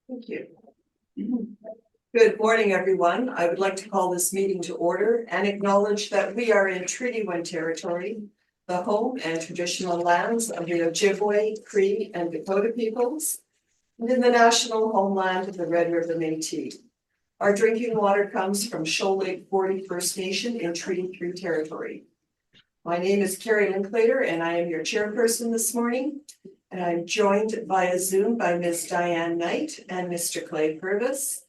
Thank you. Good morning, everyone. I would like to call this meeting to order and acknowledge that we are in Treaty 1 territory, the home and traditional lands of the Ojibwe, Cree, and Dakota peoples, and in the national homeland of the Red River Métis. Our drinking water comes from Shoal Lake 40 First Nation in Treaty 3 territory. My name is Carrie Linklater, and I am your chairperson this morning. And I'm joined via Zoom by Ms. Diane Knight and Mr. Clay Purvis.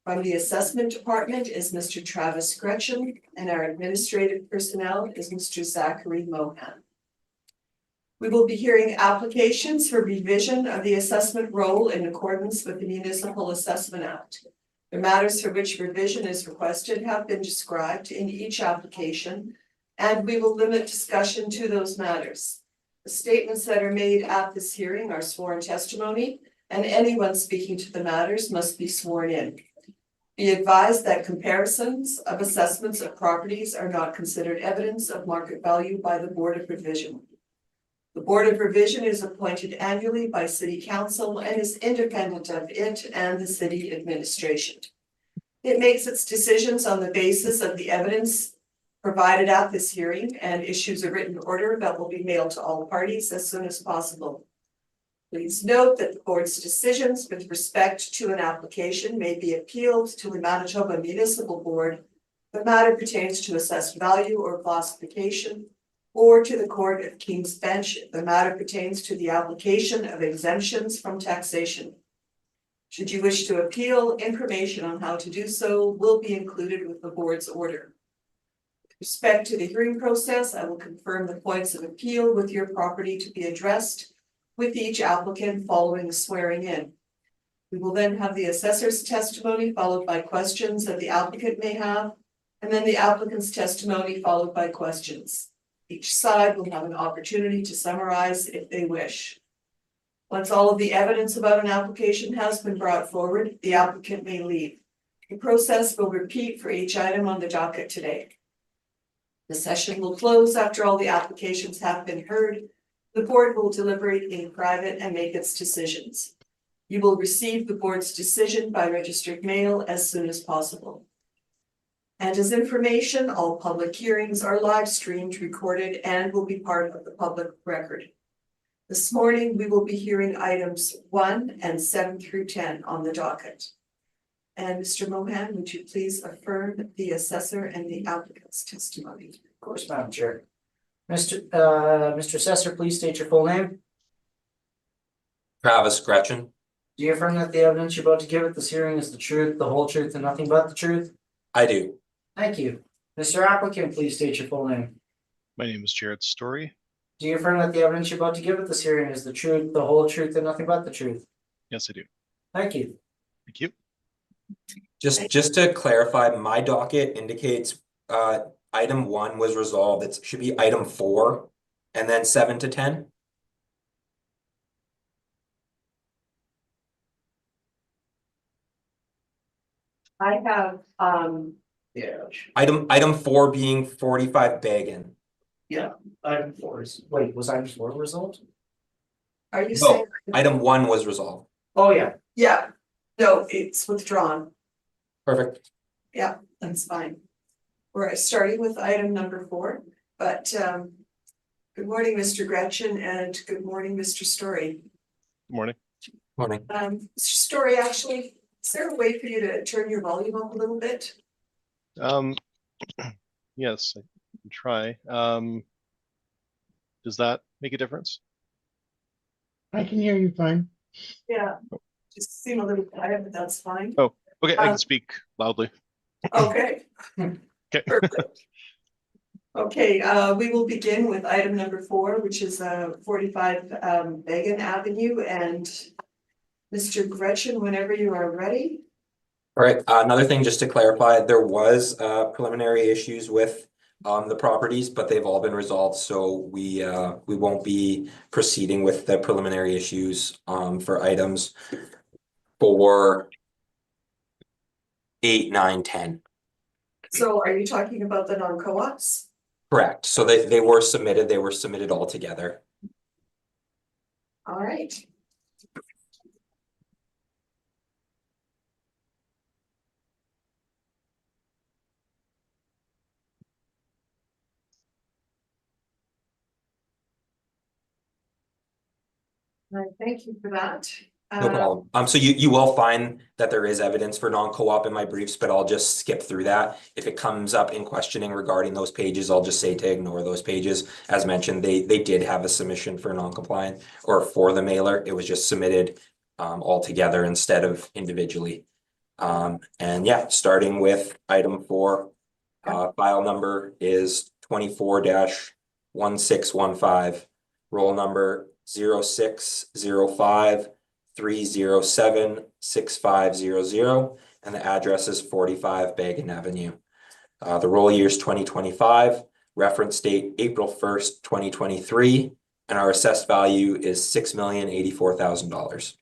From the assessment department is Mr. Travis Gretchen, and our administrative personnel is Mr. Zachary Mohan. We will be hearing applications for revision of the assessment roll in accordance with the Municipal Assessment Act. The matters for which revision is requested have been described in each application, and we will limit discussion to those matters. The statements that are made at this hearing are sworn testimony, and anyone speaking to the matters must be sworn in. Be advised that comparisons of assessments of properties are not considered evidence of market value by the Board of Revision. The Board of Revision is appointed annually by City Council and is independent of it and the city administration. It makes its decisions on the basis of the evidence provided at this hearing and issues a written order that will be mailed to all parties as soon as possible. Please note that the board's decisions with respect to an application may be appealed to the Manitoba Municipal Board. The matter pertains to assessed value or classification, or to the Court of King's Bench. The matter pertains to the application of exemptions from taxation. Should you wish to appeal, information on how to do so will be included with the board's order. With respect to the hearing process, I will confirm the points of appeal with your property to be addressed with each applicant following the swearing in. We will then have the assessor's testimony followed by questions that the applicant may have, and then the applicant's testimony followed by questions. Each side will have an opportunity to summarize if they wish. Once all of the evidence about an application has been brought forward, the applicant may leave. The process will repeat for each item on the docket today. The session will close after all the applications have been heard. The board will deliberate in private and make its decisions. You will receive the board's decision by registered mail as soon as possible. And as information, all public hearings are live streamed, recorded, and will be part of the public record. This morning, we will be hearing items 1 and 7 through 10 on the docket. And Mr. Mohan, would you please affirm the assessor and the applicant's testimony? Of course, Madam Chair. Mr. Assessor, please state your full name. Travis Gretchen. Do you affirm that the evidence you're about to give at this hearing is the truth, the whole truth, and nothing but the truth? I do. Thank you. Mr. Applicant, please state your full name. My name is Jared Story. Do you affirm that the evidence you're about to give at this hearing is the truth, the whole truth, and nothing but the truth? Yes, I do. Thank you. Thank you. Just to clarify, my docket indicates item 1 was resolved. It should be item 4 and then 7 to 10. I have Yeah. Item 4 being 45 Bagan. Item 4 is, wait, was item 4 resolved? are you No, saying? item 1 was resolved. Oh, yeah. Yeah, no, it's withdrawn. Perfect. Yeah, that's fine. We're starting with item number 4, but good morning, Mr. Gretchen, and good morning, Mr. Story. Good morning. Morning. Mr. Story, actually, is there a way for you to turn your volume up a little bit? Yes, I can try. Does that make a difference? I can hear you fine. Yeah, just seem a little quiet, but that's fine. Oh, okay, I Um, can speak loudly. Okay. Okay. Perfect. Okay, we will begin with item number 4, which is 45 Bagan Avenue, and Mr. Gretchen, whenever you are ready. All right. Another thing, just to clarify, there was preliminary issues with the properties, but they've all been resolved. So we won't be proceeding with the preliminary issues for items 4, 8, 9, 10. So are you talking about the non-co-ops? Correct. So they were submitted all together. All right. Thank you for that. No problem. So you will find that there is evidence for non-co-op in my briefs, but I'll just skip through that. If it comes up in questioning regarding those pages, I'll just say to ignore those pages. As mentioned, they did have a submission for non-compliant or for the mailer. It was just submitted all together instead of individually. And yeah, starting with item 4, file number is 24-1615, roll number 0605-307-6500, and the address is 45 Bagan Avenue. The roll year is 2025, reference date April 1st, 2023, and our assessed value is $6,084,000.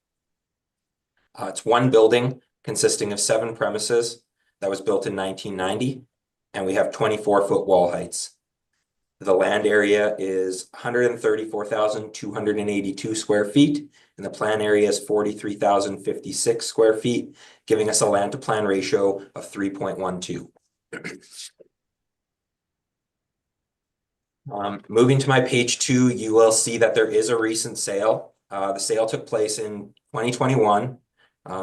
It's one building consisting of 7 premises that was built in 1990, and we have 24-foot wall heights. The land area is 134,282 square feet, and the plan area is 43,056 square feet, giving us a land to plan ratio of 3.12. Moving to my page 2, you will see that there is a recent sale. The sale took place in 2021.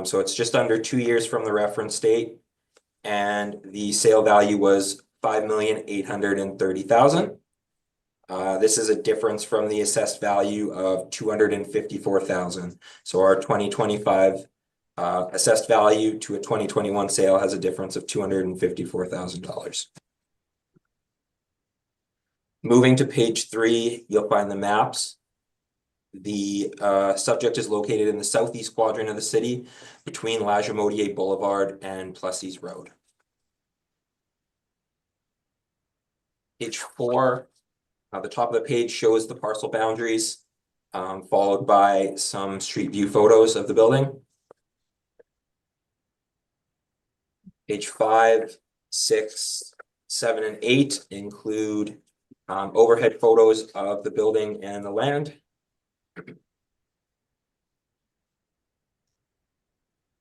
So it's just under 2 years from the reference date, and the sale value was $5,830,000. This is a difference from the assessed value of $254,000. So our 2025 assessed value to a 2021 sale has a difference of $254,000. Moving to page 3, you'll find the maps. The subject is located in the southeast quadrant of the city between La Jamodier Boulevard and Plessis Road. Page 4, the top of the page shows the parcel boundaries, followed by some street view photos of the building. Page 5, 6, 7, and 8 include overhead photos of the building and the land.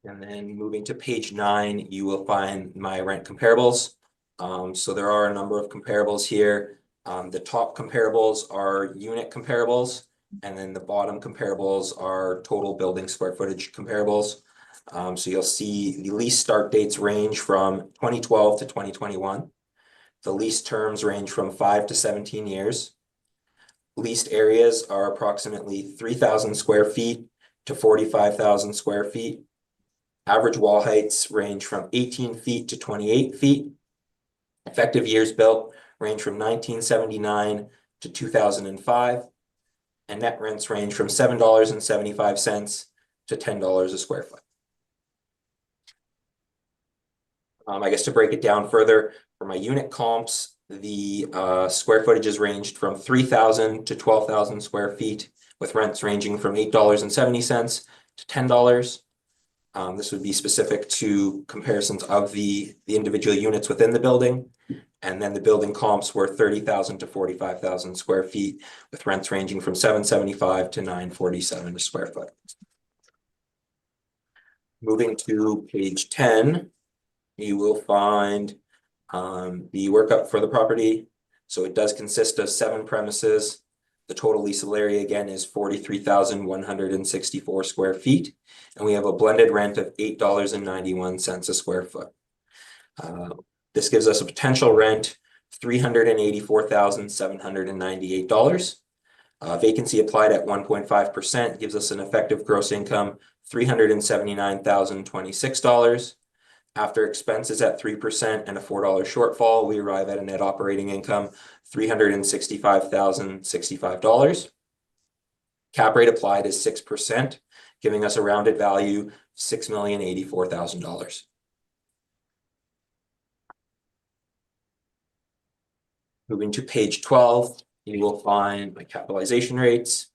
And then moving to page 9, you will find my rent comparables. So there are a number of comparables here. The top comparables are unit comparables, and then the bottom comparables are total building square footage comparables. So you'll see the lease start dates range from 2012 to 2021. The lease terms range from 5 to 17 years. Leased areas are approximately 3,000 square feet to 45,000 square feet. Average wall heights range from 18 feet to 28 feet. Effective years built range from 1979 to 2005. And net rents range from $7.75 to $10 a square foot. I guess to break it down further, for my unit comps, the square footages ranged from 3,000 to 12,000 square feet, with rents ranging from $8.70 to $10. This would be specific to comparisons of the individual units within the building. And then the building comps were 30,000 to 45,000 square feet, with rents ranging from $7.75 to $9.47 a square foot. Moving to page 10, you will find the workup for the property. So it does consist of 7 premises. The total leasable area again is 43,164 square feet. And we have a blended rent of $8.91 a square foot. This gives us a potential rent $384,798. Vacancy applied at 1.5% gives us an effective gross income $379,026. After expenses at 3% and a $4 shortfall, we arrive at a net operating income $365,065. Cap rate applied is 6%, giving us a rounded value $6,084,000. Moving to page 12, you will find my capitalization rates.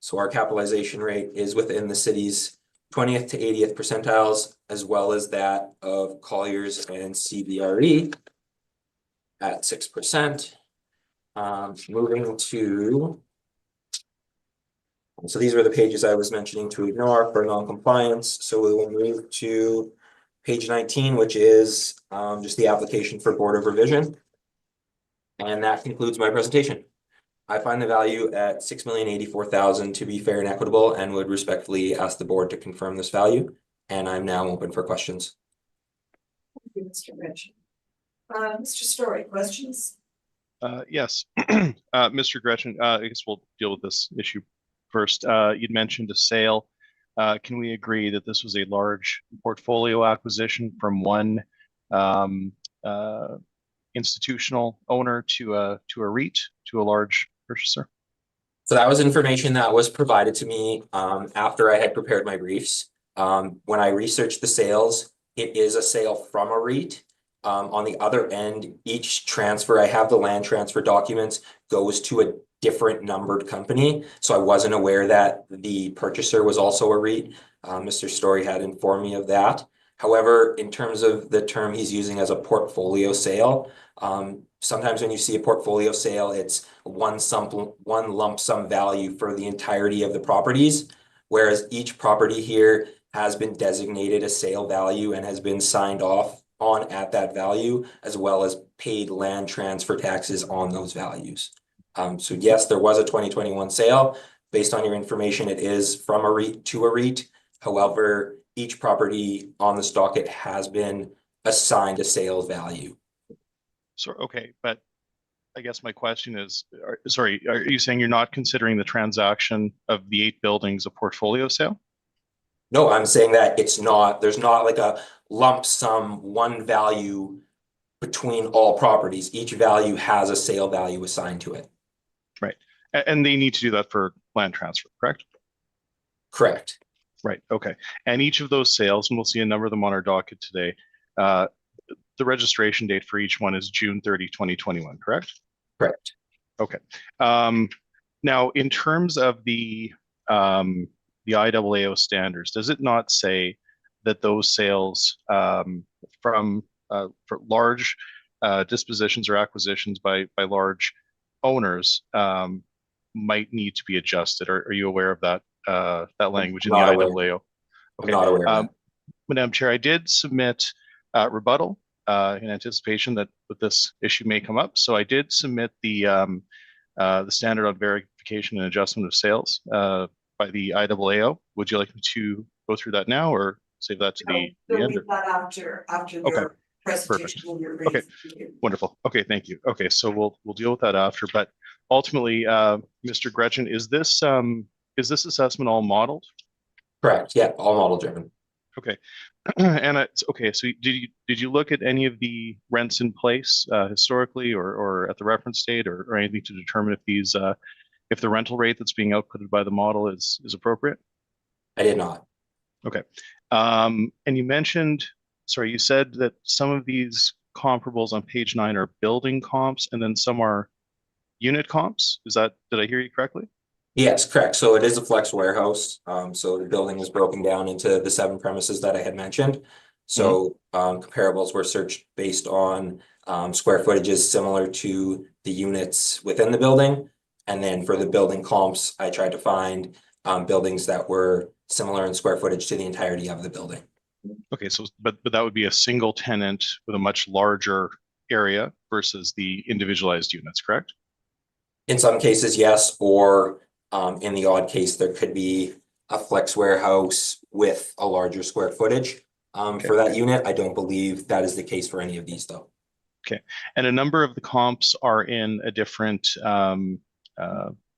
So our capitalization rate is within the city's 20th to 80th percentiles, as well as that of Colliers and CBRE at 6%. Moving to, so these were the pages I was mentioning to ignore for non-compliance. So we will move to page 19, which is just the application for Board of Revision. And that concludes my presentation. I find the value at $6,084,000 to be fair and equitable and would respectfully ask the board to confirm this value. And I'm now open for questions. Thank you, Mr. Rich. Mr. Story, questions? Yes, Mr. Gretchen, I guess we'll deal with this issue first. You'd mentioned a sale. Can we agree that this was a large portfolio acquisition from one institutional owner to a REIT, to a large purchaser? So that was information that was provided to me after I had prepared my briefs. When I researched the sales, it is a sale from a REIT. On the other end, each transfer, I have the land transfer documents, goes to a different numbered company. So I wasn't aware that the purchaser was also a REIT. Mr. Story had informed me of that. However, in terms of the term he's using as a portfolio sale, sometimes when you see a portfolio sale, it's one lump sum value for the entirety of the properties, whereas each property here has been designated a sale value and has been signed off on at that value, as well as paid land transfer taxes on those values. So yes, there was a 2021 sale. Based on your information, it is from a REIT to a REIT. However, each property on this docket has been assigned a sale value. So, okay, but I guess my question is, sorry, are you saying you're not considering the transaction of the 8 buildings a portfolio sale? No, I'm saying that there's not like a lump sum, one value between all properties. Each value has a sale value assigned to it. Right. And they need to do that for land transfer, correct? Correct. Right. Okay. And each of those sales, and we'll see a number of them on our docket today, the registration date for each one is June 30, 2021, correct? Correct. Okay. Now, in terms of the IAAO standards, does it not say that those sales for large dispositions or acquisitions by large owners might need to be adjusted? Are you aware of that language in the IAAO? I'm not aware of that. Madam Chair, I did submit rebuttal in anticipation that this issue may come up. So I did submit the standard on verification and adjustment of sales by the IAAO. Would you like me to go through that now or save that to the end? Leave that after Okay. your presentation of your brief. Okay. Wonderful. Okay, thank you. Okay, so we'll deal with that after. But ultimately, Mr. Gretchen, is this assessment all modeled? Correct. Yeah, all model driven. Okay. And okay, so did you look at any of the rents in place historically or at the reference date or anything to determine if these if the rental rate that's being outputted by the model is appropriate? I did not. Okay. And you mentioned, sorry, you said that some of these comparables on page 9 are building comps and then some are unit comps. Did I hear you correctly? Yes, correct. So it is a flex warehouse. So the building is broken down into the 7 premises that I had mentioned. So comparables were searched based on square footages similar to the units within the building. And then for the building comps, I tried to find buildings that were similar in square footage to the entirety of the building. Okay, so but that would be a single tenant with a much larger area versus the individualized units, correct? In some cases, yes, or in the odd case, there could be a flex warehouse with a larger square footage for that unit. I don't believe that is the case for any of these, though. Okay, and a number of the comps are in a different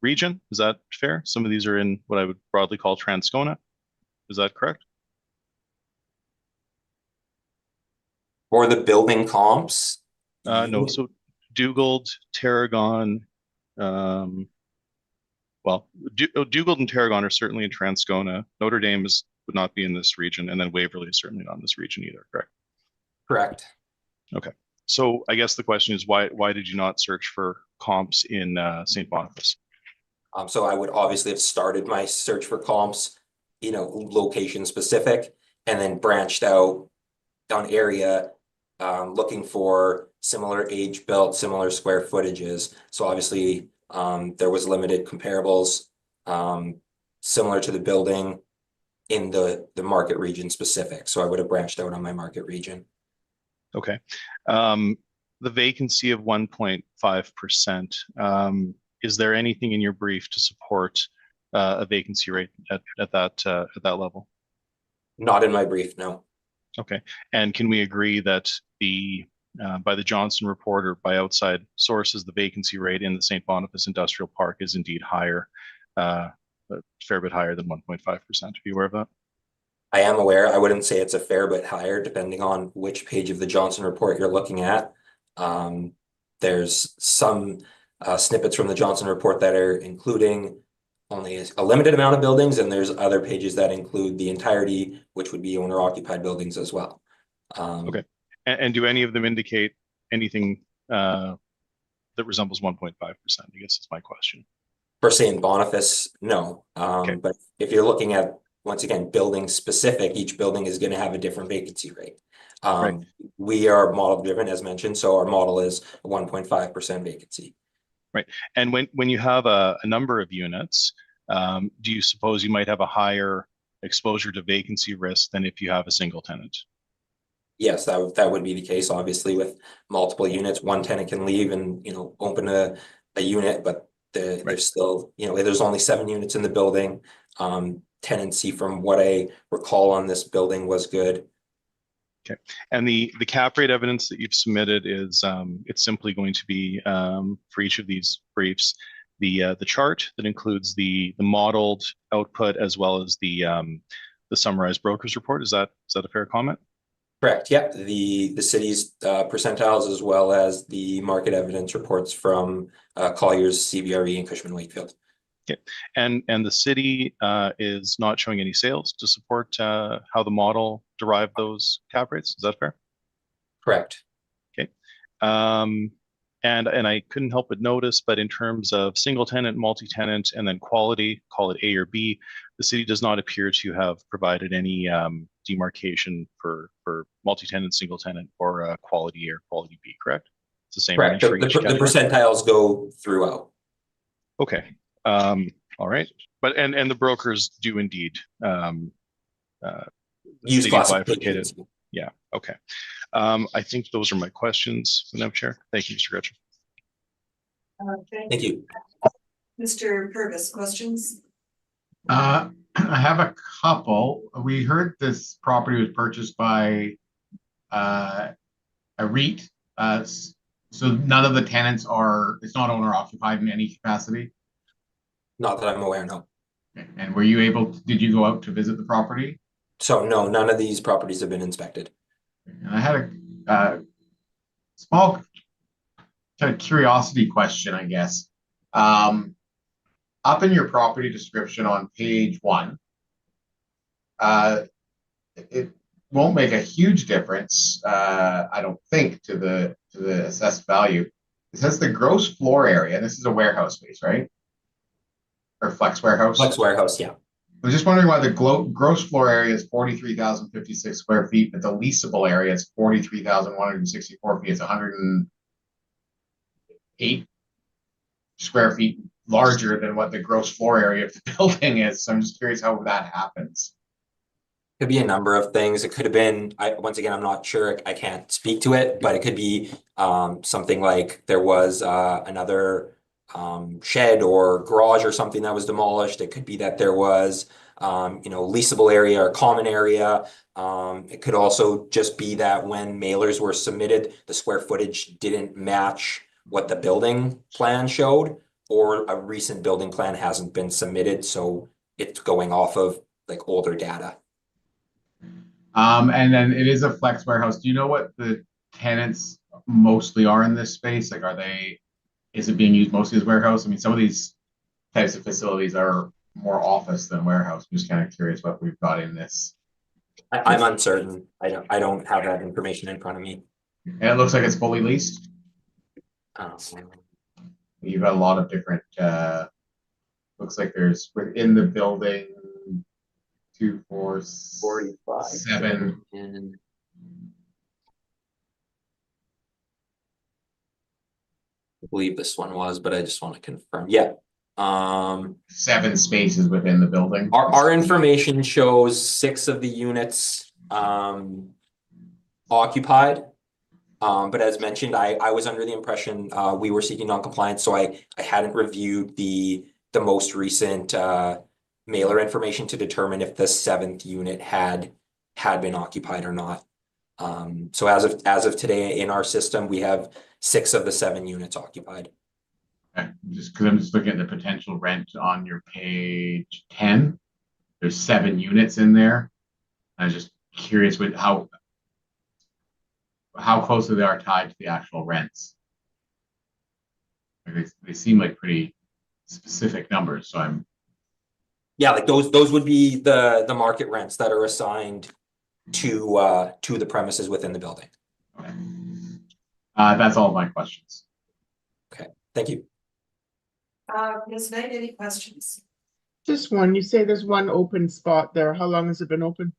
region. Is that fair? Some of these are in what I would broadly call Transcona. Is that correct? For the building comps? No, so Dugald, Tarragon, well, Dugald and Tarragon are certainly in Transcona. Notre Dame would not be in this region, and then Waverly is certainly not in this region either, correct? Correct. Okay, so I guess the question is why did you not search for comps in St. Boniface? So I would obviously have started my search for comps, location specific, and then branched out on area, looking for similar age built, similar square footages. So obviously, there was limited comparables, similar to the building in the market region specific. So I would have branched out on my market region. Okay. The vacancy of 1.5%. is there anything in your brief to support a vacancy rate at that level? Not in my brief, no. Okay, and can we agree that by the Johnson report or by outside sources, the vacancy rate in the St. Boniface Industrial Park is indeed higher, a fair bit higher than 1.5%? Are you aware of that? I am aware. I wouldn't say it's a fair bit higher, depending on which page of the Johnson report you're looking at. There's some snippets from the Johnson report that are including only a limited amount of buildings, and there's other pages that include the entirety, which would be owner-occupied buildings as well. Okay, and do any of them indicate anything that resembles 1.5%? I guess that's my question. For St. Boniface, no. Okay. But if you're looking at, once again, building specific, each building is going to have a different vacancy rate. Right. We are model driven, as mentioned, so our model is a 1.5% vacancy. Right. And when you have a number of units, do you suppose you might have a higher exposure to vacancy risk than if you have a single tenant? Yes, that would be the case. Obviously, with multiple units, one tenant can leave and, you know, open a unit, but there's still, you know, there's only 7 units in the building. Tenancy, from what I recall on this building, was good. Okay, and the cap rate evidence that you've submitted is it's simply going to be for each of these briefs the chart that includes the modeled output as well as the summarized brokers report. Is that a fair comment? Correct. Yep. The city's percentiles, as well as the market evidence reports from Colliers, CBRE, and Cushman Wakefield. Okay, and the city is not showing any sales to support how the model derived those cap rates. Is that fair? Correct. Okay, and I couldn't help but notice, but in terms of single tenant, multi-tenant, and then quality, call it A or B, the city does not appear to have provided any demarcation for multi-tenant, single tenant, or quality A or quality B. Correct? It's the same. Correct. The percentiles go throughout. Okay. All right. But and the brokers do indeed Use classifications. Yeah. Okay. I think those are my questions, Madam Chair. Thank you, Mr. Gretchen. Thank you. Mr. Purvis, questions? I have a couple. We heard this property was purchased by a REIT. So none of the tenants it's not owner occupied in any capacity? Not that I'm aware, no. And did you go out to visit the property? So no, none of these properties have been inspected. And I had a small kind of curiosity question, I guess. Up in your property description on page 1, it won't make a huge difference, I don't think, to the assessed value. It says the gross floor area, and this is a warehouse space, right? Or flex warehouse? Flex warehouse, yeah. I was just wondering why the gross floor area is 43,056 square feet, but the leasable area is 43,164 feet. It's 108 square feet larger than what the gross floor area of the building is. So I'm just curious how that happens. Could be a number of things. It could have been, once again, I'm not sure, I can't speak to it, but it could be something like there was another shed or garage or something that was demolished. It could be that there was leasable area or common area. It could also just be that when mailers were submitted, the square footage didn't match what the building plan showed, or a recent building plan hasn't been submitted, so it's going off of like older data. And then it is a flex warehouse. Do you know what the tenants mostly are in this space? Like, is it being used mostly as warehouse? I mean, some of these types of facilities are more office than warehouse. I'm just kind of curious what we've got in this. I'm uncertain. I don't have that information in front of me. And it looks like it's fully leased. You've got a lot of different, looks like there's within the building 2, 4, 45, 7. and I believe this one was, but I just want to confirm. Yeah. 7 spaces within the building. Our information shows 6 of the units occupied. But as mentioned, I was under the impression we were seeking non-compliance, so I hadn't reviewed the most recent mailer information to determine if the 7th unit had been occupied or not. So as of today in our system, we have 6 of the 7 units occupied. Okay, just because I'm just looking at the potential rent on your page 10. There's 7 units in there. I was just curious with how closely they are tied to the actual rents. Like they seem like pretty specific numbers, so I'm Yeah, like those would be the market rents that are assigned to the premises within the building. okay. That's all my questions. Okay, thank you. Ms. Knight, any questions? Just one, you say there's one open spot there. How long has it been open?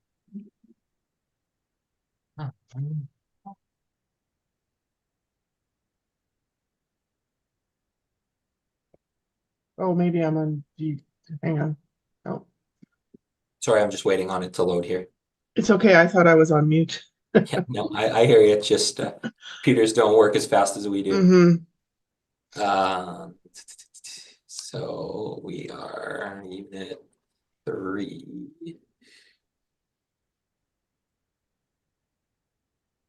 Oh, maybe I'm on, hang on. Oh, Sorry, I'm just waiting on it to load here. it's okay. I thought I was on mute. Yeah, no, I hear you. It's just computers don't work as fast as we do. Mm-hmm. So we are unit 3.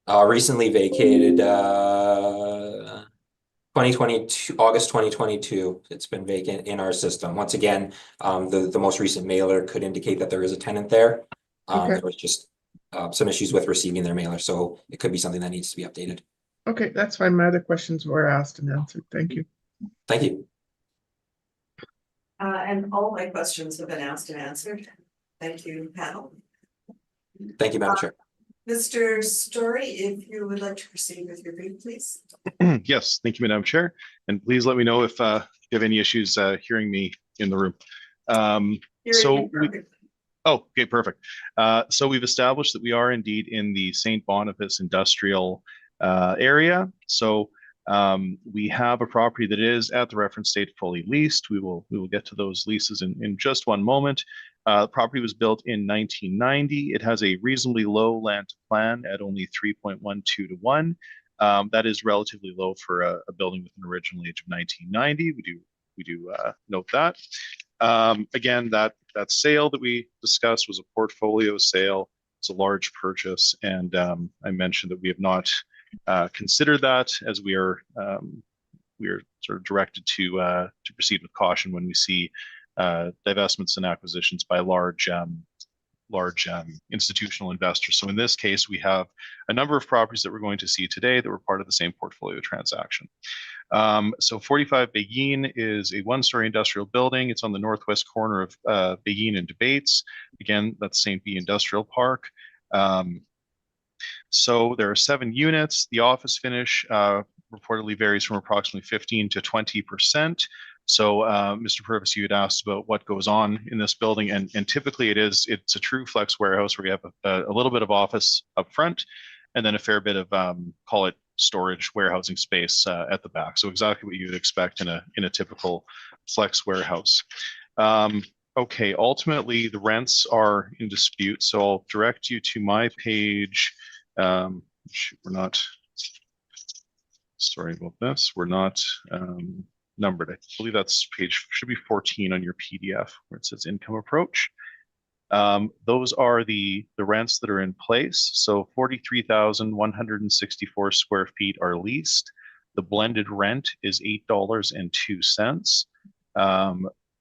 Recently vacated 2022, August 2022. It's been vacant in our system. Once again, the most recent mailer could indicate that there is a tenant there. Okay. There was just some issues with receiving their mailer, so it could be something that needs to be updated. Okay, that's fine. My other questions were asked and answered. Thank you. Thank you. And all my questions have been asked and answered. Thank you, panel. Thank you, Madam Chair. Mr. Story, if you would like to proceed with your brief, please. Yes, thank you, Madam Chair. And please let me know if you have any issues hearing me in the room. Okay, perfect. So we've established that we are indeed in the St. Boniface industrial area. So we have a property that is at the reference date fully leased. We will get to those leases in just one moment. The property was built in 1990. It has a reasonably low land to plan at only 3.12 to 1. That is relatively low for a building with an original age of 1990. We do note that. Again, that sale that we discussed was a portfolio sale. It's a large purchase, and I mentioned that we have not considered that, as we are sort of directed to proceed with caution when we see divestments and acquisitions by large institutional investors. So in this case, we have a number of properties that we're going to see today that were part of the same portfolio transaction. So 45 Beguine is a 1-story industrial building. It's on the northwest corner of Beguine and Debates. Again, that's St. B Industrial Park. So there are 7 units. The office finish reportedly varies from approximately 15 to 20%. So, Mr. Purvis, you had asked about what goes on in this building, and typically it's a true flex warehouse where you have a little bit of office up front, and then a fair bit of call it storage warehousing space at the back. So exactly what you would expect in a typical flex warehouse. Okay, ultimately the rents are in dispute, so I'll direct you to my page. We're not. Sorry about this. We're not numbered. I believe that's page should be 14 on your PDF where it says income approach. Those are the rents that are in place. So 43,164 square feet are leased. The blended rent is $8.02,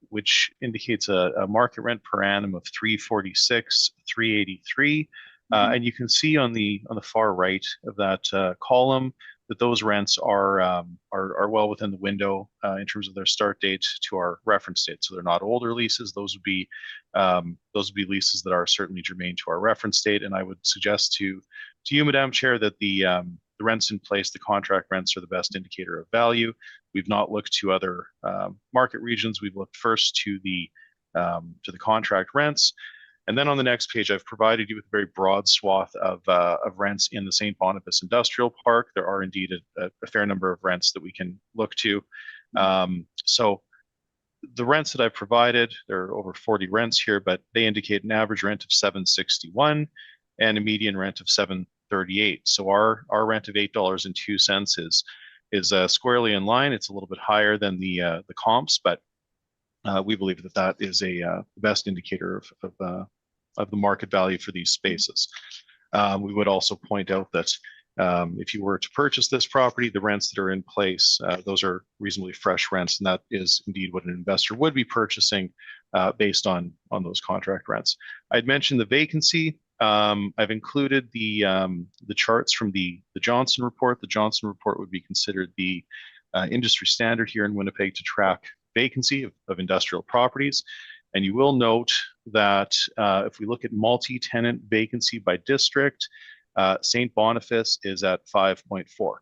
which indicates a market rent per annum of $346,383. And you can see on the far right of that column that those rents are well within the window in terms of their start date to our reference date. So they're not older leases. Those would be leases that are certainly germane to our reference date. And I would suggest to you, Madam Chair, that the rents in place, the contract rents, are the best indicator of value. We've not looked to other market regions. We've looked first to the contract rents. And then on the next page, I've provided you with a very broad swath of rents in the St. Boniface Industrial Park. There are indeed a fair number of rents that we can look to. So the rents that I've provided, there are over 40 rents here, but they indicate an average rent of $761 and a median rent of $7 $8.38. So our rent of $8.02 is squarely in line. It's a little bit higher than the comps, but we believe that that is the best indicator of the market value for these spaces. We would also point out that if you were to purchase this property, the rents that are in place, those are reasonably fresh rents, and that is indeed what an investor would be purchasing based on those contract rents. I'd mentioned the vacancy. I've included the charts from the Johnson report. The Johnson report would be considered the industry standard here in Winnipeg to track vacancy of industrial properties. And you will note that if we look at multi-tenant vacancy by district, St. Boniface is at 5.4.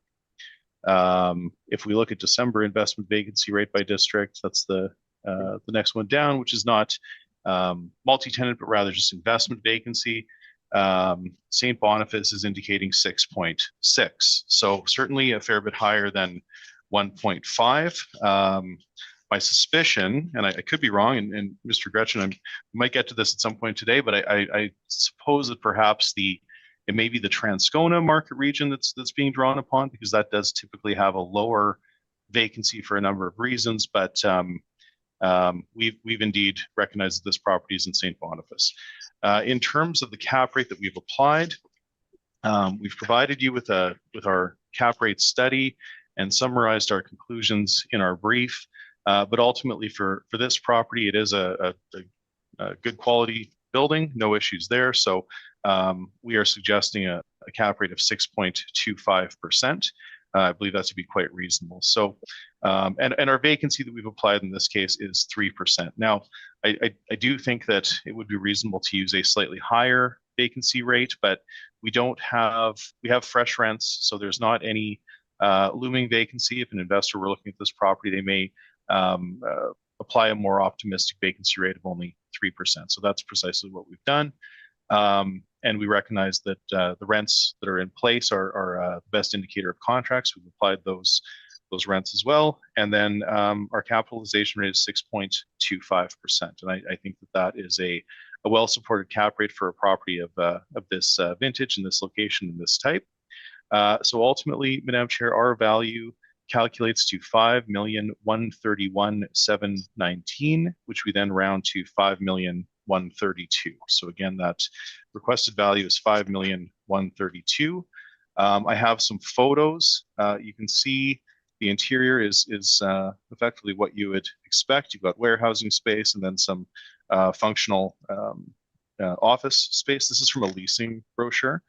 If we look at December investment vacancy rate by district, that's the next one down, which is not multi-tenant, but rather just investment vacancy. St. Boniface is indicating 6.6. So certainly a fair bit higher than 1.5. My suspicion, and I could be wrong, and Mr. Gretchen, I might get to this at some point today, but I suppose that perhaps it may be the Transcona market region that's being drawn upon, because that does typically have a lower vacancy for a number of reasons. But we've indeed recognized that this property is in St. Boniface. In terms of the cap rate that we've applied, we've provided you with our cap rate study and summarized our conclusions in our brief. But ultimately, for this property, it is a good quality building, no issues there. So we are suggesting a cap rate of 6.25%. I believe that to be quite reasonable. So, and our vacancy that we've applied in this case is 3%. Now, I do think that it would be reasonable to use a slightly higher vacancy rate, but we have fresh rents, so there's not any looming vacancy. If an investor were looking at this property, they may apply a more optimistic vacancy rate of only 3%. So that's precisely what we've done. And we recognize that the rents that are in place are the best indicator of contracts. We've applied those rents as well. And then our capitalization rate is 6.25%. And I think that is a well-supported cap rate for a property of this vintage and this location and this type. So ultimately, Madam Chair, our value calculates to $5,131,719, which we then round to $5,132,000. So again, that requested value is $5,132,000. I have some photos. You can see the interior is effectively what you would expect. You've got warehousing space and then some functional office space. This is from a leasing brochure.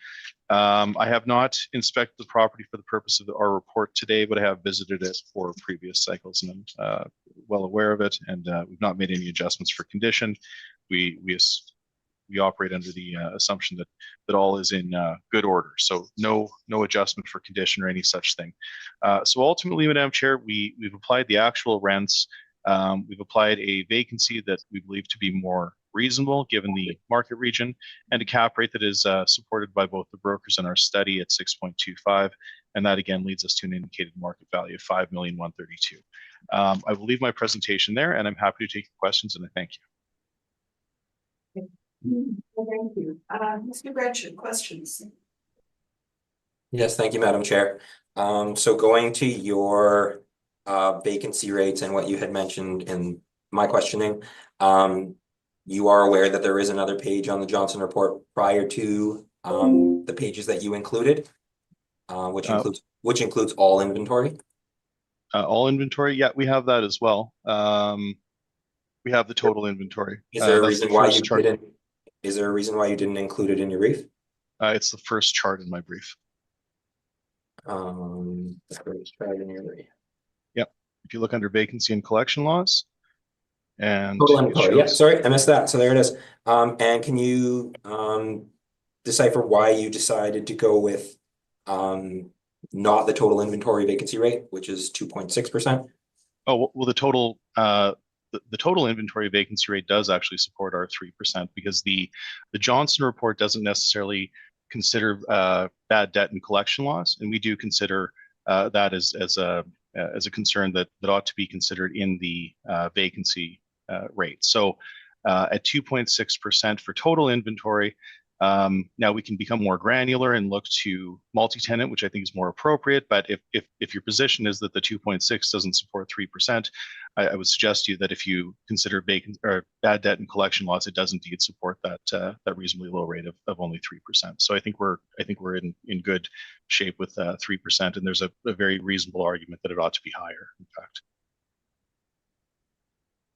I have not inspected the property for the purpose of our report today, but I have visited it for previous cycles and I'm well aware of it. And we've not made any adjustments for condition. We operate under the assumption that all is in good order. So no adjustment for condition or any such thing. So ultimately, Madam Chair, we've applied the actual rents. We've applied a vacancy that we believe to be more reasonable given the market region, and a cap rate that is supported by both the brokers and our study at 6.25, and that again leads us to an indicated market value of $5,132,000. I will leave my presentation there, and I'm happy to take your questions, and I thank you. Thank you. Mr. Gretchen, questions? Yes, thank you, Madam Chair. So going to your vacancy rates and what you had mentioned in my questioning, you are aware that there is another page on the Johnson report prior to the pages that you included, which includes all inventory. All inventory, yeah, we have that as well. We have the total inventory. Is there a reason why you didn't? Is there a reason why you didn't include it in your brief? It's the first chart in my brief. The first chart in your brief. Yep. If you look under vacancy and collection laws, and total inventory. Yeah, sorry, I missed that. So there it is. And can you decipher why you decided to go with not the total inventory vacancy rate, which is 2.6%? Oh, well, the total inventory vacancy rate does actually support our 3%, because the Johnson report doesn't necessarily consider bad debt and collection laws, and we do consider that as a concern that ought to be considered in the vacancy rate. So at 2.6% for total inventory, Now we can become more granular and look to multi-tenant, which I think is more appropriate. But if your position is that the 2.6 doesn't support 3%, I would suggest to you that if you consider vacant or bad debt and collection loss, it does indeed support that that reasonably low rate of only 3%. So I think we're in good shape with 3%, and there's a very reasonable argument that it ought to be higher. In fact.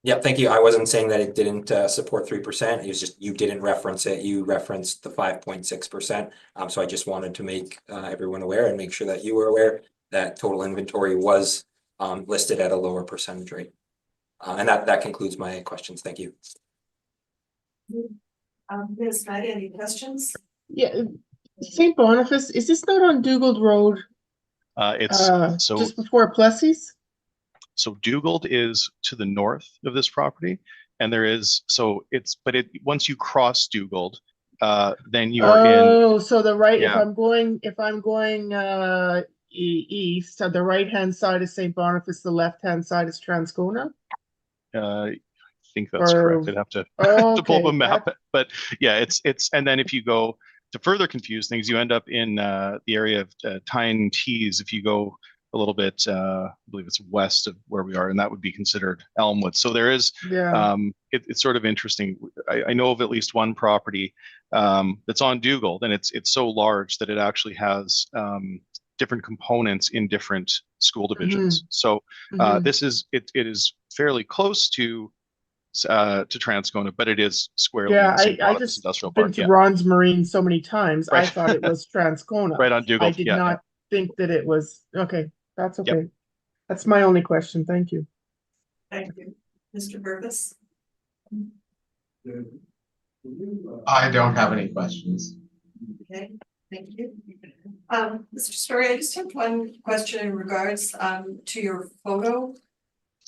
Yeah, thank you. I wasn't saying that it didn't support 3%. It was just you didn't reference it. You referenced the 5.6%. So I just wanted to make everyone aware and make sure that you were aware that total inventory was listed at a lower percentage rate. And that concludes my questions. Thank you. Ms. Knight, any questions? Yeah, St. Boniface, is this not on Dugald Road? It's so Just before Plessy's? So Dugald is to the north of this property, and there is once you cross Dugald, then you are in. Oh, so the right, Yeah. if I'm going east, the right hand side is St. Boniface, the left hand side is Transcona? I think that's Or- correct. I'd have to Oh, to pull up a okay, map, but yeah, it's and then if you go to further confuse things, you end up in the area of Tyne Tees. If you go a little bit, I believe it's west of where we are, and that would be considered Elmwood. So there is, yeah, it's sort of interesting. I know of at least one property that's on Dugald, and it's so large that it actually has different components in different school divisions. So mhm. this is it is fairly close to Transcona, but it is squarely Yeah, in St. I Boniface just Industrial been Park. to Yeah, Ron's Marine so many times, I right, thought it was Transcona. right on I Dugald. did Yeah, not think that it was, okay, that's Yep. okay. That's my only question, thank you. Thank you. Mr. Purvis? I don't have any questions. Okay, thank you. Mr. Story, I just have one question in regards to your photo.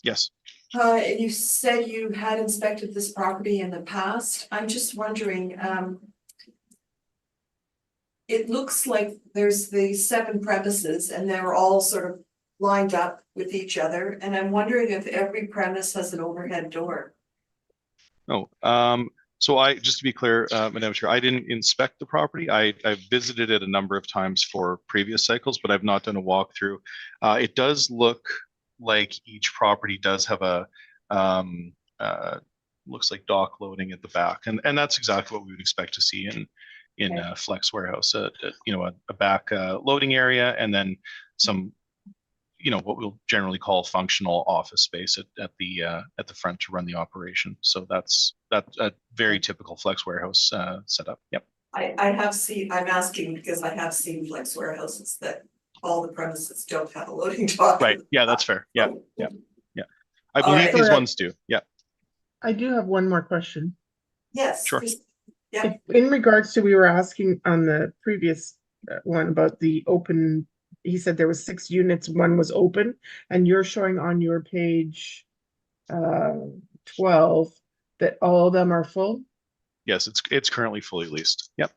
Yes. You said you had inspected this property in the past. I'm just wondering, it looks like there's the 7 premises and they're all sort of lined up with each other. And I'm wondering if every premise has an overhead door. Oh, so just to be clear, Madam Chair, I didn't inspect the property. I've visited it a number of times for previous cycles, but I've not done a walkthrough. It does look like each property does have a looks like dock loading at the back, and that's exactly what we would expect to see in a flex warehouse. A back loading area, and then some, what we'll generally call functional office space at the front to run the operation. So that's a very typical flex warehouse setup. Yep. I have seen, I'm asking because I have seen flex warehouses that all the premises don't have a loading dock. Right. Yeah, that's fair. Yeah. Oh. Yeah. Yeah. I All believe right. these Sorry, ones do. Yeah. I do have one more question. Yes. Sure. please. Yeah. In regards to, we were asking on the previous one about the open, he said there was 6 units, one was open, and you're showing on your page 12 that all of them are full? Yes, it's currently fully leased. Yep.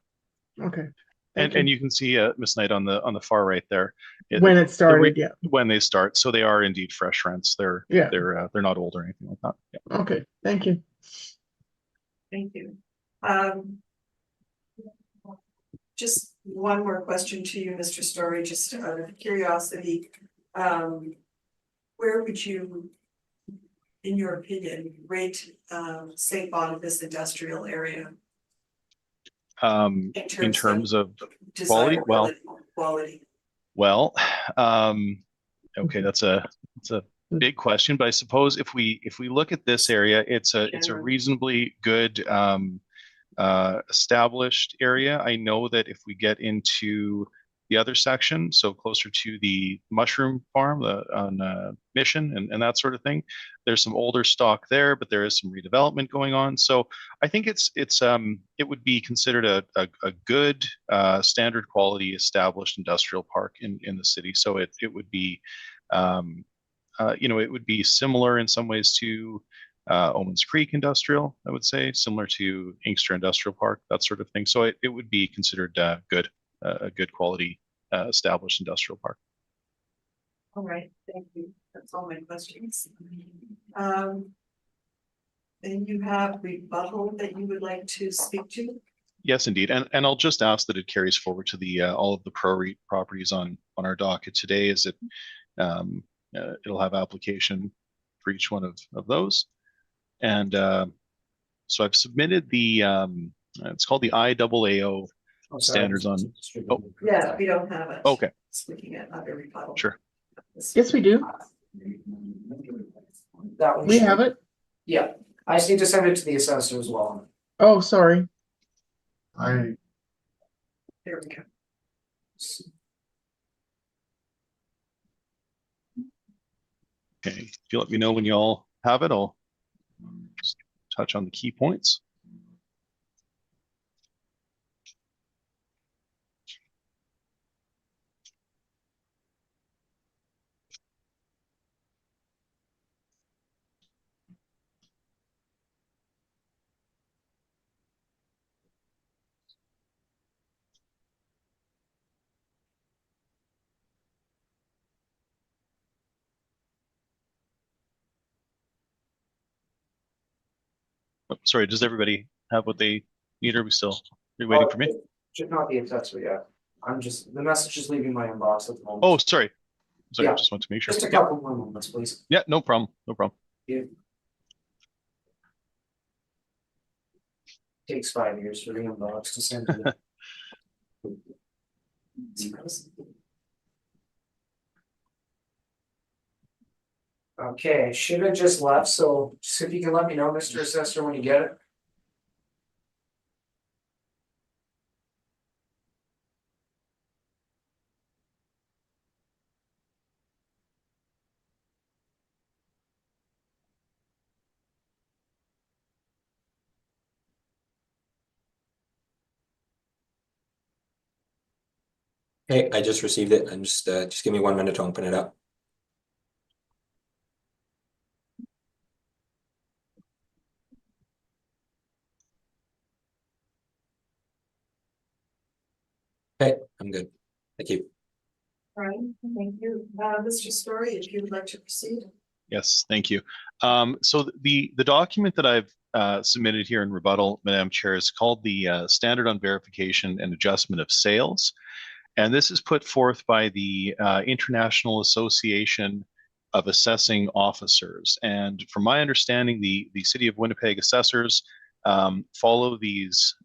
Okay. And you can see Miss Knight on the far right there. When it started, yeah. When they start, so they are indeed fresh rents. They're not old or anything like that. Yep. Okay, thank you. Thank you. Just one more question to you, Mr. Story, just out of curiosity. Where would you, in your opinion, rate St. Boniface industrial area? In terms of quality, well, okay, that's a big question, but I suppose if we look at this area, it's a reasonably good established area. I know that if we get into the other section, so closer to the mushroom farm on Mission and that sort of thing, there's some older stock there, but there is some redevelopment going on. So I think it would be considered a good standard quality established industrial park in the city. So it would be it would be similar in some ways to Omens Creek Industrial, I would say, similar to Inkster Industrial Park, that sort of thing. So it would be considered good. A good quality established industrial park. All right, thank you. That's all my questions. Then you have rebuttal that you would like to speak to? Yes, indeed. And I'll just ask that it carries forward to the all of the pro-REIT properties on our docket today, as it'll have application for each one of those. And so I've submitted the it's called the IAAO Oh, sorry, standards on. Oh, Yeah, we don't have it. okay, Just looking at other rebuttal. sure. Yes, we do. That one. We should- have it. Yeah, I just need to send it to the assessor as well. Oh, sorry. I, There we go. Okay, if you let me know when you all have it, I'll just touch on the key points. Oh, sorry, does everybody have what they need? Or are we still, are you waiting for me? Should not be in touch with yet. I'm just, the message is leaving my inbox at the moment. Oh, sorry. Sorry, Yeah. just want to make sure. Just a Yeah. couple more moments, please. Yeah, no problem, no problem. Takes 5 years for the inbox to send to Okay, should have just left, so just if you can let me know, Mr. Assessor, when you get it. Hey, I just received it. I'm just give me 1 minute to open it up. Okay, I'm good. Thank you. All right, thank you. Mr. Story, if you would like to proceed. Yes, thank you. So the document that I've submitted here in rebuttal, Madam Chair, is called the Standard on Verification and Adjustment of Sales. And this is put forth by the International Association of Assessing Officers. And from my understanding, the City of Winnipeg assessors follow these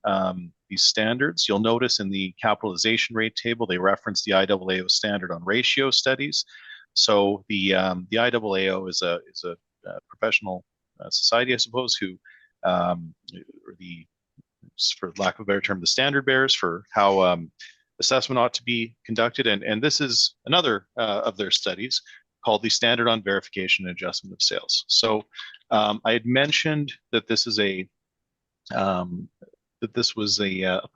standards. You'll notice in the capitalization rate table, they reference the IAAO standard on ratio studies. So the IAAO is a professional society, I suppose, who or the, for lack of a better term, the standard bearers for how assessment ought to be conducted. And this is another of their studies called the Standard on Verification and Adjustment of Sales. So I had mentioned that this is a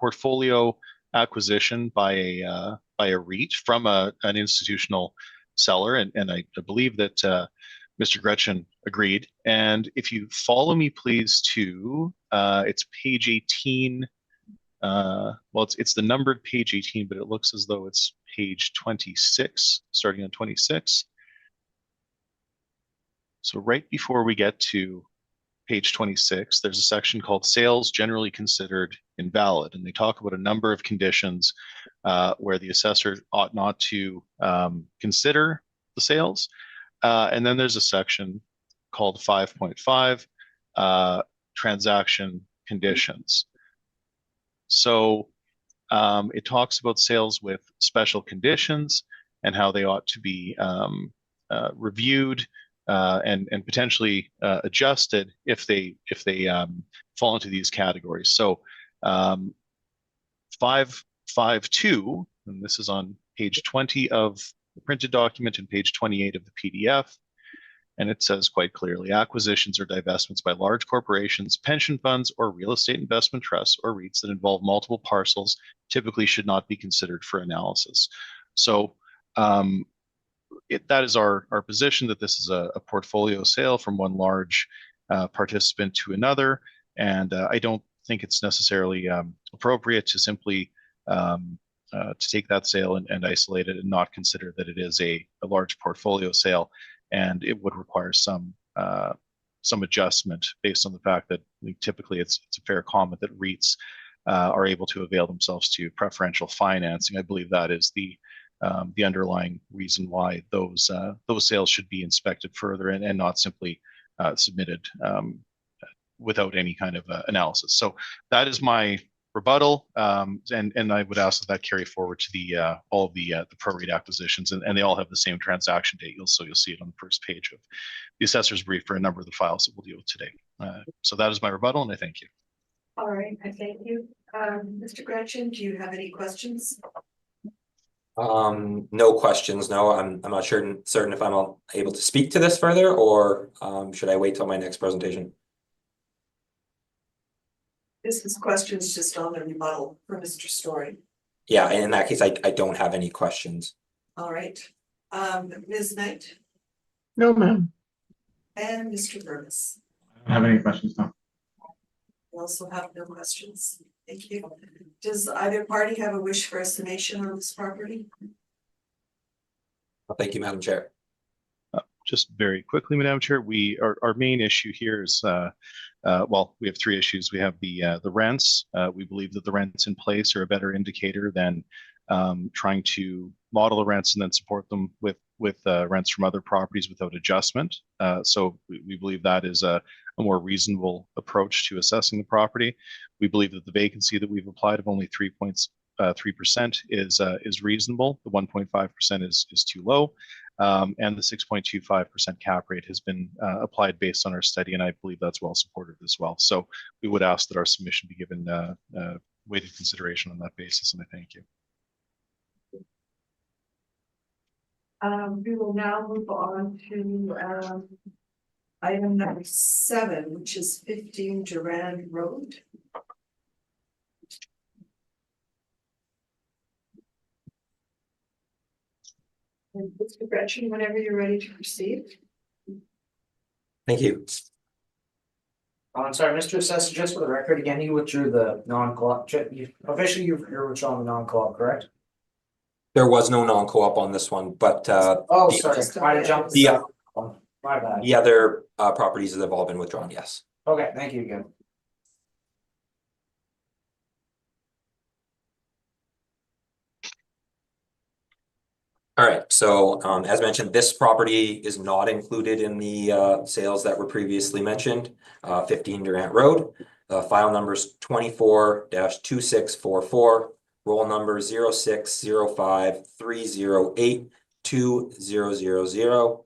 portfolio acquisition by a REIT from an institutional seller, and I believe that Mr. Gretchen agreed. And if you follow me, please, to it's page 18. Well, it's the numbered page 18, but it looks as though it's page 26, starting on 26. So right before we get to page 26, there's a section called Sales Generally Considered Invalid, and they talk about a number of conditions where the assessor ought not to consider the sales. And then there's a section called 5.5, Transaction Conditions. So it talks about sales with special conditions and how they ought to be reviewed and potentially adjusted if they fall into these categories. So 5.5.2, and this is on page 20 of the printed document and page 28 of the PDF. And it says quite clearly, acquisitions or divestments by large corporations, pension funds, or real estate investment trusts or REITs that involve multiple parcels typically should not be considered for analysis. So that is our position, that this is a portfolio sale from one large participant to another. And I don't think it's necessarily appropriate to simply to take that sale and isolate it and not consider that it is a large portfolio sale. And it would require some adjustment based on the fact that typically it's a fair comment that REITs are able to avail themselves to preferential financing. I believe that is the underlying reason why those sales should be inspected further and not simply submitted without any kind of analysis. So that is my rebuttal, and I would ask that carry forward to the all of the prorate acquisitions, and they all have the same transaction date. You'll see it on the first page of the assessor's brief for a number of the files that we'll deal with today. So that is my rebuttal, and I thank you. All right, I thank you. Mr. Gretchen, do you have any questions? No questions. No, I'm not certain if I'm able to speak to this further, or should I wait till my next presentation? This is questions just on the rebuttal for Mr. Story. Yeah, and in that case, I don't have any questions. All right, Ms. Knight No, ma'am. and Mr. Burgess. I don't have any questions, no. We also have no questions. Thank you. Does either party have a wish for a summation on this property? Well, thank you, Madam Chair. Just very quickly, Madam Chair, our main issue here is, well, we have three issues. We have the rents. We believe that the rents in place are a better indicator than trying to model the rents and then support them with rents from other properties without adjustment. So we believe that is a more reasonable approach to assessing the property. We believe that the vacancy that we've applied of only 3.3% is reasonable. The 1.5% is too low. And the 6.25% cap rate has been applied based on our study, and I believe that's well supported as well. So we would ask that our submission be given weighted consideration on that basis, and I thank you. We will now move on to item number 7, which is 15 Durand Road. And Mr. Gretchen, whenever you're ready to proceed. Thank you. I'm sorry, Mr. Assessor, just for the record, again, you withdrew the non-co-op, officially you're withdrawing the non-co-op, correct? There was no non-co-op on this one, but Oh, the- sorry, might have jumped the second one. My bad. the other properties that have all been withdrawn, yes. Okay, thank you again. All right, so as mentioned, this property is not included in the sales that were previously mentioned. 15 Durant Road, file numbers 24-2644, roll number 0605308200,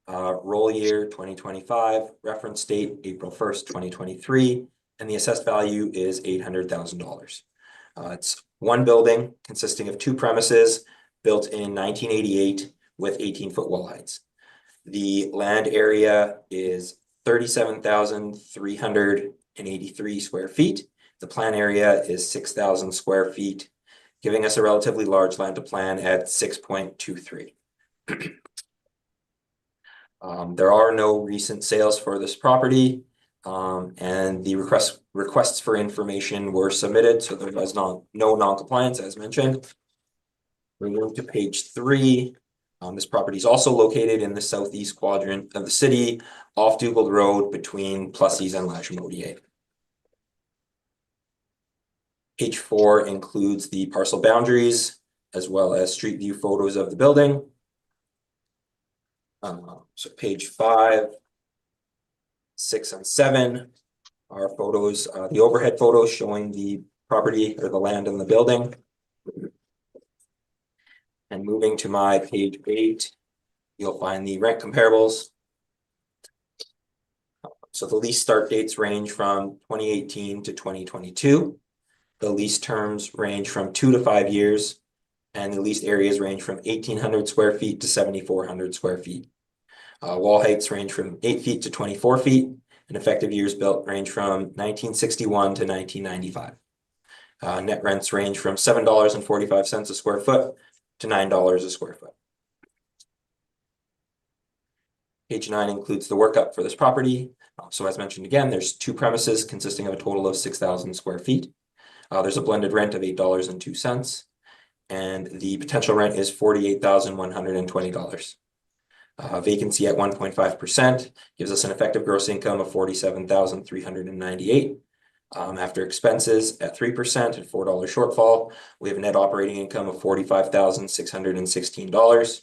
roll year 2025, reference date April 1st, 2023, and the assessed value is $800,000. It's one building consisting of two premises, built in 1988 with 18-foot wall heights. The land area is 37,383 square feet. The plan area is 6,000 square feet, giving us a relatively large land to plan at 6.23. There are no recent sales for this property, and the requests for information were submitted, so there was no non-compliance as mentioned. We move to page 3. This property is also located in the southeast quadrant of the city, off Dugald Road between Plessis and Lachemodier. Page 4 includes the parcel boundaries as well as street view photos of the building. So page 5, 6, and 7 are photos, the overhead photos showing the property or the land in the building. And moving to my page 8, you'll find the rent comparables. So the lease start dates range from 2018 to 2022. The lease terms range from 2 to 5 years, and the leased areas range from 1,800 square feet to 7,400 square feet. Wall heights range from 8 feet to 24 feet, and effective years built range from 1961 to 1995. Net rents range from $7.45 a square foot to $9 a square foot. Page 9 includes the workup for this property. So as mentioned again, there's two premises consisting of a total of 6,000 square feet. There's a blended rent of $8.02, and the potential rent is $48,120. Vacancy at 1.5% gives us an effective gross income of $47,398. After expenses at 3% at $4 shortfall, we have a net operating income of $45,616.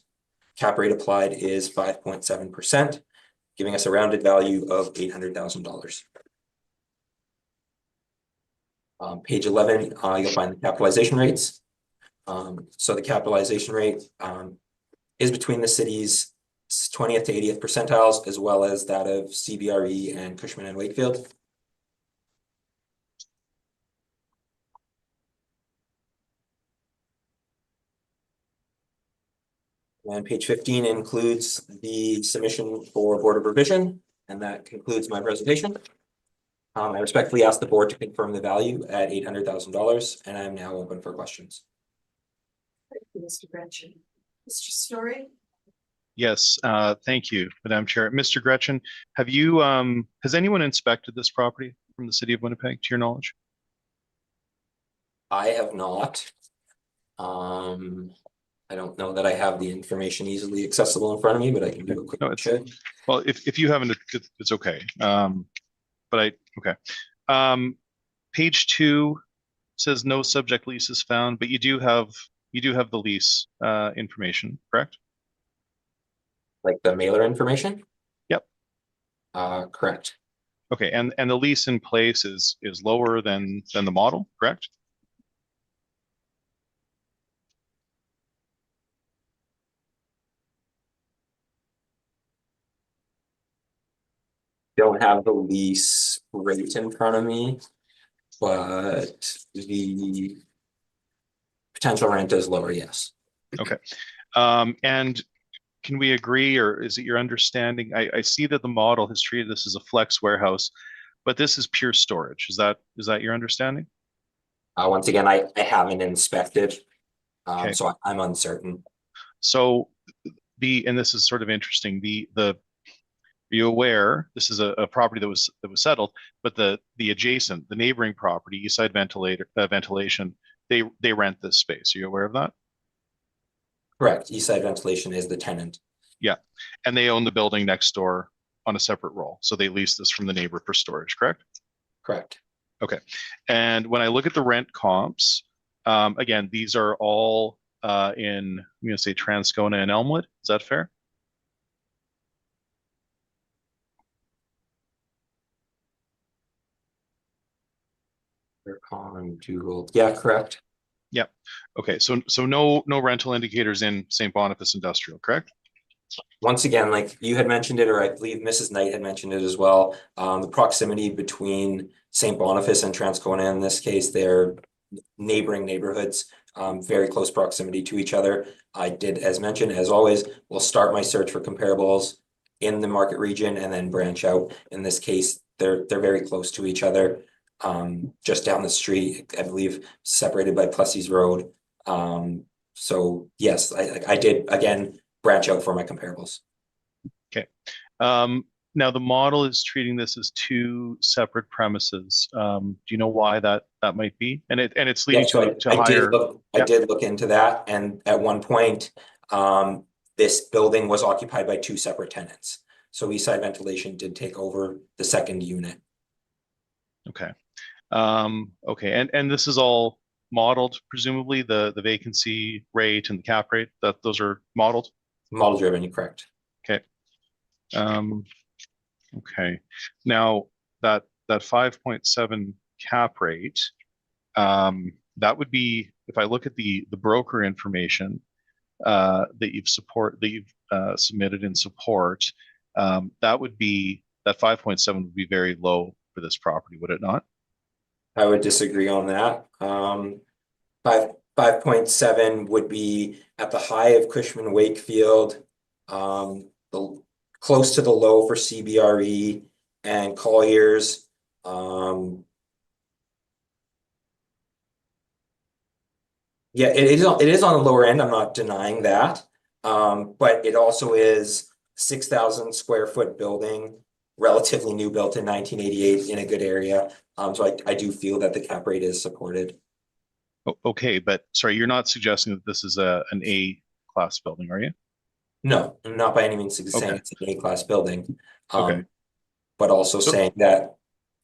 Cap rate applied is 5.7%, giving us a rounded value of $800,000. Page 11, you'll find the capitalization rates. So the capitalization rate is between the city's 20th to 80th percentiles, as well as that of CBRE and Cushman and Wakefield. And page 15 includes the submission for Board of Revision, and that concludes my presentation. I respectfully ask the board to confirm the value at $800,000, and I'm now open for questions. Thank you, Mr. Gretchen. Mr. Story? Yes, thank you, Madam Chair. Mr. Gretchen, have you, has anyone inspected this property from the city of Winnipeg, to your knowledge? I have not. I don't know that I have the information easily accessible in front of me, but I can do a quick check. Well, if you haven't, it's okay. Okay. Page 2 says no subject lease is found, but you do have the lease information, correct? Like the mailer information? Yep. Correct. Okay, and the lease in place is lower than the model, correct? Don't have the lease rate in front of me, but the potential rent is lower, yes. Okay. And can we agree, or is it your understanding? I see that the model has treated this as a flex warehouse, but this is pure storage. Is that your understanding? Once again, I haven't inspected, Okay. so I'm uncertain. So and this is sort of interesting. Are you aware this is a property that was settled, but the adjacent, the neighboring property, Eastside Ventilation, they rent this space. Are you aware of that? Correct. Eastside Ventilation is the tenant. Yeah, and they own the building next door on a separate roll, so they lease this from the neighbor for storage. Correct? Correct. Okay. And when I look at the rent comps, again, these are all in, I'm going to say Transcona and Elmwood. Is that fair? They're on Google. Yeah, correct. Yep. Okay. So no rental indicators in St. Boniface Industrial, correct? Once again, like you had mentioned it, or I believe Mrs. Knight had mentioned it as well, the proximity between St. Boniface and Transcona, in this case, they're neighboring neighborhoods, very close proximity to each other. I did, as mentioned, as always, will start my search for comparables in the market region and then branch out. In this case, they're very close to each other, just down the street, I believe, separated by Plessis Road. So yes, I did again branch out for my comparables. Okay. Now the model is treating this as two separate premises. Do you know why that might be? And it's leading to higher. I did look into that, and at one point, this building was occupied by two separate tenants. So Eastside Ventilation did take over the second unit. Okay. Okay. And this is all modeled, presumably the vacancy rate and the cap rate, those are modeled? Model driven, you're correct. Okay. Okay. Now that 5.7 cap rate, that would be, if I look at the broker information that you've submitted in support, that 5.7 would be very low for this property, would it not? I would disagree on that. 5.7 would be at the high of Cushman Wakefield, close to the low for CBRE and Collier's. Yeah, it is on the lower end. I'm not denying that. But it also is 6,000 square foot building, relatively new, built in 1988 in a good area. So I do feel that the cap rate is supported. Okay, but sorry, you're not suggesting that this is an A class building, are you? No, I'm not by any means saying Okay. it's an A-class building. Okay. But also saying that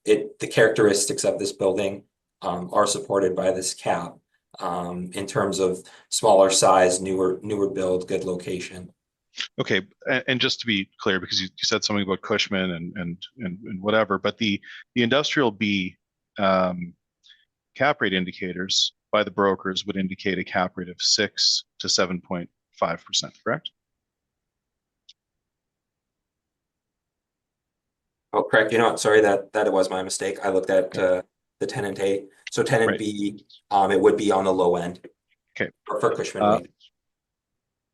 the characteristics of this building are supported by this cap in terms of smaller size, newer build, good location. Okay, and just to be clear, because you said something about Cushman and whatever, but the industrial B cap rate indicators by the brokers would indicate a cap rate of 6 to 7.5%, correct? Oh, correct. You know what? Sorry, that it was my mistake. I looked at the tenant A. So tenant Right. B, it would be on the low end. Okay. For Cushman Wade.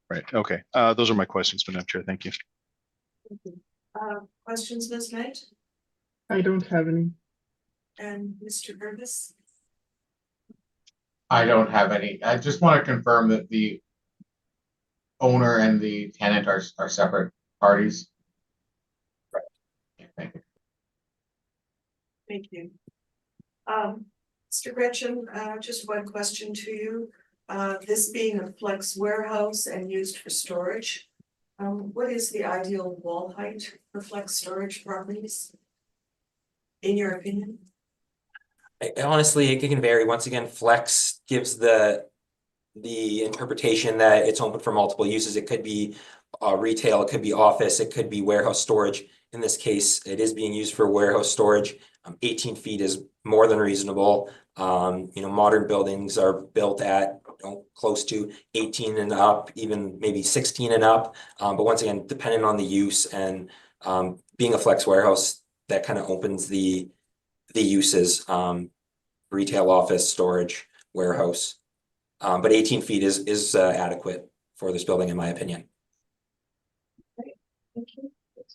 Right. Okay. Those are my questions, Madam Chair. Thank you. Questions, Ms. Knight I don't have any. and Mr. Purvis? I don't have any. I just want to confirm that the owner and the tenant are separate parties. Right. Thank you. Thank you. Mr. Gretchen, just one question to you. This being a flex warehouse and used for storage, what is the ideal wall height for flex storage properties? In your opinion? Honestly, it can vary. Once again, flex gives the interpretation that it's open for multiple uses. It could be retail, it could be office, it could be warehouse storage. In this case, it is being used for warehouse storage. 18 feet is more than reasonable. Modern buildings are built at close to 18 and up, even maybe 16 and up. But once again, depending on the use and being a flex warehouse, that kind of opens the uses, retail, office, storage, warehouse. But 18 feet is adequate for this building, in my opinion. Thank you.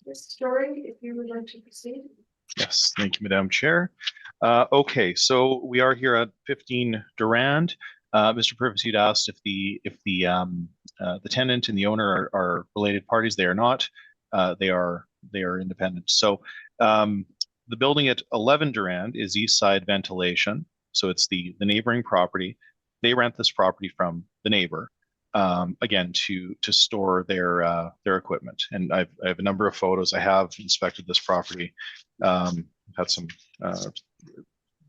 Mr. Story, if you would like to proceed. Yes, thank you, Madam Chair. Okay, so we are here at 15 Durand. Mr. Purvis, you'd asked if the tenant and the owner are related parties. They are not. They are independent. So the building at 11 Durand is East Side Ventilation. So it's the neighboring property. They rent this property from the neighbor, again, to store their equipment. And I have a number of photos. I have inspected this property, had some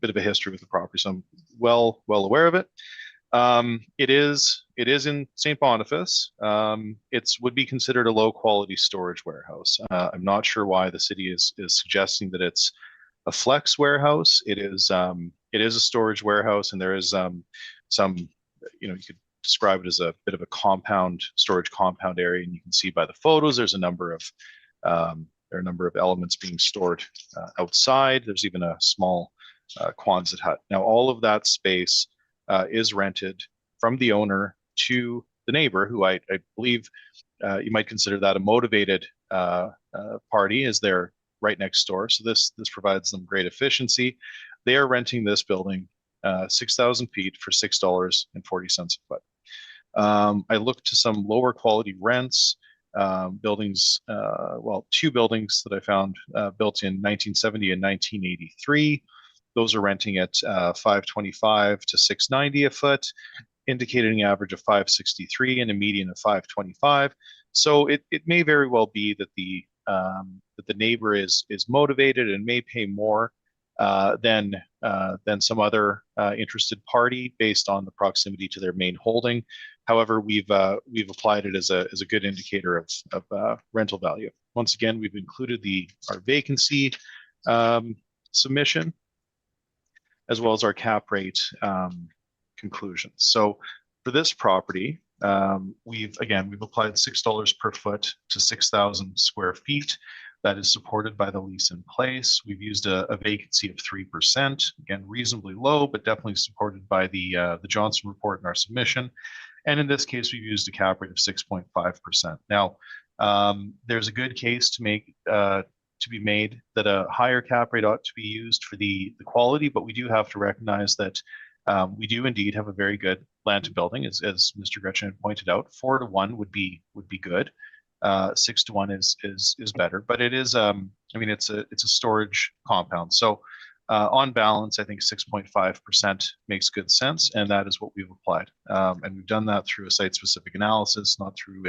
bit of a history with the property, so I'm well aware of it. It is in St. Boniface. It would be considered a low quality storage warehouse. I'm not sure why the city is suggesting that it's a flex warehouse. It is a storage warehouse, and there is some, you could describe it as a bit of a storage compound area, and you can see by the photos there's a number of elements being stored outside. There's even a small Quonset hut. Now all of that space is rented from the owner to the neighbor, who I believe you might consider that a motivated party, as they're right next door. So this provides them great efficiency. They are renting this building 6,000 feet for $6.40 a foot. I looked to some lower quality rents, buildings, two buildings that I found built in 1970 and 1983. Those are renting at $525 to $690 a foot, indicating an average of $563 and a median of $525. So it may very well be that the neighbor is motivated and may pay more than some other interested party based on the proximity to their main holding. However, we've applied it as a good indicator of rental value. Once again, we've included our vacancy submission, as well as our cap rate conclusions. So for this property, we've applied $6 per foot to 6,000 square feet. That is supported by the lease in place. We've used a vacancy of 3%, again, reasonably low, but definitely supported by the Johnson report in our submission. And in this case, we've used a cap rate of 6.5%. Now, there's a good case to be made that a higher cap rate ought to be used for the quality, but we do have to recognize that we do indeed have a very good land to building, as Mr. Gretchen had pointed out. 4 to 1 would be good. 6 to 1 is better, but it is it's a storage compound. So on balance, I think 6.5% makes good sense, and that is what we've applied. And we've done that through a site-specific analysis, not through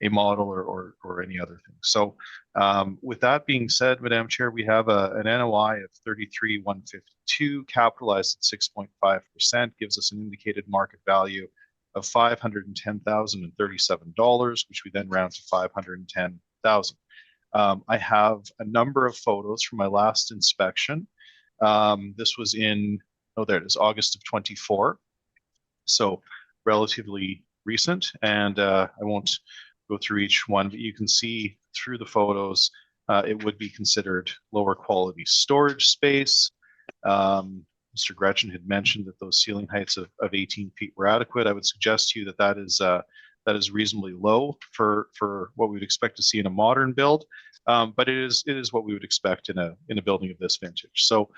a model or any other thing. So with that being said, Madam Chair, we have an NOI of 33,152 capitalized at 6.5%, gives us an indicated market value of $510,037, which we then round to 510,000. I have a number of photos from my last inspection. This was in, oh, there it is, August of 24. So relatively recent, and I won't go through each one, but you can see through the photos, it would be considered lower quality storage space. Mr. Gretchen had mentioned that those ceiling heights of 18 feet were adequate. I would suggest to you that that is reasonably low for what we would expect to see in a modern build, but it is what we would expect in a building of this vintage. So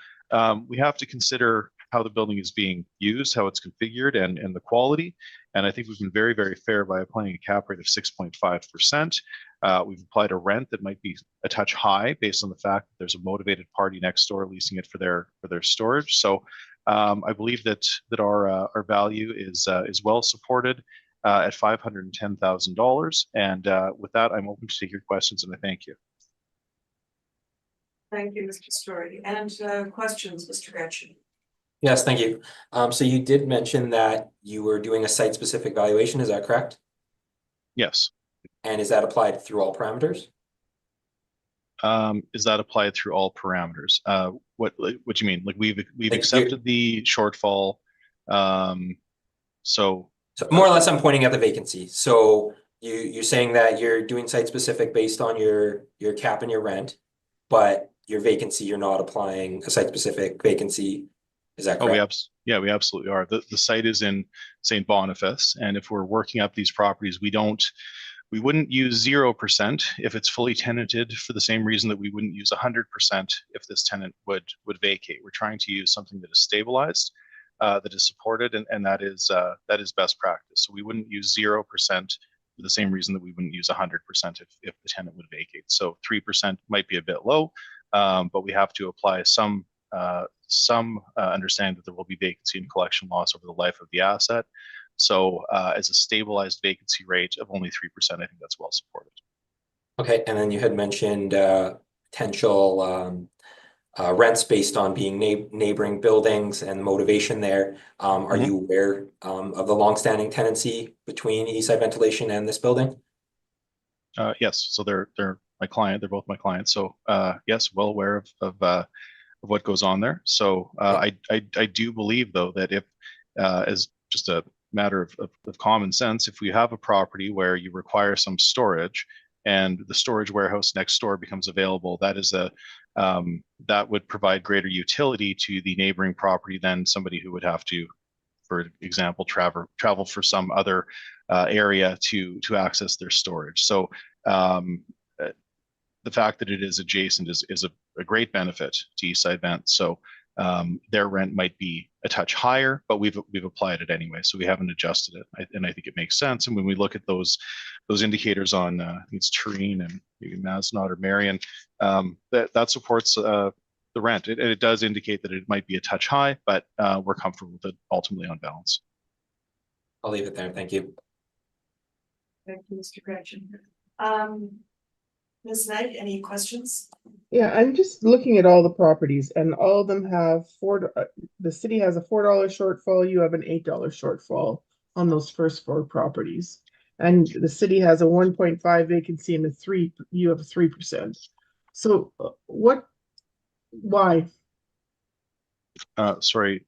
we have to consider how the building is being used, how it's configured, and the quality. And I think we've been very, very fair by applying a cap rate of 6.5%. We've applied a rent that might be a touch high based on the fact that there's a motivated party next door leasing it for their storage. So I believe that our value is well supported at $510,000. And with that, I'm open to take your questions, and I thank you. Thank you, Mr. Story. And questions, Mr. Gretchen? Yes, thank you. So you did mention that you were doing a site-specific valuation, is that correct? Yes. And is that applied through all parameters? Is that applied through all parameters? What do you mean? Like we've Like accepted the shortfall. So more or less, I'm pointing at the vacancy. So you're saying that you're doing site-specific based on your cap and your rent, but your vacancy, you're not applying a site-specific vacancy. Is that correct? Oh, we absolutely are. The site is in St. Boniface, and if we're working up these properties, we wouldn't use 0% if it's fully tenanted, for the same reason that we wouldn't use 100% if this tenant would vacate. We're trying to use something that is stabilized, that is supported, and that is best practice. So we wouldn't use 0% for the same reason that we wouldn't use 100% if the tenant would vacate. So 3% might be a bit low, but we have to apply some understanding that there will be vacancy and collection loss over the life of the asset. So as a stabilized vacancy rate of only 3%, I think that's well supported. Okay, and then you had mentioned potential rents based on being neighboring buildings and motivation there. Are you aware of the longstanding tenancy between Eastside Ventilation and this building? Yes, so they're my client. They're both my clients. So yes, well aware of what goes on there. So I do believe, though, that if as just a matter of common sense, if we have a property where you require some storage and the storage warehouse next door becomes available, that would provide greater utility to the neighboring property than somebody who would have to, for example, travel for some other area to access their storage. So the fact that it is adjacent is a great benefit to Eastside Vent. So their rent might be a touch higher, but we've applied it anyway, so we haven't adjusted it, and I think it makes sense. And when we look at those indicators on, I think it's Tureen and maybe Masnod or Marion, that supports the rent. It does indicate that it might be a touch high, but we're comfortable with it ultimately on balance. I'll leave it there. Thank you. Thank you, Mr. Gretchen. Ms. Knight, any questions? Yeah, I'm just looking at all the properties, and all of them have the city has a $4 shortfall, you have an $8 shortfall on those first 4 properties. And the city has a 1.5 vacancy and you have a 3%. So why? Sorry,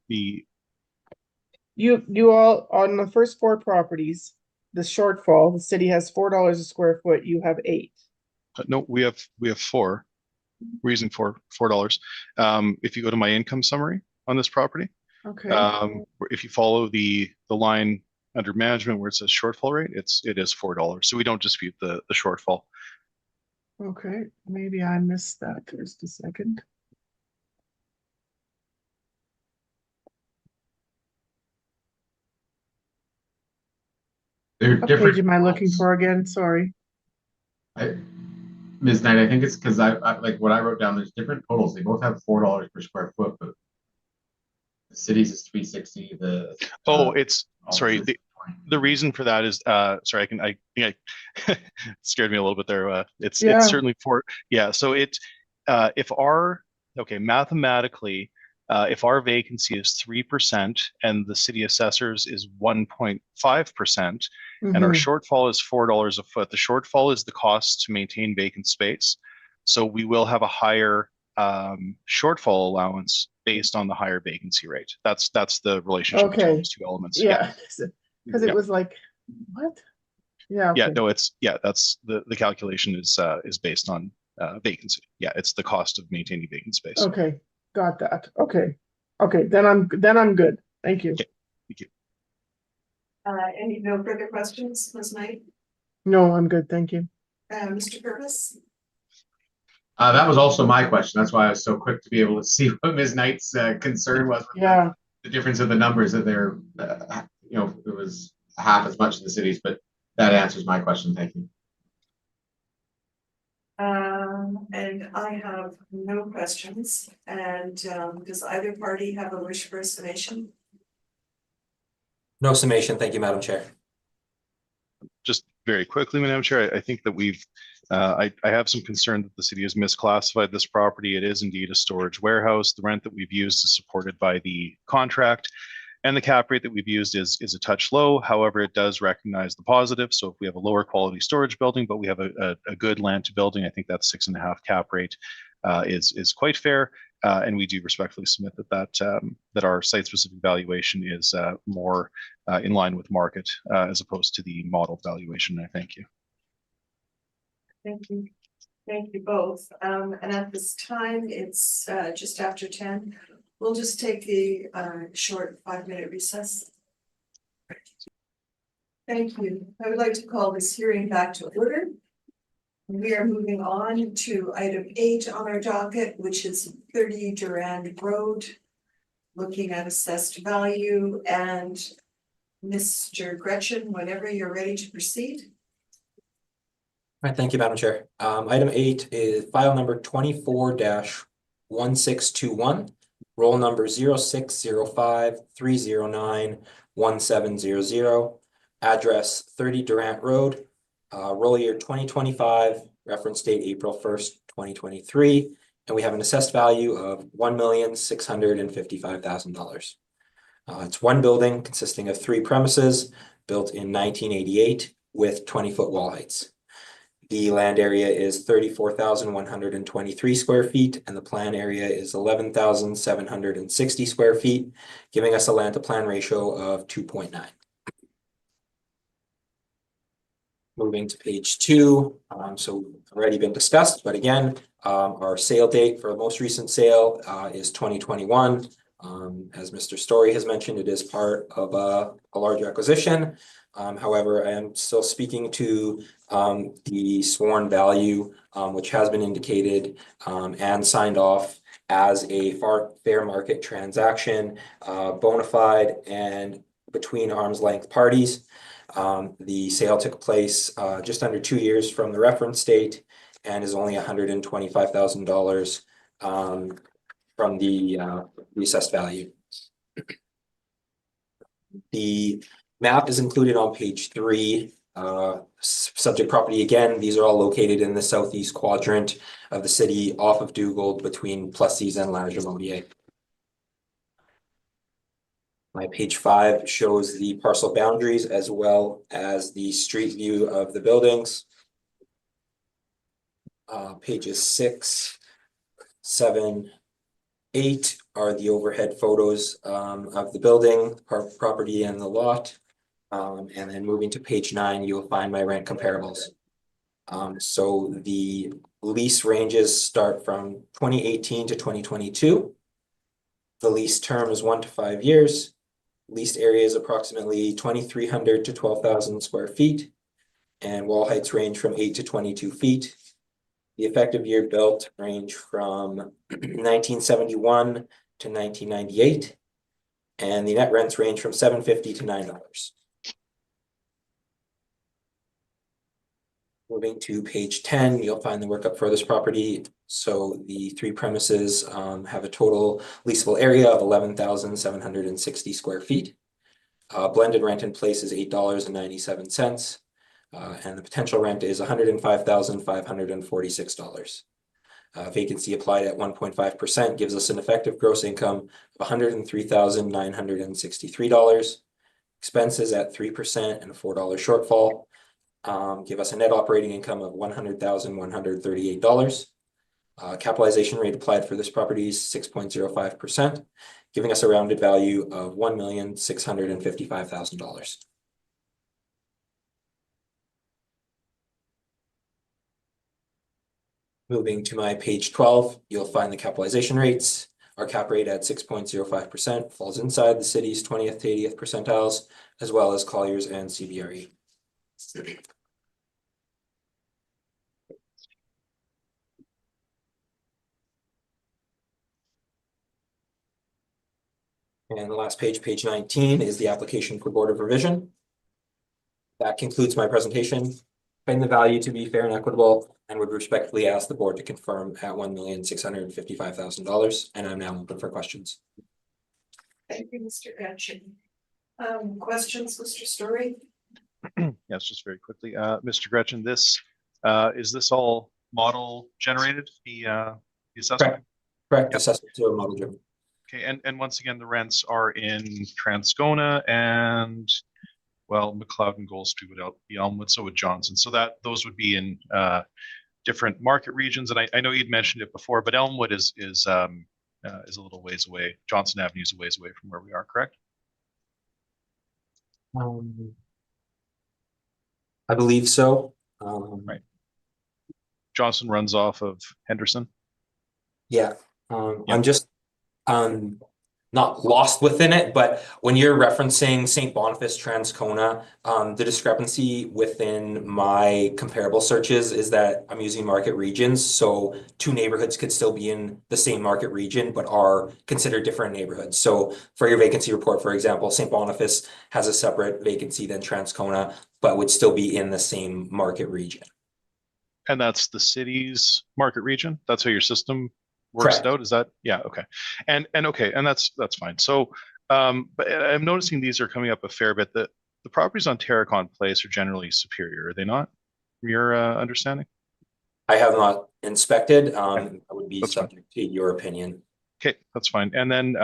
You all, on the first 4 properties, the shortfall, the city has $4 a square foot, you have 8. no, we have 4. Reason for $4. If you go to my income summary on this property, Okay. if you follow the line under management where it says shortfall rate, it is $4. So we don't dispute the shortfall. Okay, maybe I missed that. Just a second. They're What different. page am I looking totals. for again? Sorry. Ms. Knight, I think it's because I like what I wrote down. There's different totals. They both have $4 per square foot, but the city's is $360. It's sorry. The reason for that is, sorry, I think I scared me a little bit there. It's Yeah. certainly so mathematically, if our vacancy is 3% and the city assessors is 1.5%, and our Mhm. shortfall is $4 a foot, the shortfall is the cost to maintain vacant space. So we will have a higher shortfall allowance based on the higher vacancy rate. That's the relationship between Okay. those two elements. Yeah, because it Yeah. was like, what? Yeah, Yeah, okay. no, that's the calculation is based on vacancy. Yeah, it's the cost of maintaining vacant space. Okay, got that. Okay. Okay, then I'm good. Thank you. Okay, thank you. Any no further questions, Ms. Knight? No, I'm good. Thank you. Mr. Purvis? That was also my question. That's why I was so quick to be able to see what Ms. Knight's concern was with Yeah. the difference of the numbers that they're, it was half as much in the cities, but that answers my question. Thank you. And I have no questions. And does either party have a wish for a summation? No summation, thank you, Madam Chair. Just very quickly, Madam Chair, I think that I have some concern that the city has misclassified this property. It is indeed a storage warehouse. The rent that we've used is supported by the contract, and the cap rate that we've used is a touch low. However, it does recognize the positive. So if we have a lower quality storage building, but we have a good land to building, I think that 6.5 cap rate is quite fair. And we do respectfully submit that our site-specific valuation is more in line with market as opposed to the model valuation. I thank you. Thank you. Thank you both. And at this time, it's just after 10. We'll just take the short 5-minute recess. Thank you. I would like to call this hearing back to order. We are moving on to item 8 on our docket, which is 30 Durand Road, looking at assessed value. And Mr. Gretchen, whenever you're ready to proceed. All right, thank you, Madam Chair. Item 8 is file number 24-1621, roll number 0605-309-1700, address 30 Durant Road, roll year 2025, reference date April 1st, 2023, and we have an assessed value of $1,655,000. It's one building consisting of 3 premises built in 1988 with 20-foot wall heights. The land area is 34,123 square feet, and the plan area is 11,760 square feet, giving us a land to plan ratio of 2.9. Moving to page 2, so already been discussed, but again, our sale date for the most recent sale is 2021. As Mr. Story has mentioned, it is part of a larger acquisition. However, I am still speaking to the sworn value, which has been indicated and signed off as a fair market transaction, bona fide and between arm's length parties. The sale took place just under 2 years from the reference date and is only $125,000 from the assessed value. The map is included on page 3. Subject property, again, these are all located in the southeast quadrant of the city off of Dugald between Plessis and La Jamodier. My page 5 shows the parcel boundaries as well as the street view of the buildings. Pages 6, 7, 8 are the overhead photos of the building, property, and the lot. And then moving to page 9, you'll find my rent comparables. So the lease ranges start from 2018 to 2022. The lease term is 1 to 5 years. Leased area is approximately 2,300 to 12,000 square feet, and wall heights range from 8 to 22 feet. The effective year built range from 1971 to 1998, and the net rents range from $7.50 to $9. Moving to page 10, you'll find the workup for this property. So the 3 premises have a total leasable area of 11,760 square feet. Blended rent in place is $8.97. And the potential rent is $105,546. Vacancy applied at 1.5% gives us an effective gross income of $103,963. Expenses at 3% and a $4 shortfall give us a net operating income of $100,138. Capitalization rate applied for this property is 6.05%, giving us a rounded value of $1,655,000. Moving to my page 12, you'll find the capitalization rates. Our cap rate at 6.05% falls inside the city's 20th to 80th percentiles, as well as Collier's and CBRE. And the last page, page 19, is the application for Board of Revision. That concludes my presentation. Find the value to be fair and equitable, and would respectfully ask the board to confirm at $1,655,000. And I'm now open for questions. Thank you, Mr. Gretchen. Questions, Mr. Story? Yes, just very quickly, Mr. Gretchen, this is this all model generated? The assessment? Correct. Yep. Assessment to a model driven. Okay, and once again, the rents are in Transcona and, well, McLeod and Gold Street would be Elmwood, so would Johnson. So that those would be in different market regions. And I know you'd mentioned it before, but Elmwood is a little ways away. Johnson Avenue is a ways away from where we are, correct? I believe so. Right. Johnson runs off of Henderson. Yeah. Yeah. I'm just not lost within it, but when you're referencing St. Boniface, Transcona, the discrepancy within my comparable searches is that I'm using market regions. So two neighborhoods could still be in the same market region, but are considered different neighborhoods. So for your vacancy report, for example, St. Boniface has a separate vacancy than Transcona, but would still be in the same market region. And that's the city's market region? That's how your system works it out? Is that, yeah, okay. And okay, and that's fine. So but I'm noticing these are coming up a fair bit. The properties on Terracon Place are generally superior, are they not? From your understanding? I have not inspected. Okay. I would be That's subject to your opinion. Okay, that's fine. And then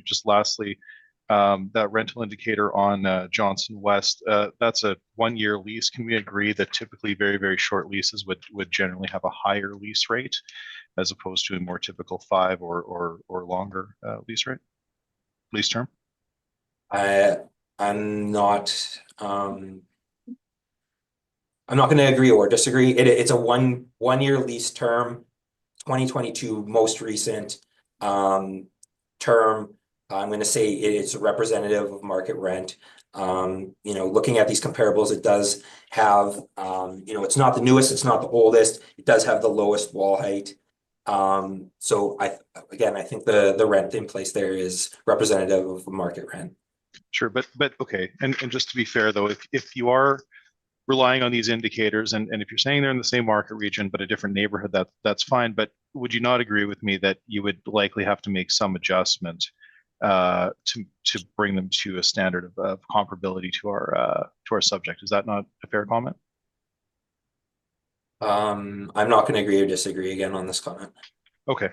just lastly, that rental indicator on Johnson West, that's a 1-year lease. Can we agree that typically very, very short leases would generally have a higher lease rate as opposed to a more typical 5 or longer lease term? I'm not going to agree or disagree. It's a one-year lease term, 2022 most recent term. I'm going to say it's representative of market rent. Looking at these comparables, it does have, it's not the newest, it's not the oldest. It does have the lowest wall height. So I think the rent in place there is representative of market rent. Sure, but okay. And just to be fair though, if you are relying on these indicators and if you're saying they're in the same market region but a different neighborhood, that's fine. But would you not agree with me that you would likely have to make some adjustment to bring them to a standard of comparability to our subject? Is that not a fair comment? I'm not going to agree or disagree again on this comment. Okay.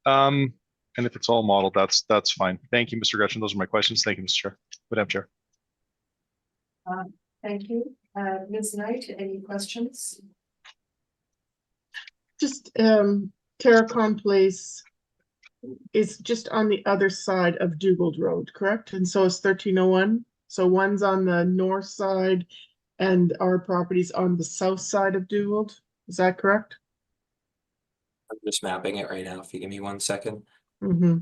And if it's all modeled, that's fine. Thank you, Mr. Gretchen. Those are my questions. Thank you, Mr. Chair. Madam Chair. Thank you. Ms. Knight, any questions? Just Terracon Place is just on the other side of Dugald Road, correct? And so is 1301. So one's on the north side and our property's on the south side of Dugald. Is that correct? I'm just mapping it right now. If you give me 1 second. Mm-hmm.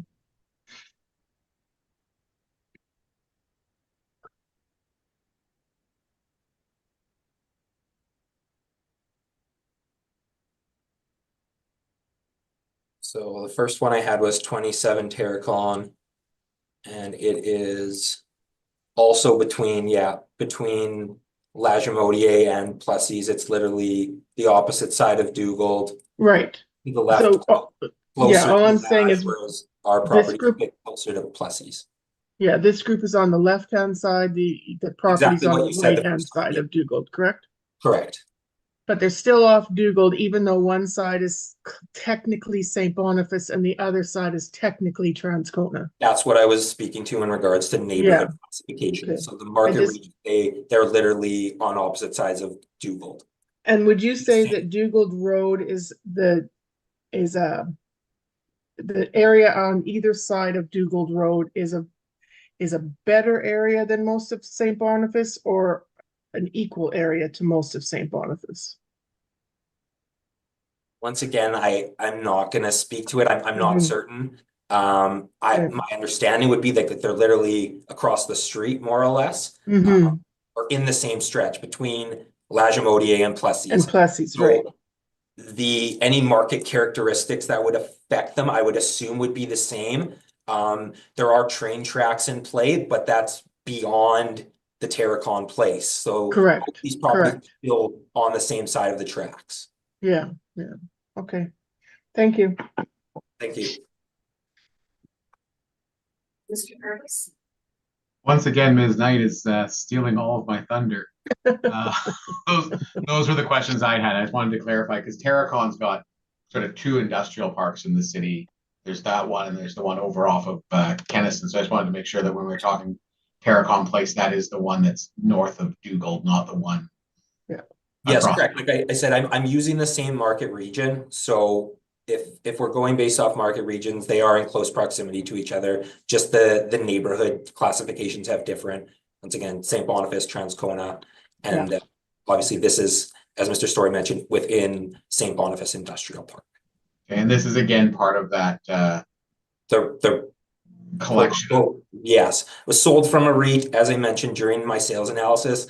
So the first one I had was 27 Terracon, and it is also between Lagimodier and Plessis. It's literally the opposite side of Dugald. Right. The left. So, yeah, all I'm saying is our property is a bit closer to Plessis. Yeah, this group is on the left-hand side, the property's Exactly on what the you said the right-hand first time. side Yeah, of Dugald, correct? correct. But they're still off Dugald, even though one side is technically St. Boniface and the other side is technically Transcona. That's what I was speaking to in regards to neighborhood Yeah, classification. okay. So the market just- region, they're literally on opposite sides of Dugald. And would you say that Dugald Road is the area on either side of Dugald Road is a better area than most of St. Boniface, or an equal area to most of St. Boniface? Once again, I'm not gonna speak to it. I'm not Mhm. certain. Okay. My understanding would be that they're literally across the street, more or less, Mm-hmm. or in the same stretch between Lagimodiere and And Plessis. Plessis, right? So any market characteristics that would affect them, I would assume would be the same. There are train tracks in play, but that's beyond the Terracon place. So both Correct, these properties correct. are built on the same side of the tracks. Yeah, yeah. Okay. Thank you. Thank you. Mr. Purvis? Once again, Ms. Knight is stealing all of my thunder. Uh, those were the questions I had. I just wanted to clarify because Terracon's got sort of two industrial parks in the city. There's that one, and there's the one over off of Kenniston. So I just wanted to make sure that when we're talking Terracon Place, that is the one that's north of Dugald, not the one. Yeah. Yes, across. correct. Like I said, I'm using the same market region. So if we're going based off market regions, they are in close proximity to each other. Just the neighborhood classifications have different. Once again, St. Boniface, Transcona, and obviously this is, as Mr. Story mentioned, within St. Boniface Industrial Park. And this is again part of that The collection. Oh, yes, was sold from a REIT, as I mentioned during my sales analysis.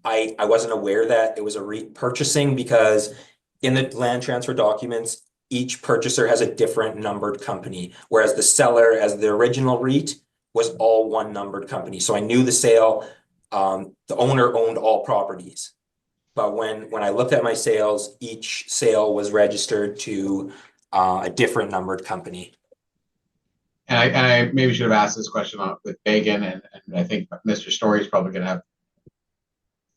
I wasn't aware that it was a REIT purchasing because in the land transfer documents, each purchaser has a different numbered company, whereas the seller, as the original REIT, was all one numbered company. So I knew the sale, the owner owned all properties. But when I looked at my sales, each sale was registered to a different numbered company. And I maybe should have asked this question with Megan, and I think Mr. Story is probably going to have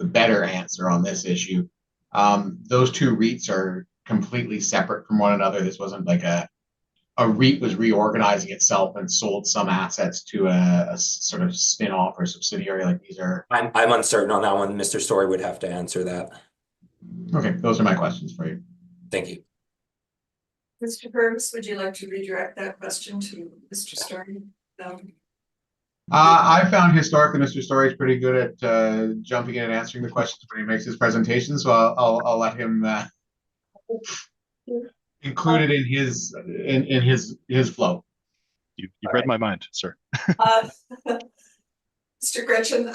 the better answer on this issue. Those two REITs are completely separate from one another. This wasn't like a REIT was reorganizing itself and sold some assets to a sort of spin-off or subsidiary. Like these are. I'm uncertain on that one. Mr. Story would have to answer that. Okay, those are my questions for you. Thank you. Mr. Purvis, would you like to redirect that question to Mr. Story? No. I found historically Mr. Story is pretty good at jumping in and answering the questions when he makes his presentation. So I'll let him include it in his flow. You read my mind, sir. Mr. Gretchen,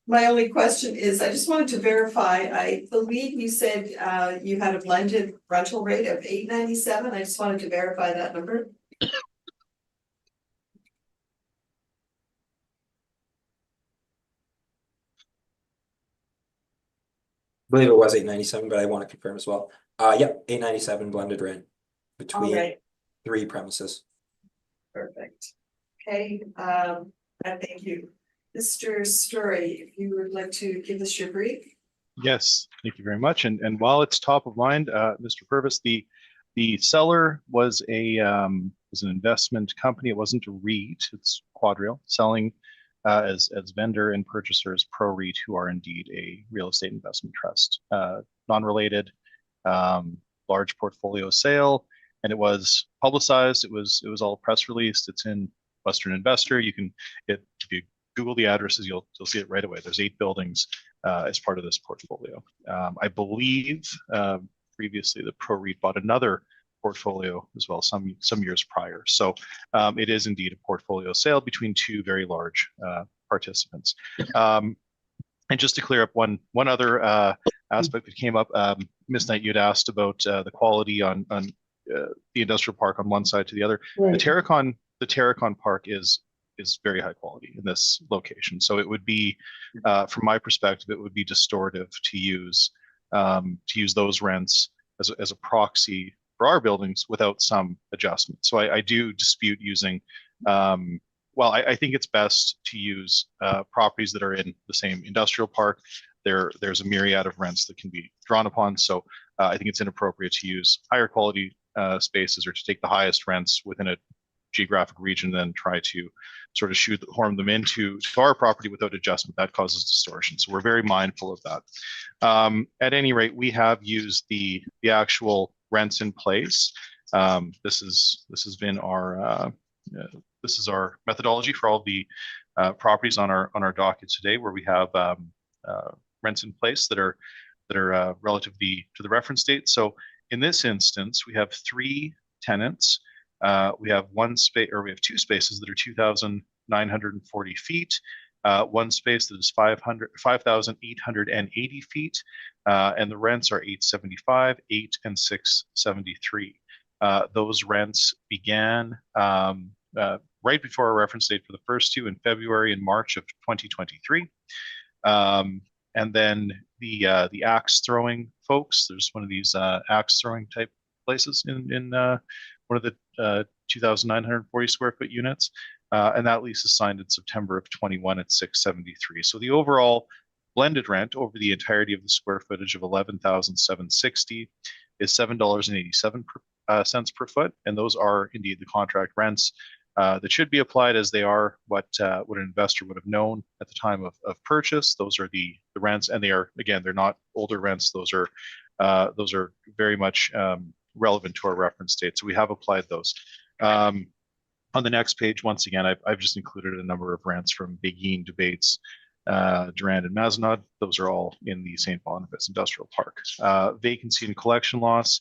my only question is, I just wanted to verify, I believe you said you had a blended rental rate of $8.97. I just wanted to verify that number. I believe it was 897, but I want to confirm as well. Yep, 897 blended rent All between right, 3 premises. perfect. Okay, and thank you. Mr. Story, if you would like to give us your brief. Yes, thank you very much. And while it's top of mind, Mr. Purvis, the seller was an investment company. It wasn't a REIT. It's Quadrille selling as vendor and purchasers pro REIT, who are indeed a real estate investment trust, non-related, large portfolio sale, and it was publicized. It was all press released. It's in Western Investor. If you Google the addresses, you'll see it right away. There's 8 buildings as part of this portfolio. I believe previously the Pro REIT bought another portfolio as well some years prior. So it is indeed a portfolio sale between 2 very large participants. And just to clear up one other aspect that came up, Ms. Knight, you'd asked about the quality on the industrial park on one side to the other. Right. The Terracon Park is very high quality in this location. So it would be, from my perspective, it would be distortive to use those rents as a proxy for our buildings without some adjustment. So I do dispute using well, I think it's best to use properties that are in the same industrial park. There's a myriad of rents that can be drawn upon. So I think it's inappropriate to use higher quality spaces or to take the highest rents within a geographic region, then try to sort of horn them into our property without adjustment. That causes distortion. So we're very mindful of that. At any rate, we have used the actual rents in place. This has been our this is our methodology for all the properties on our docket today, where we have rents in place that are relative to the reference date. So in this instance, we have 3 tenants. We have we have 2 spaces that are 2,940 feet, 1 space that is 5,880 feet, and the rents are $875, $8, and $673. Those rents began right before our reference date for the first 2 in February and March of 2023. And then the axe throwing folks, there's one of these axe throwing type places in one of the 2,940 square foot units, and that lease is signed in September of 21 at $673. So the overall blended rent over the entirety of the square footage of 11,760 is $7.87 per foot, and those are indeed the contract rents that should be applied, as they are what an investor would have known at the time of purchase. Those are the rents, and they are, again, they're not older rents. Those are very much relevant to our reference date. So we have applied those. On the next page, once again, I've just included a number of rents from Beguine, Debates, Durand, and Mazenod. Those are all in the St. Boniface Industrial Park. Vacancy and collection loss,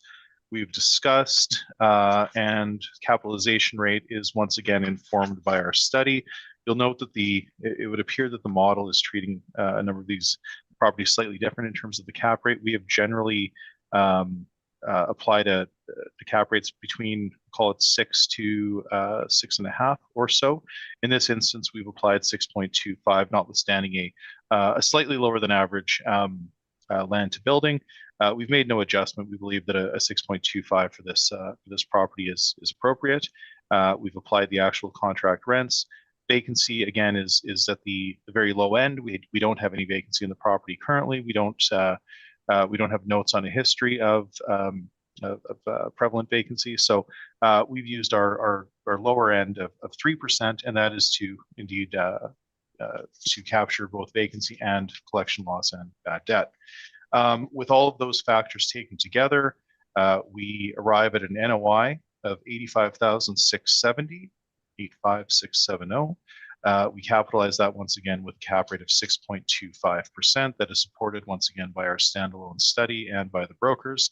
we've discussed, and capitalization rate is once again informed by our study. You'll note that it would appear that the model is treating a number of these properties slightly different in terms of the cap rate. We have generally applied the cap rates between, call it 6 to 6.5 or so. In this instance, we've applied 6.25, notwithstanding a slightly lower than average land to building. We've made no adjustment. We believe that a 6.25 for this property is appropriate. We've applied the actual contract rents. Vacancy, again, is at the very low end. We don't have any vacancy in the property currently. We don't have notes on a history of prevalent vacancy. So we've used our lower end of 3%, and that is to indeed to capture both vacancy and collection loss and bad debt. With all of those factors taken together, we arrive at an NOI of $85,670, 85,670. We capitalize that once again with a cap rate of 6.25%. That is supported once again by our standalone study and by the brokers.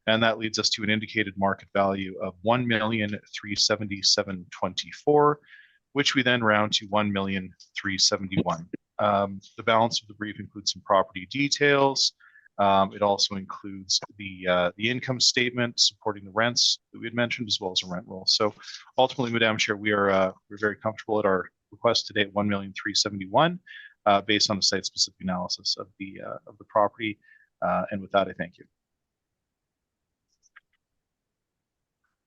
And that leads us to an indicated market value of $1,377,24, which we then round to $1,371,000. The balance of the brief includes some property details. It also includes the income statement supporting the rents that we had mentioned, as well as a rent roll. So ultimately, Madam Chair, we're very comfortable at our request today at $1,371,000, based on the site-specific analysis of the property. And with that, I thank you.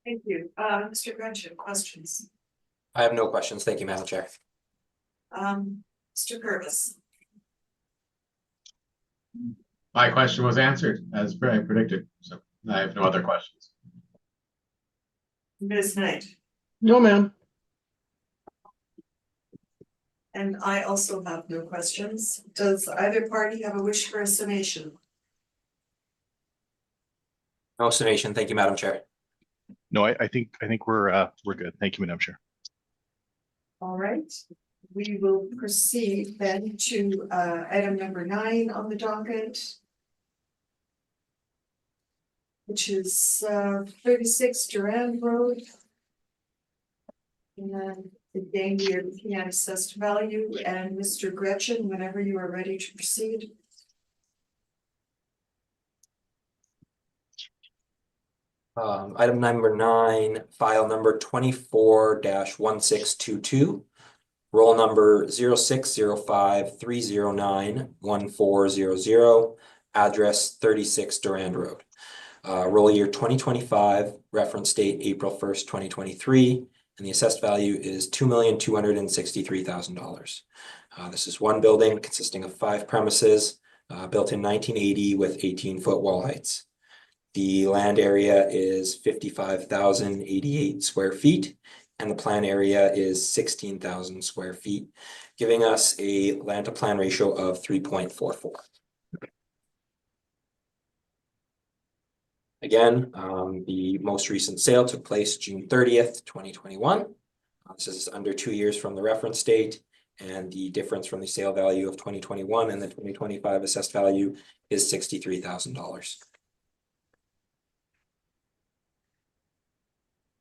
Thank you. Mr. Grenshin, questions? I have no questions. Thank you, Madam Chair. Mr. Curtis. My question was answered as I predicted, so I have no other questions. Ms. Knight. No, ma'am. And I also have no questions. Does either party have a wish for a summation? No summation. Thank you, Madam Chair. No, I think we're good. Thank you, Madam Chair. All right, we will proceed then to item number 9 on the docket, which is 36 Durand Road. And then again, we are looking at assessed value, and Mr. Gretchen, whenever you are ready to proceed. Item number 9, file number 24-1622, roll number 0605-309-1400, address 36 Durand Road. Roll year 2025, reference date April 1st, 2023, and the assessed value is $2,263,000. This is one building consisting of 5 premises, built in 1980 with 18-foot wall heights. The land area is 55,088 square feet, and the plan area is 16,000 square feet, giving us a land to plan ratio of 3.44. Again, the most recent sale took place June 30th, 2021. This is under 2 years from the reference date, and the difference from the sale value of 2021 and the 2025 assessed value is $63,000.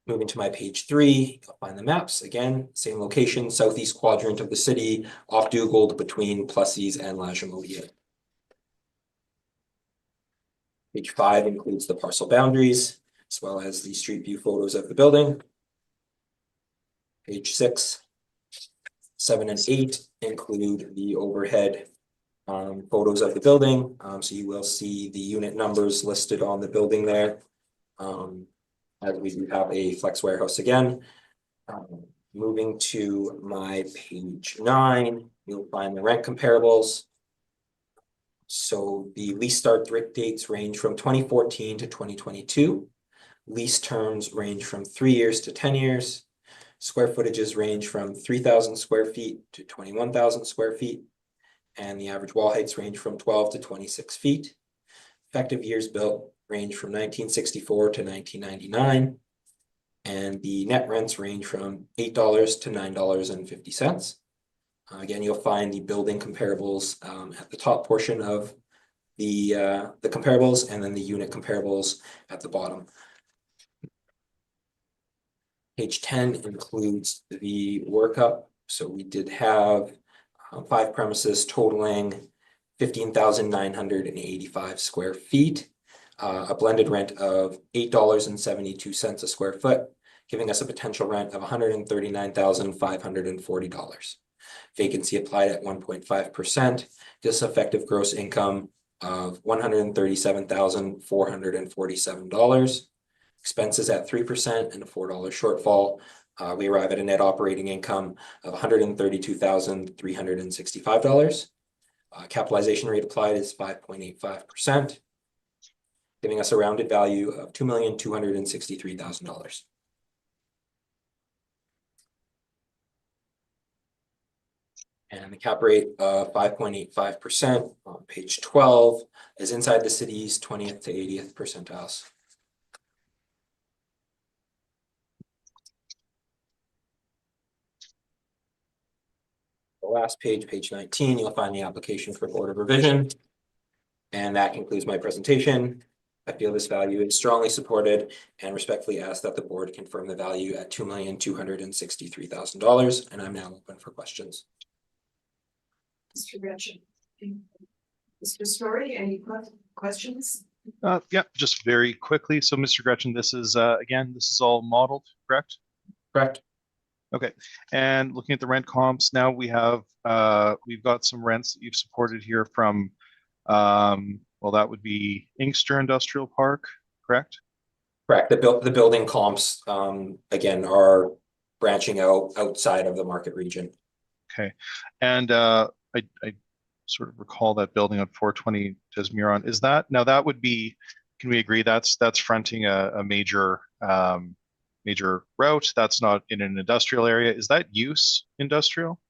Moving to my page 3, you'll find the maps. Again, same location, southeast quadrant of the city, off Dugald between Plessis and La Jamodia. Page 5 includes the parcel boundaries, as well as the street view photos of the building. Page 6, 7, and 8 include the overhead photos of the building. So you will see the unit numbers listed on the building there. As we do have a flex warehouse again. Moving to my page 9, you'll find the rent comparables. So the lease start dates range from 2014 to 2022. Lease terms range from 3 years to 10 years. Square footages range from 3,000 square feet to 21,000 square feet. And the average wall heights range from 12 to 26 feet. Effective years built range from 1964 to 1999. And the net rents range from $8 to $9.50. Again, you'll find the building comparables at the top portion of the comparables, and then the unit comparables at the bottom. Page 10 includes the workup. So we did have 5 premises totaling 15,985 square feet, a blended rent of $8.72 a square foot, giving us a potential rent of $139,540. Vacancy applied at 1.5%, this effective gross income of $137,447. Expenses at 3% and a $4 shortfall. We arrive at a net operating income of $132,365. Capitalization rate applied is 5.85%, giving us a rounded value of $2,263,000. And the cap rate of 5.85% on page 12 is inside the city's 20th to 80th percentiles. The last page, page 19, you'll find the application for board of revision. And that concludes my presentation. I feel this value is strongly supported and respectfully ask that the board confirm the value at $2,263,000. And I'm now open for questions. Mr. Gretchen. Mr. Story, any questions? Yeah, just very quickly. So Mr. Gretchen, this is again, this is all modeled, correct? Correct. Okay, and looking at the rent comps, now we have we've got some rents that you've supported here from well, that would be Inkster Industrial Park, correct? Correct. The building comps again are branching out outside of the market region. Okay, and I sort of recall that building on 420 Desmuron. Is that now that would be? Can we agree that's fronting a major major route? That's not in an industrial area. Is that use industrial?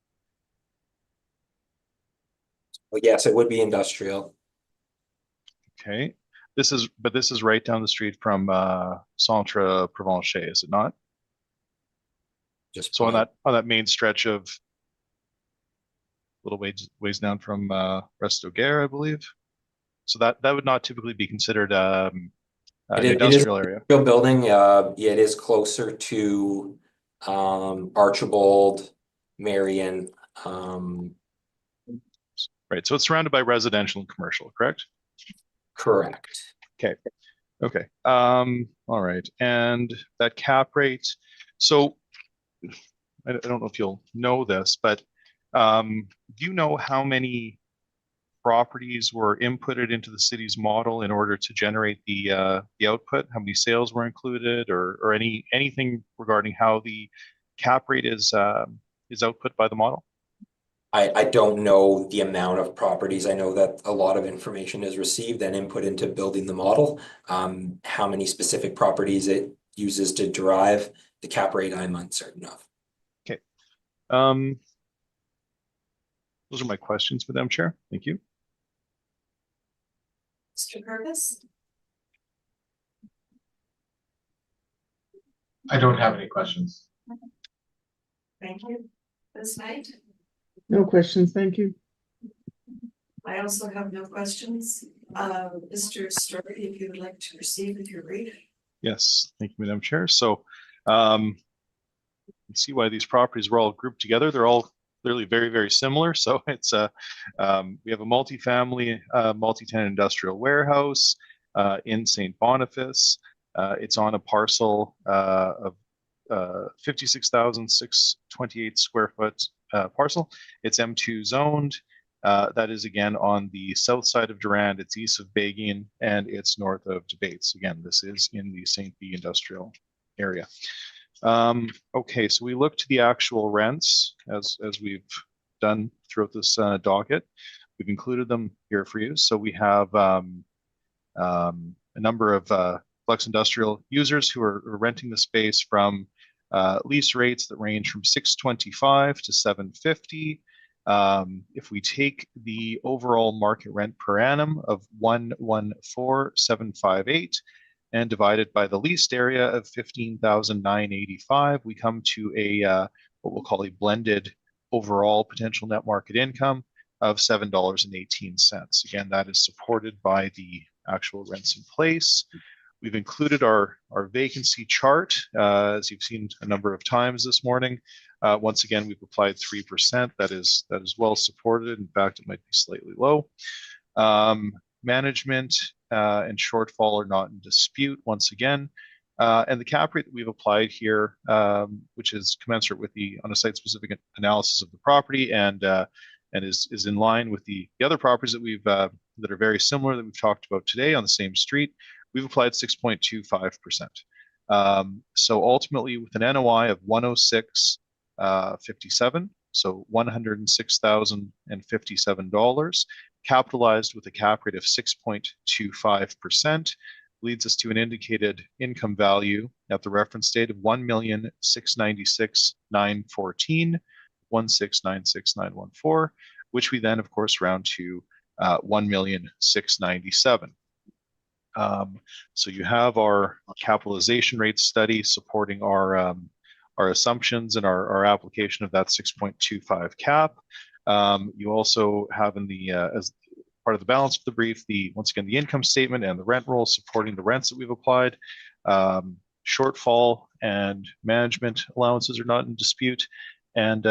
Well, yes, it would be industrial. Okay, this is right down the street from Centre Provencher, is it not? Just so on that main stretch of little ways down from Resto Gare, I believe. So that would not typically be considered an industrial area. It is a building. Yeah, it is closer to Archibald, Marion. Right. So it's surrounded by residential and commercial, correct? Correct. Okay. Okay. All right. And that cap rate. So I don't know if you'll know this, but do you know how many properties were inputted into the city's model in order to generate the output? How many sales were included, or anything regarding how the cap rate is output by the model? I don't know the amount of properties. I know that a lot of information is received and input into building the model. How many specific properties it uses to derive the cap rate, I'm uncertain of. Okay. Those are my questions, Madam Chair. Thank you. Mr. Purvis? I don't have any questions. Thank you. Ms. Knight? No questions, thank you. I also have no questions. Mr. Sturdy, if you would like to proceed with your brief. Yes, thank you, Madam Chair. So, you can see why these properties were all grouped together. They're all clearly very, very similar. So it's we have a multifamily, multi-tenant industrial warehouse in St. Boniface. It's on a parcel of 56,628 square foot parcel. It's M2 zoned. That is again on the south side of Durand. It's east of Bagan and it's north of Debates. Again, this is in the St. B industrial area. Okay, so we look to the actual rents as we've done throughout this docket. We've included them here for you. So we have a number of flex industrial users who are renting the space from lease rates that range from $625 to $750. If we take the overall market rent per annum of $114,758 and divided by the leased area of $15,985, we come to a what we'll call a blended overall potential net market income of $7.18. Again, that is supported by the actual rents in place. We've included our vacancy chart, as you've seen a number of times this morning. Once again, we've applied 3%. That is well supported. In fact, it might be slightly low. Management and shortfall are not in dispute once again. And the cap rate that we've applied here, which is commensurate with the on a site-specific analysis of the property and is in line with the other properties that we've that are very similar that we've talked about today on the same street, we've applied 6.25%. So ultimately, with an NOI of 106.57, so $106,057, capitalized with a cap rate of 6.25%, leads us to an indicated income value at the reference date of $1,696,914, 1,696,914, which we then, of course, round to $1,697,000. So you have our capitalization rate study supporting our assumptions and our application of that 6.25 cap. You also have in the as part of the balance of the brief, once again the income statement and the rent roll supporting the rents that we've applied. Shortfall and management allowances are not in dispute, and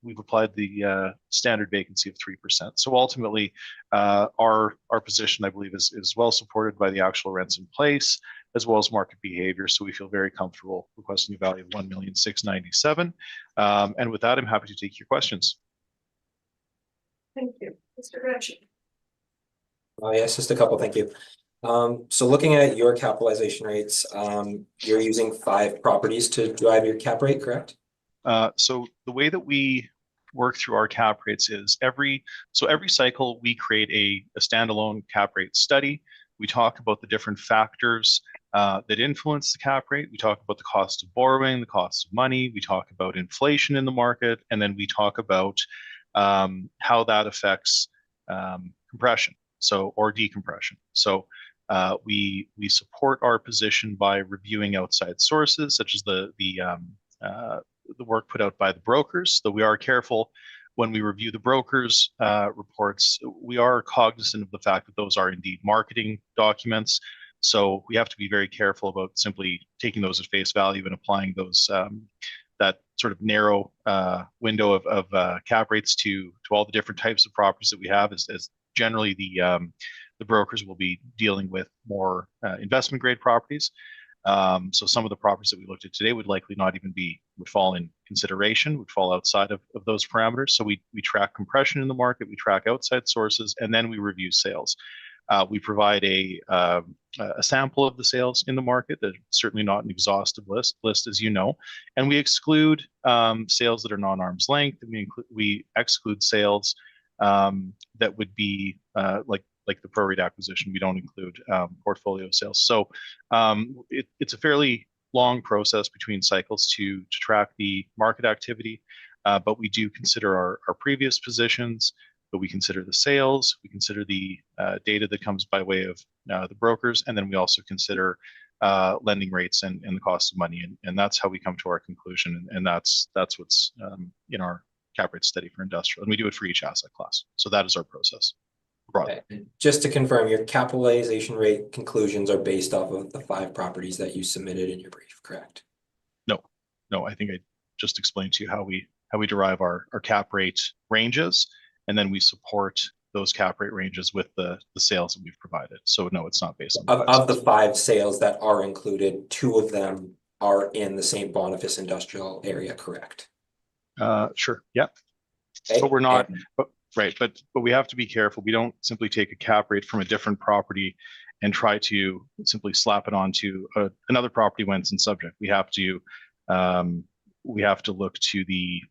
we've applied the standard vacancy of 3%. So ultimately, our position, I believe, is well supported by the actual rents in place, as well as market behavior. So we feel very comfortable requesting a value of $1,697,000. And with that, I'm happy to take your questions. Thank you. Mr. Gretchen? Yes, just a couple, thank you. So looking at your capitalization rates, you're using 5 properties to drive your cap rate, correct? So the way that we work through our cap rates is every cycle we create a standalone cap rate study. We talk about the different factors that influence the cap rate. We talk about the cost of borrowing, the cost of money. We talk about inflation in the market, and then we talk about how that affects compression, or decompression. So we support our position by reviewing outside sources, such as the work put out by the brokers. Though we are careful when we review the brokers' reports, we are cognizant of the fact that those are indeed marketing documents. So we have to be very careful about simply taking those at face value and applying those that sort of narrow window of cap rates to all the different types of properties that we have, as generally the brokers will be dealing with more investment grade properties. So some of the properties that we looked at today would likely not even would fall in consideration, would fall outside of those parameters. So we track compression in the market, we track outside sources, and then we review sales. We provide a sample of the sales in the market. That's certainly not an exhaustive list, as you know, and we exclude sales that are non-arm's length, and we exclude sales that would be like the prorate acquisition. We don't include portfolio sales. So it's a fairly long process between cycles to track the market activity, but we do consider our previous positions, but we consider the sales, we consider the data that comes by way of the brokers, and then we also consider lending rates and the cost of money, and that's how we come to our conclusion, and that's what's in our cap rate study for industrial, and we do it for each asset class. So that is our process. Broadly. Okay. Just to confirm, your capitalization rate conclusions are based off of the 5 properties that you submitted in your brief, correct? No, I think I just explained to you how we derive our cap rate ranges, and then we support those cap rate ranges with the sales that we've provided. So no, it's not based on Of the 5 sales that are included, 2 of them are in the St. Boniface industrial area, correct? Sure, yeah. Okay. But we're not, right, but we have to be careful. We don't simply take a cap rate from a different property and try to simply slap it onto another property when it's in subject. We have to look to we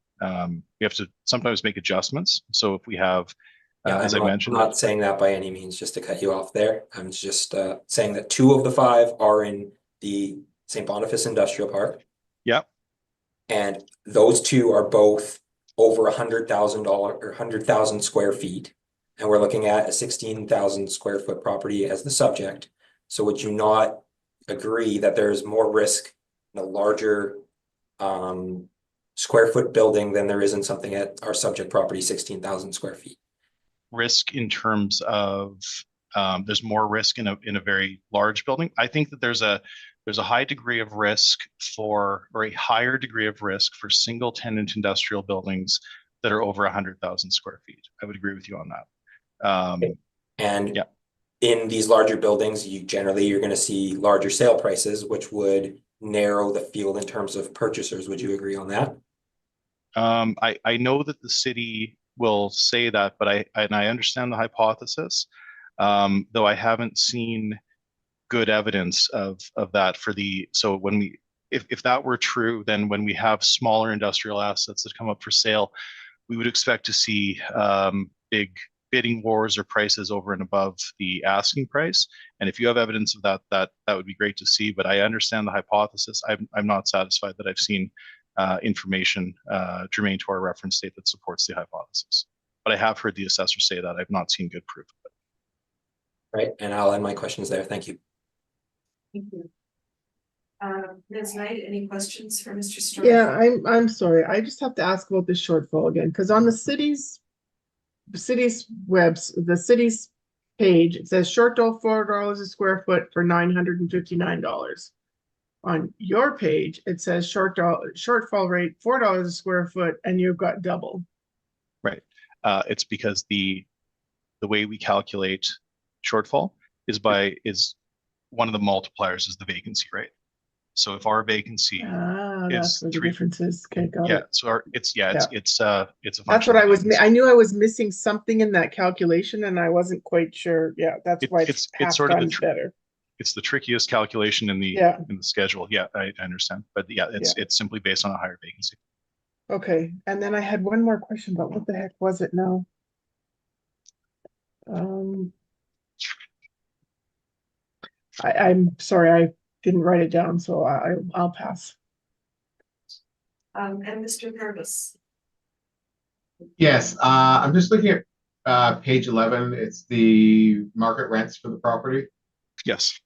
have to sometimes make adjustments. So if we have, as I mentioned, I'm not saying that by any means, just to cut you off there. I'm just saying that 2 of the 5 are in the St. Boniface Industrial Park. Yep. And those 2 are both over $100,000 or 100,000 square feet. And we're looking at a 16,000 square foot property as the subject. So would you not agree that there's more risk in a larger square foot building than there is in something at our subject property, 16,000 square feet? Risk in terms of there's more risk in a very large building. I think that there's a high degree of risk or a higher degree of risk for single tenant industrial buildings that are over 100,000 square feet. I would agree with you on that. And yeah, in these larger buildings, you're going to see larger sale prices, which would narrow the field in terms of purchasers. Would you agree on that? I know that the city will say that, but I understand the hypothesis, though I haven't seen good evidence of that so if that were true, then when we have smaller industrial assets that come up for sale, we would expect to see big bidding wars or prices over and above the asking price. And if you have evidence of that would be great to see. But I understand the hypothesis. I'm not satisfied that I've seen information germane to our reference state that supports the hypothesis. But I have heard the assessor say that. I've not seen good proof of it. Right, and I'll end my questions there. Thank you. Thank you. Ms. Knight, any questions for Mr. Storr? Yeah, I'm sorry. I just have to ask about this shortfall again, because on the city's page, it says shortfall $4 a square foot for $959. On your page, it says shortfall rate $4 a square foot, and you've got double. Right. It's because the way we calculate shortfall is one of the multipliers is the vacancy rate. So if our vacancy that's where the difference is. Okay, got it. So it's a That's what I was. I knew I was missing something in that calculation, and I wasn't quite sure. Yeah, that's why it's sort of better. It's the trickiest calculation in the schedule. Yeah, I understand, but it's simply based on a higher vacancy. Okay, and then I had one more question, but what the heck was it now? I'm sorry, I didn't write it down, so I'll pass. And Mr. Purvis. Yes, I'm just looking at page 11. It's the market rents for the property. Yes.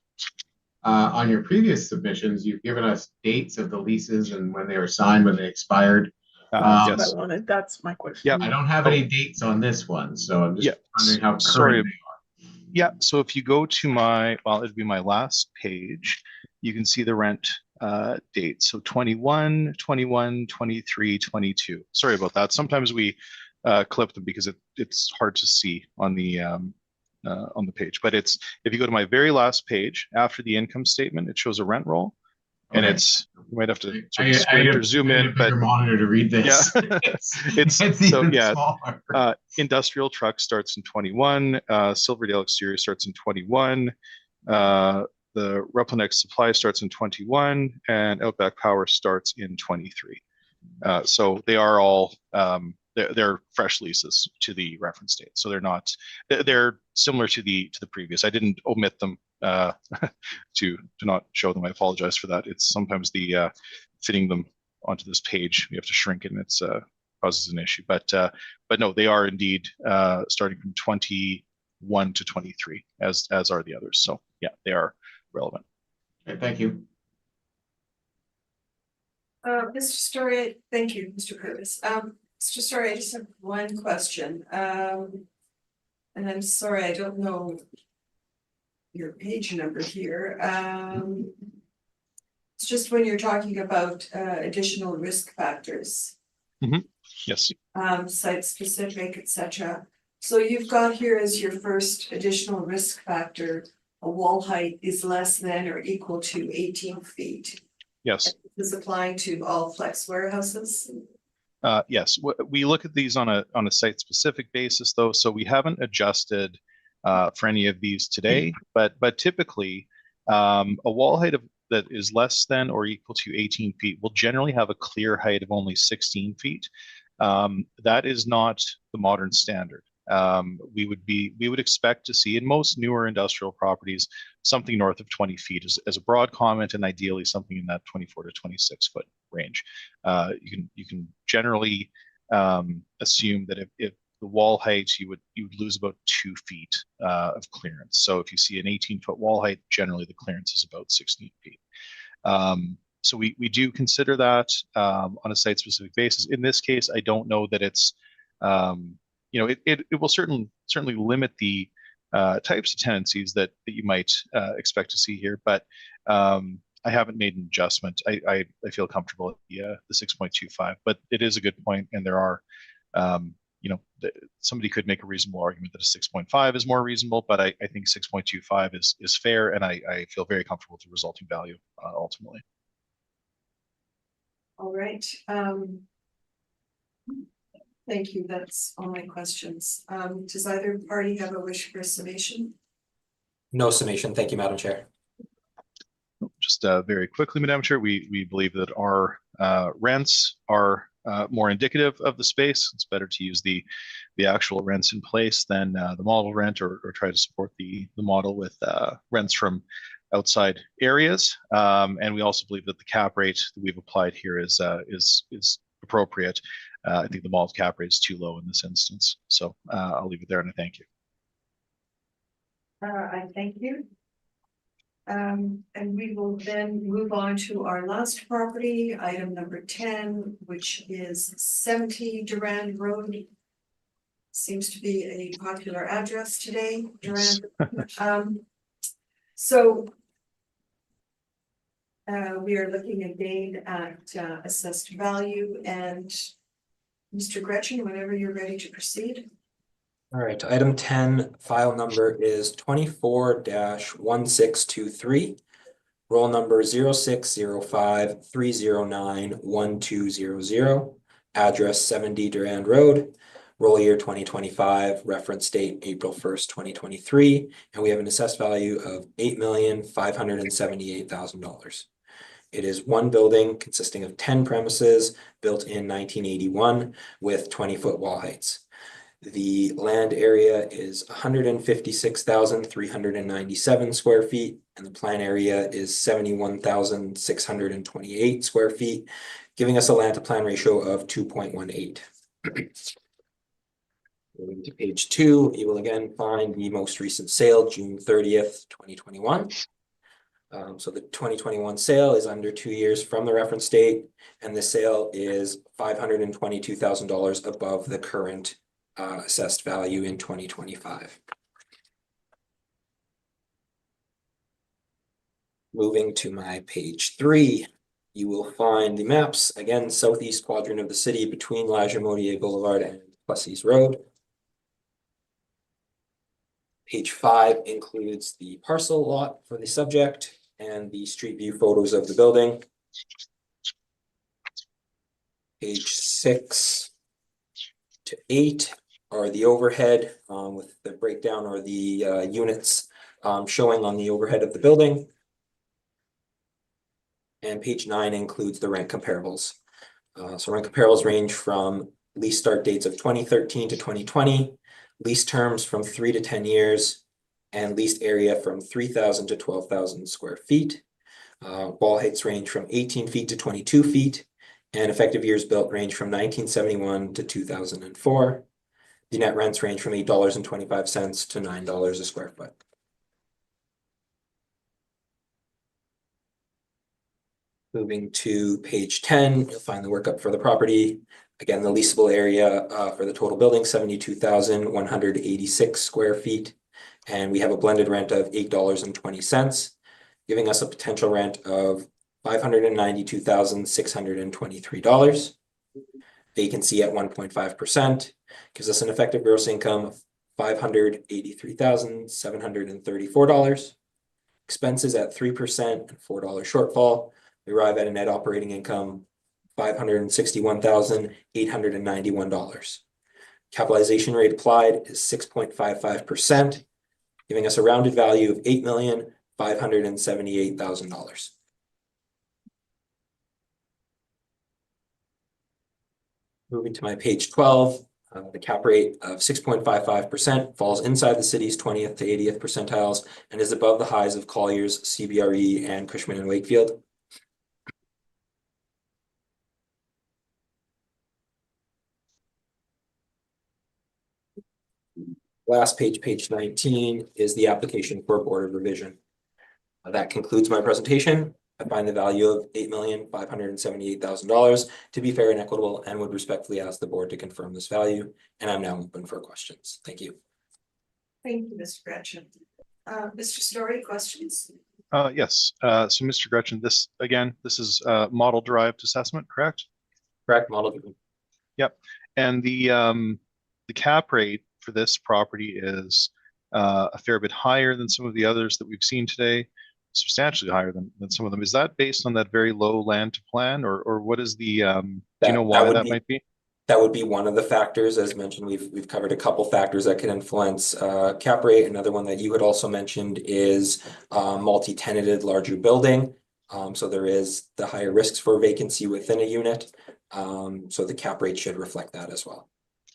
On your previous submissions, you've given us dates of the leases and when they were signed, when they expired. Yes. That's my question. Yeah. I don't have any dates on this one, so I'm just wondering how current they are. Yeah, so if you go to it'd be my last page, you can see the rent dates. So 21, 21, 23, 22. Sorry about that. Sometimes we clip them because it's hard to see on the on the page, but it's, if you go to my very last page after the income statement, it shows a rent roll. And Okay. it's, you might have to sort I of need squint or zoom in, a but bigger monitor to read this. yeah, it's It's so even yeah. smaller. Industrial truck starts in 21. Silverdale exterior starts in 21. The Replenex supply starts in 21, and Outback Power starts in 23. So they are all they're fresh leases to the reference date. So they're not, they're similar to the previous. I didn't omit them to not show them. I apologize for that. It's sometimes the fitting them onto this page. We have to shrink it, and it's causes an issue. But no, they are indeed starting from 21 to 23, as are the others. So yeah, they are relevant. Okay, thank you. Mr. Story, thank you, Mr. Curtis. Mr. Story, I just have one question. And I'm sorry, I don't know your page number here. It's just when you're talking about additional risk factors. Yes. Site specific, etc. So you've got here as your first additional risk factor, a wall height is less than or equal to 18 feet. Yes. This is applying to all flex warehouses. Yes, we look at these on a site specific basis though, so we haven't adjusted for any of these today, but typically a wall height that is less than or equal to 18 feet will generally have a clear height of only 16 feet. That is not the modern standard. We would expect to see in most newer industrial properties something north of 20 feet as a broad comment, and ideally something in that 24 to 26 foot range. You can generally assume that if the wall height, you would lose about 2 feet of clearance. So if you see an 18-foot wall height, generally the clearance is about 16 feet. So we do consider that on a site-specific basis. In this case, I don't know that it's it will certainly limit the types of tenancies that you might expect to see here, but I haven't made an adjustment. I feel comfortable at the 6.25, but it is a good point, and there are somebody could make a reasonable argument that a 6.5 is more reasonable, but I think 6.25 is fair, and I feel very comfortable with the resulting value ultimately. All right. Thank you. That's all my questions. Does either party have a wish for a summation? No summation. Thank you, Madam Chair. Just very quickly, Madam Chair, we believe that our rents are more indicative of the space. It's better to use the actual rents in place than the model rent, or try to support the model with rents from outside areas. And we also believe that the cap rate that we've applied here is appropriate. I think the mall's cap rate is too low in this instance. So I'll leave it there, and I thank you. I thank you. And we will then move on to our last property, item number 10, which is 70 Durand Road. Seems to be a popular address today, Durand. So we are looking again at assessed value, and Mr. Gretchen, whenever you're ready to proceed. All right, item 10, file number is 24-1623, roll number 0605-309-1200, address 70 Durand Road, roll year 2025, reference date April 1st, 2023, and we have an assessed value of $8,578,000. It is one building consisting of 10 premises built in 1981 with 20-foot wall heights. The land area is 156,397 square feet, and the plan area is 71,628 square feet, giving us a land to plan ratio of 2.18. Moving to page 2, you will again find the most recent sale, June 30th, 2021. So the 2021 sale is under 2 years from the reference date, and the sale is $522,000 above the current assessed value in 2025. Moving to my page 3, you will find the maps, again, southeast quadrant of the city between La Jamodier Boulevard and Plessis Road. Page 5 includes the parcel lot for the subject and the street view photos of the building. Page 6 to 8 are the overhead with the breakdown or the units showing on the overhead of the building. And page 9 includes the rent comparables. So rent comparables range from lease start dates of 2013 to 2020, lease terms from 3 to 10 years, and leased area from 3,000 to 12,000 square feet. Wall heights range from 18 feet to 22 feet, and effective years built range from 1971 to 2004. The net rents range from $8.25 to $9 a square foot. Moving to page 10, you'll find the workup for the property. Again, the leasable area for the total building, 72,186 square feet. And we have a blended rent of $8.20, giving us a potential rent of $592,623. Vacancy at 1.5% gives us an effective gross income of $583,734. Expenses at 3% and $4 shortfall. We arrive at a net operating income $561,891. Capitalization rate applied is 6.55%, giving us a rounded value of $8,578,000. Moving to my page 12, the cap rate of 6.55% falls inside the city's 20th to 80th percentiles and is above the highs of Collier's, CBRE, and Cushman and Wakefield. Last page, page 19, is the application for a board of revision. That concludes my presentation. I find the value of $8,578,000 to be fair and equitable, and would respectfully ask the board to confirm this value. And I'm now open for questions. Thank you. Thank you, Mr. Gretchen. Mr. Story, questions? Yes. So Mr. Gretchen, this is model derived assessment, correct? Correct, model driven. Yep. And the cap rate for this property is a fair bit higher than some of the others that we've seen today, substantially higher than some of them. Is that based on that very low land to plan, or what is the, do you know why that might be? That would be one of the factors. As mentioned, we've covered a couple factors that can influence cap rate. Another one that you had also mentioned is multi-tenanted larger building. So there is the higher risks for vacancy within a unit. So the cap rate should reflect that as well.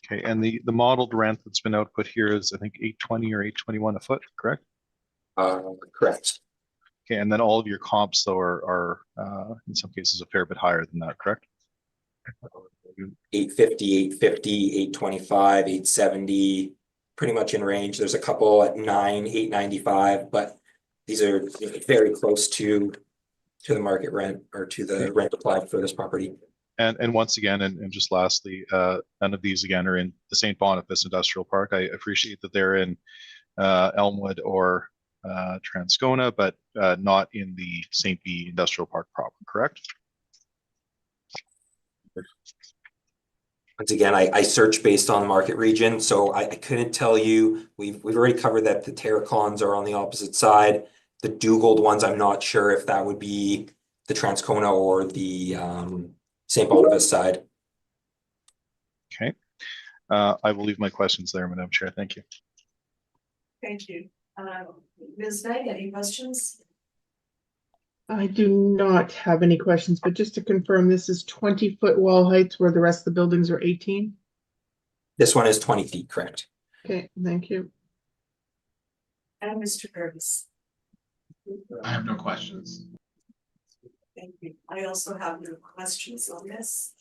Okay, and the modeled rent that's been output here is, I think, $820 or $821 a foot, correct? Correct. Okay, and then all of your comps though are in some cases a fair bit higher than that, correct? 850, 850, 825, 870, pretty much in range. There's a couple at 895, but these are very close to the market rent or to the rent applied for this property. And once again, and just lastly, none of these again are in the St. Boniface Industrial Park. I appreciate that they're in Elmwood or Transcona, but not in the St. B Industrial Park proper, correct? Once again, I searched based on market region, so I couldn't tell you. We've already covered that the Terracons are on the opposite side. The Dugald ones, I'm not sure if that would be the Transcona or the St. Boniface side. Okay. I will leave my questions there, Madam Chair. Thank you. Thank you. Ms. Knight, any questions? I do not have any questions, but just to confirm, this is 20-foot wall heights where the rest of the buildings are 18? This one is 20 feet, correct? Okay, thank you. And Mr. Curtis? I have no questions. Thank you. I also have no questions on this.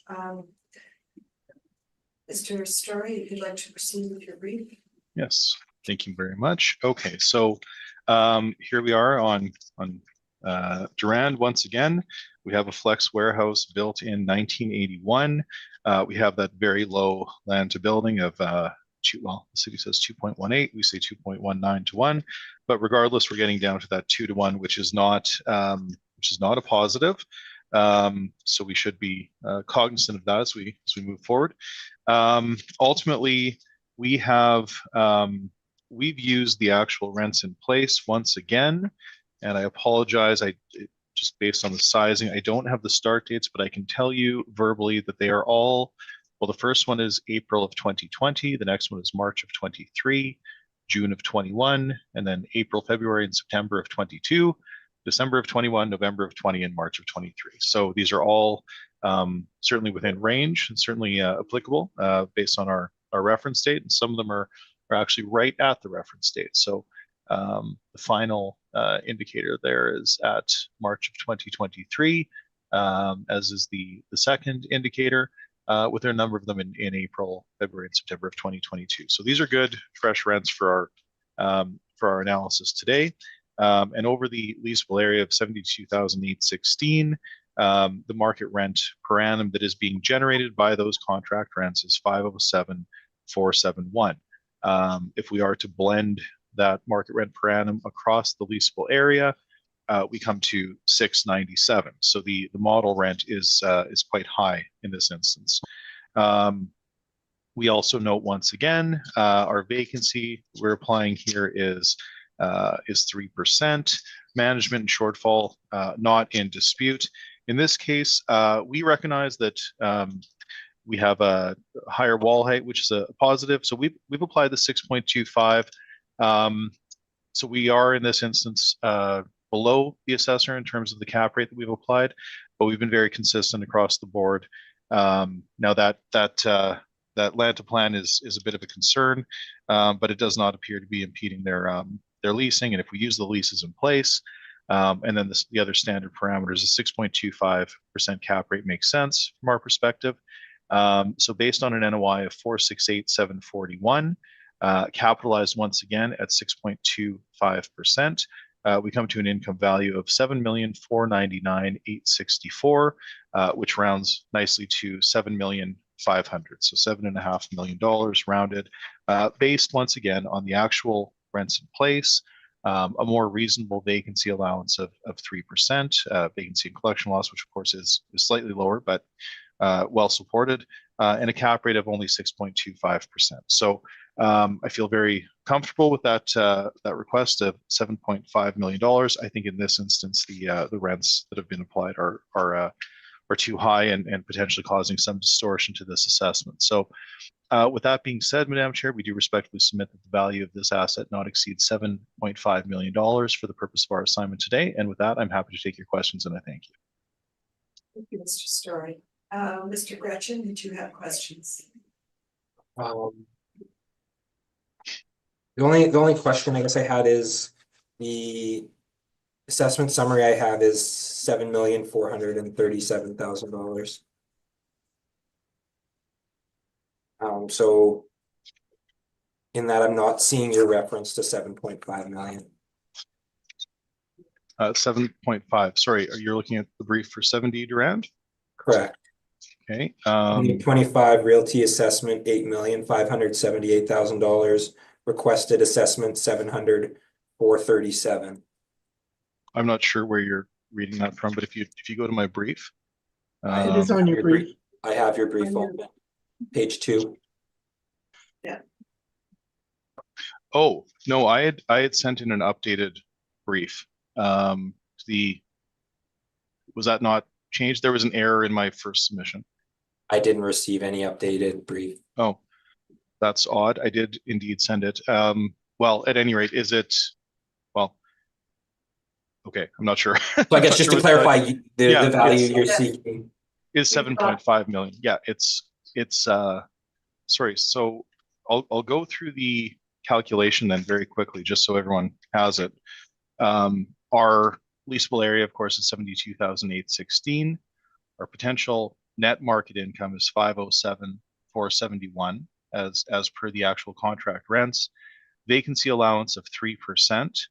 Mr. Story, if you'd like to proceed with your brief. Yes, thank you very much. Okay, so here we are on Durand once again. We have a flex warehouse built in 1981. We have that very low land to building of well, the city says 2.18, we say 2.19 to 1, but regardless, we're getting down to that 2 to 1, which is not a positive. So we should be cognizant of that as we move forward. Ultimately, we have we've used the actual rents in place once again, and I apologize. Just based on the sizing, I don't have the start dates, but I can tell you verbally that they are all, well, the first one is April of 2020, the next one is March of 23, June of 21, and then April, February, and September of 22, December of 21, November of 20, and March of 23. So these are all certainly within range and certainly applicable based on our reference date, and some of them are actually right at the reference date. So the final indicator there is at March of 2023, as is the second indicator, with a number of them in April, February, and September of 2022. So these are good, fresh rents for our analysis today. And over the leasable area of 72,816, the market rent per annum that is being generated by those contract rents is 507,471. If we are to blend that market rent per annum across the leasable area, we come to 697. So the model rent is quite high in this instance. We also note once again, our vacancy we're applying here is 3%. Management and shortfall not in dispute. In this case, we recognize that we have a higher wall height, which is a positive. So we've applied the 6.25. So we are in this instance below the assessor in terms of the cap rate that we've applied, but we've been very consistent across the board. Now that land to plan is a bit of a concern, but it does not appear to be impeding their leasing. And if we use the leases in place, and then the other standard parameters, a 6.25% cap rate makes sense from our perspective. So based on an NOI of 468,741, capitalized once again at 6.25%, we come to an income value of 7,499,864, which rounds nicely to 7,500,000. So $7.5 million rounded, based once again on the actual rents in place, a more reasonable vacancy allowance of 3%, vacancy and collection loss, which of course is slightly lower, but well supported, and a cap rate of only 6.25%. So I feel very comfortable with that request of $7.5 million. I think in this instance, the rents that have been applied are too high and potentially causing some distortion to this assessment. So with that being said, Madam Chair, we do respectfully submit that the value of this asset not exceed $7.5 million for the purpose of our assignment today. And with that, I'm happy to take your questions, and I thank you. Thank you, Mr. Story. Mr. Gretchen, did you have questions? The only question I guess I had is the assessment summary I have is $7,437,000. So in that, I'm not seeing your reference to 7.5 million. 7.5. Sorry, you're looking at the brief for 7D Durand? Correct. Okay. 25 realty assessment, $8,578,000. Requested assessment, 700,437. I'm not sure where you're reading that from, but if you go to my brief, It is on your brief. I have your brief open. Page 2. Yeah. Oh, no, I had sent in an updated brief. Was that not changed? There was an error in my first submission. I didn't receive any updated brief. Oh, that's odd. I did indeed send it. Well, at any rate, is it, well, okay, I'm not sure. So I guess just to clarify, the value you're Yes. seeking is 7.5 million. Yeah, it's sorry. So I'll go through the calculation then very quickly, just so everyone has it. Our leasable area, of course, is 72,816. Our potential net market income is 507,471 as per the actual contract rents. Vacancy allowance of 3%.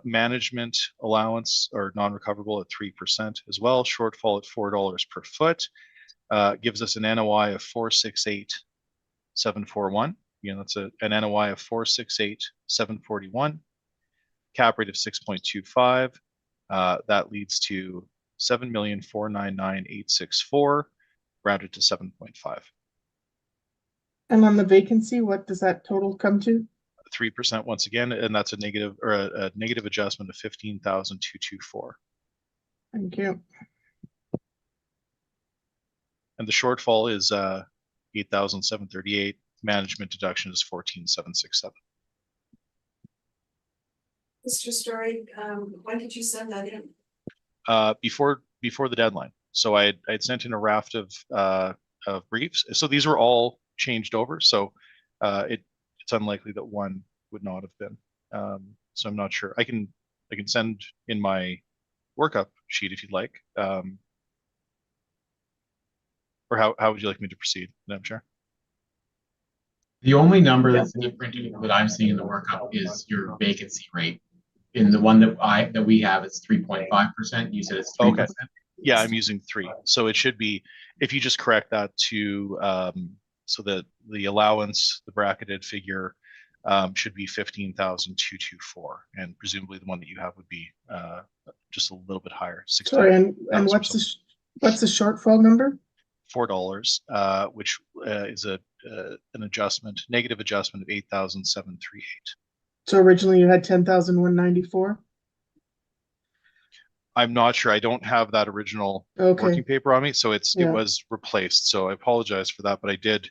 Management allowance or non-recoverable at 3% as well. Shortfall at $4 per foot gives us an NOI of 468,741. Again, that's an NOI of 468,741. Cap rate of 6.25. That leads to 7,499,864, rounded to 7.5. And on the vacancy, what does that total come to? 3% once again, and that's a negative or a negative adjustment of 15,224. Thank you. And the shortfall is 8,738. Management deduction is 14,767. Mr. Story, when did you send that in? Before the deadline. So I'd sent in a raft of briefs. So these were all changed over. So it's unlikely that one would not have been. So I'm not sure. I can send in my workup sheet if you'd like. Or how would you like me to proceed, Madam Chair? The only number that's different that I'm seeing in the workup is your vacancy rate. In the one that we have, it's 3.5%. You said it's 3%. Okay. Yeah, I'm using 3. So it should be, if you just correct that to so that the allowance, the bracketed figure should be 15,224, and presumably the one that you have would be just a little bit higher. Sorry, and what's the shortfall number? $4, which is an adjustment, negative adjustment of 8,738. So originally you had 10,194. I'm not sure. I don't have that original working paper on me, so it was replaced. So I apologize for that, but I did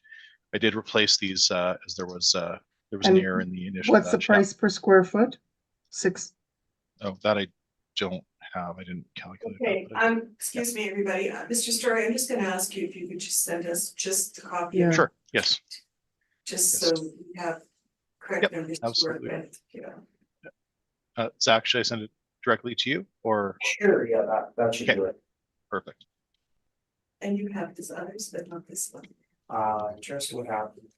replace these as there was an error in the initial. What's the price per square foot? 6. Oh, that I don't have. I didn't calculate. Okay, that, excuse me, everybody. Mr. Story, I'm just gonna ask you if you could just send us just a copy of it. Sure. Yes. Just Yes. so we have correct numbers. Absolutely. Yeah. Zach, should I send it directly to you or? Sure, yeah, that should do it. Perfect. And you have this others, but not this one. In terms of what happened.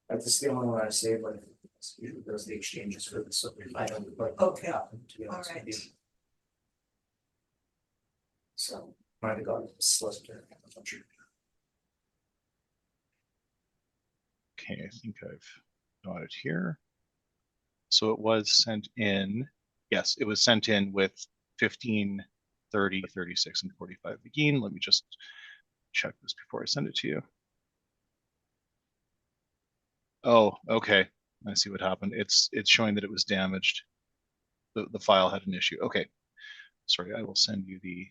That's the only one I say, but usually there's the exchanges for the subject. I don't like. Okay. To be honest with you. Alright. So, might have got a solicitor. I'm not sure. Okay, I think I've got it here. So it was sent in. Yes, it was sent in with 15, 30, 36, and 45 again. Let me just check this before I send it to you. Oh, okay. I see what happened. It's showing that it was damaged. The file had an issue. Okay. Sorry, I will send you the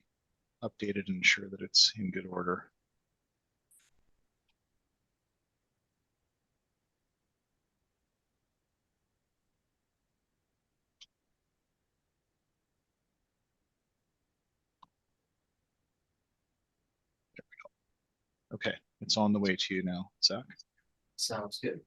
updated and ensure that it's in good order. There we go. Okay, it's on the way to you now, Zach. Sounds good.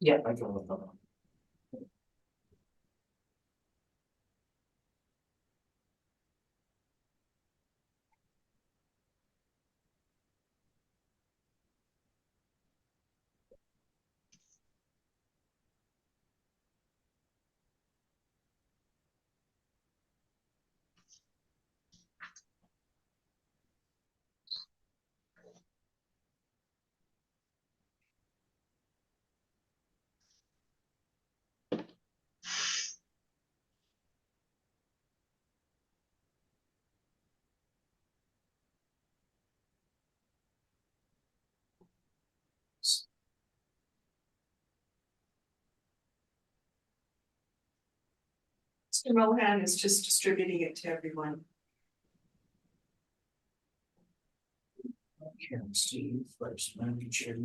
Yeah, I can look on. Mr. Mohan is just distributing it to everyone. Karen Steve first, manager.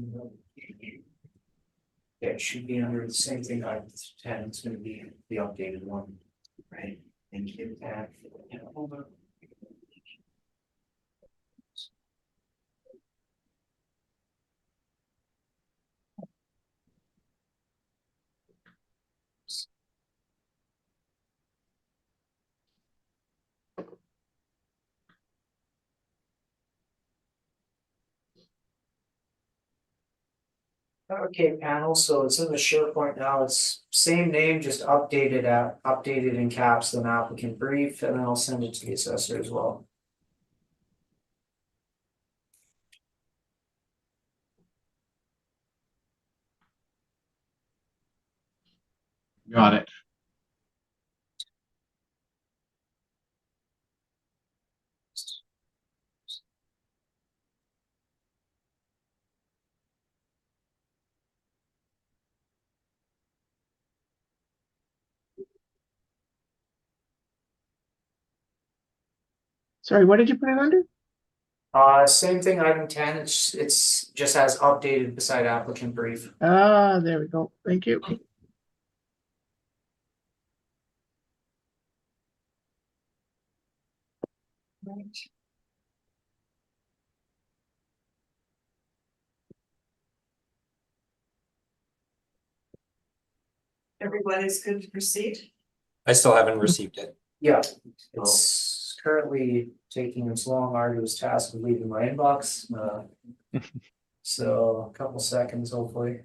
Yeah, it should be under the same thing. I 10. It's going to be the updated one. Right, thank you. And yeah, hold on. Okay, panel, so it's in the SharePoint now, it's same name, just updated in caps than applicant brief, and then I'll send it to the assessor as well. Got it. Sorry, what did you put it under? Same thing, item 10, it's just as updated beside applicant brief. Ah, there we go. Thank you. Right. Everyone is good to proceed? I still haven't received it. Yeah, it's currently taking its long arduous task of leaving my inbox, so a couple seconds hopefully.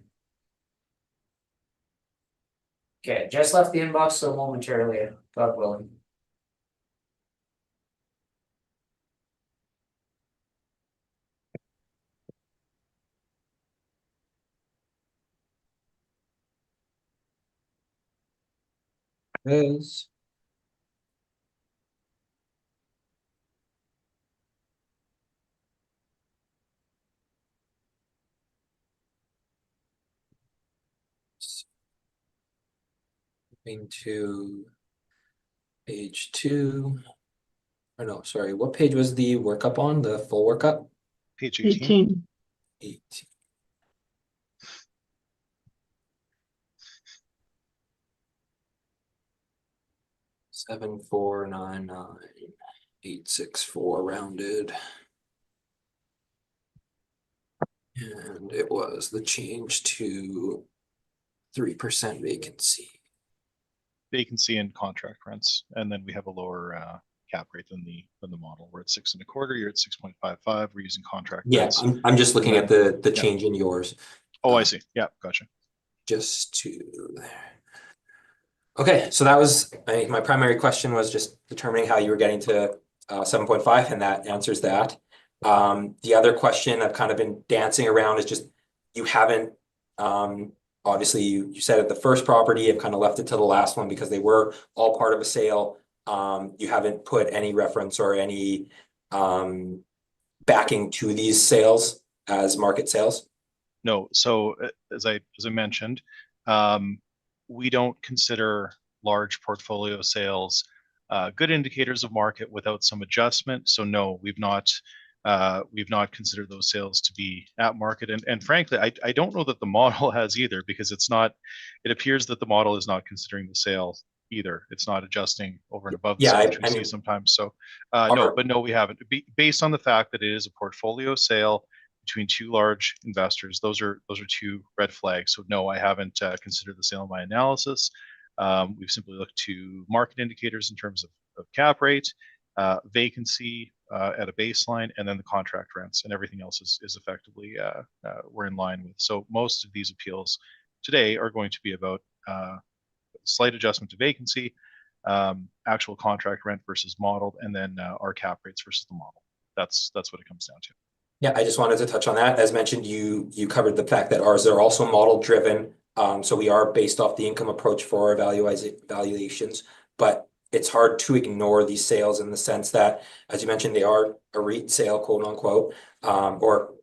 Okay, just left the inbox, so momentarily, God willing. Is moving to page 2. Or no, sorry, what page was the workup on? The full workup? Page 18. 18. 18. 7499864 rounded. And it was the change to 3% vacancy. Vacancy and contract rents, and then we have a lower cap rate than the model. We're at 6.25. You're at 6.55. We're using contract Yeah, rents. I'm just looking at the Yeah. change in yours. Oh, I see. Yeah, gotcha. Just to there. Okay, so that was, my primary question was just determining how you were getting to 7.5, and that answers that. The other question I've kind of been dancing around is just, you haven't, obviously you said at the first property, I've kind of left it to the last one because they were all part of a sale. You haven't put any reference or any backing to these sales as market sales. No, so as I mentioned, we don't consider large portfolio sales good indicators of market without some adjustment. So no, we've not considered those sales to be at market. And frankly, I don't know that the model has either, because it appears that the model is not considering the sale either. It's not adjusting over and above the sale, which we see sometimes. So no, we haven't. Based on the fact that it is a portfolio sale between two large investors, those are two red flags. So no, I haven't considered the sale in my analysis. We've simply looked to market indicators in terms of cap rate, vacancy at a baseline, and then the contract rents, and everything else is effectively we're in line with. So most of these appeals today are going to be about slight adjustment to vacancy, actual contract rent versus modeled, and then our cap rates versus the model. That's what it comes down to. Yeah, I just wanted to touch on that. As mentioned, you covered the fact that ours are also model driven. So we are based off the income approach for our valuations, but it's hard to ignore these sales in the sense that, as you mentioned, they are a REIT sale, quote unquote, or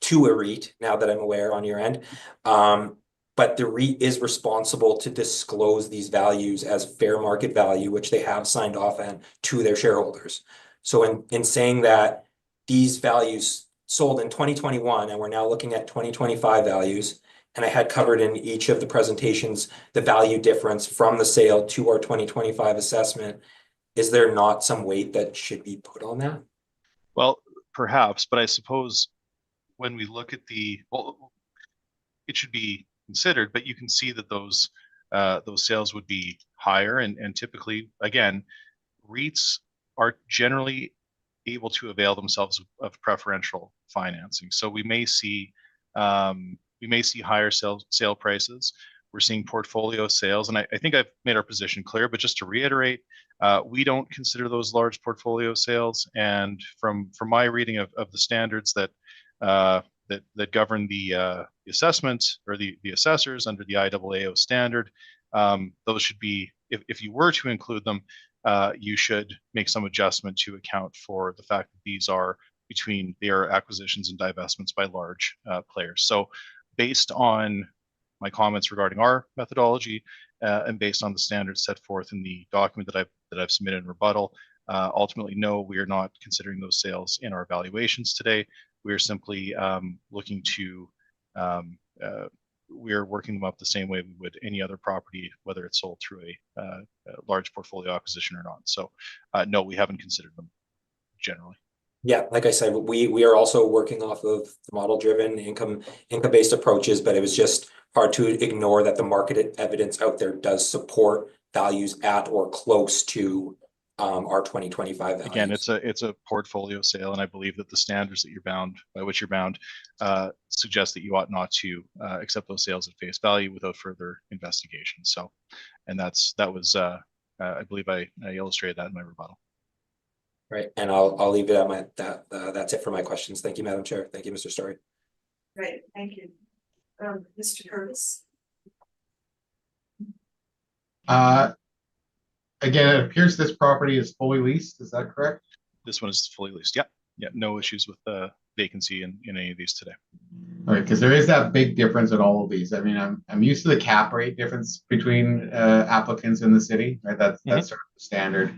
to a REIT, now that I'm aware on your end. But the REIT is responsible to disclose these values as fair market value, which they have signed off on to their shareholders. So in saying that these values sold in 2021, and we're now looking at 2025 values, and I had covered in each of the presentations the value difference from the sale to our 2025 assessment. Is there not some weight that should be put on that? Well, perhaps, but I suppose when we look at it should be considered, but you can see that those sales would be higher, and typically, again, REITs are generally able to avail themselves of preferential financing. So we may see we may see higher sale prices. We're seeing portfolio sales, and I think I've made our position clear, but just to reiterate, we don't consider those large portfolio sales. And from my reading of the standards that that govern the assessment or the assessors under the IAAO standard, those should be, if you were to include them, you should make some adjustment to account for the fact that these are their acquisitions and divestments by large players. So based on my comments regarding our methodology and based on the standards set forth in the document that I've submitted in rebuttal, ultimately, no, we are not considering those sales in our evaluations today. We are simply looking to, we are working them up the same way we would any other property, whether it's sold through a large portfolio acquisition or not. So no, we haven't considered them generally. Yeah, like I said, we are also working off of model-driven income-based approaches, but it was just hard to ignore that the market evidence out there does support values at or close to our 2025 values. Again, it's a portfolio sale, and I believe that the standards that by which you're bound suggest that you ought not to accept those sales at face value without further investigation. So, and that was I believe I illustrated that in my rebuttal. Right, and I'll leave it at that. That's it for my questions. Thank you, Madam Chair. Thank you, Mr. Story. Great, thank you. Mr. Curtis? Again, it appears this property is fully leased. Is that correct? This one is fully leased. Yeah, no issues with the vacancy in any of these today. All right, because there is that big difference in all of these. I mean, I'm used to the cap rate difference between applicants in the city, right? That's sort of the standard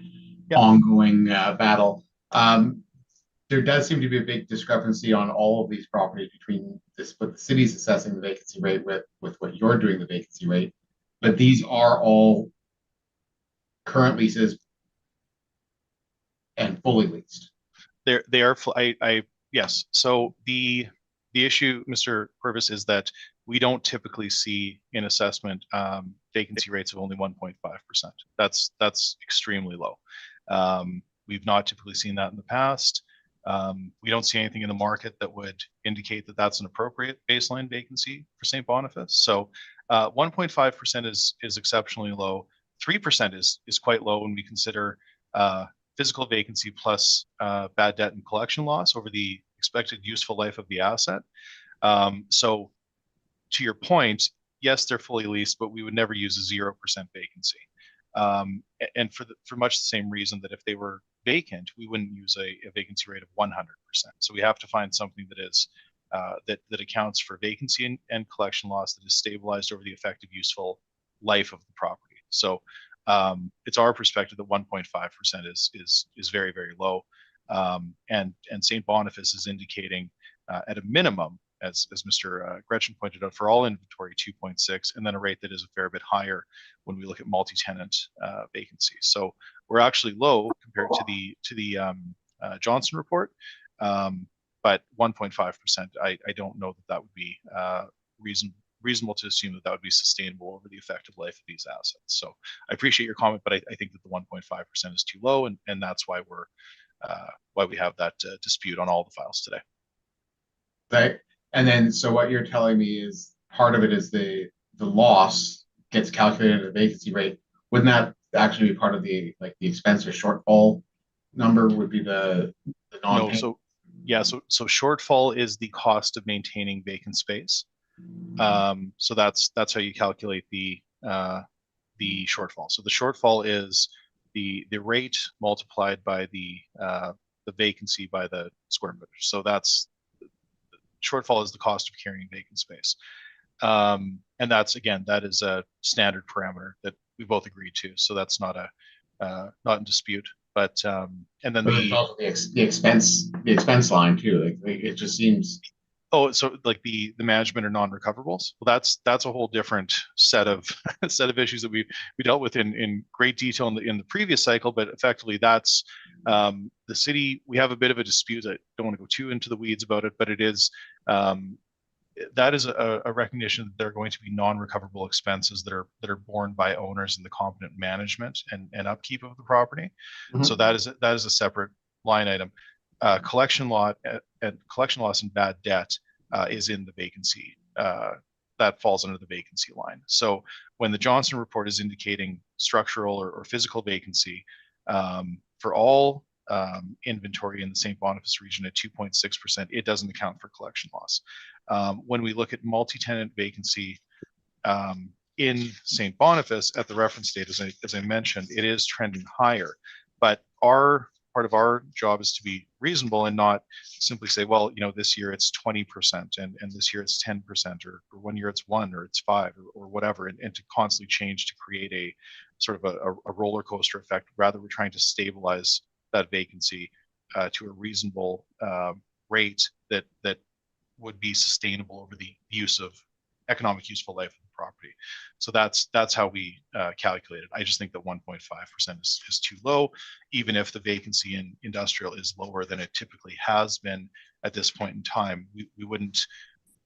ongoing battle. There does seem to be a big discrepancy on all of these properties between what the city's assessing the vacancy rate with what you're doing the vacancy rate. But these are all current leases and fully leased. They are. Yes. So the issue, Mr. Purvis, is that we don't typically see in assessment vacancy rates of only 1.5%. That's extremely low. We've not typically seen that in the past. We don't see anything in the market that would indicate that that's an appropriate baseline vacancy for St. Boniface. So 1.5% is exceptionally low. 3% is quite low when we consider physical vacancy plus bad debt and collection loss over the expected useful life of the asset. So to your point, yes, they're fully leased, but we would never use a 0% vacancy. And for much the same reason that if they were vacant, we wouldn't use a vacancy rate of 100%. So we have to find something that is that accounts for vacancy and collection loss that is stabilized over the effective useful life of the property. So it's our perspective that 1.5% is very, very low. And St. Boniface is indicating at a minimum, as Mr. Gretchen pointed out, for all inventory 2.6, and then a rate that is a fair bit higher when we look at multi-tenant vacancies. So we're actually low compared to the Johnson report, but 1.5%. I don't know that would be reasonable to assume that would be sustainable over the effective life of these assets. So I appreciate your comment, but I think that the 1.5% is too low, and that's why why we have that dispute on all the files today. Right. And then, so what you're telling me is part of it is the loss gets calculated at a vacancy rate. Wouldn't that actually be part of the expense or shortfall number would be the non-payment? No, so shortfall is the cost of maintaining vacant space. So that's how you calculate the shortfall. So the shortfall is the rate multiplied by the vacancy by the square footage. So that's shortfall is the cost of carrying vacant space. And that is a standard parameter that we both agreed to. So that's not in dispute. But and then the expense line too. Like it just seems. Oh, so like the management or non-recoverables. Well, that's a whole different set of issues that we dealt with in great detail in the previous cycle. But effectively, that's the city. We have a bit of a dispute. I don't want to go too into the weeds about it, but it is that is a recognition that there are going to be non-recoverable expenses that are borne by owners in the competent management and upkeep of the property. Mm-hmm. So that is a separate line item. Collection loss and bad debt is in the vacancy that falls under the vacancy line. So when the Johnson report is indicating structural or physical vacancy for all inventory in the St. Boniface region at 2.6%, it doesn't account for collection loss. When we look at multi-tenant vacancy in St. Boniface at the reference date, as I mentioned, it is trending higher. But part of our job is to be reasonable and not simply say, well, this year it's 20% and this year it's 10%, or 1 year it's 1 or it's 5 or whatever, and to constantly change to create a sort of a roller coaster effect. Rather, we're trying to stabilize that vacancy to a reasonable rate that would be sustainable over the use of economic useful life of the property. So that's how we calculate it. I just think that 1.5% is too low, even if the vacancy in industrial is lower than it typically has been at this point in time.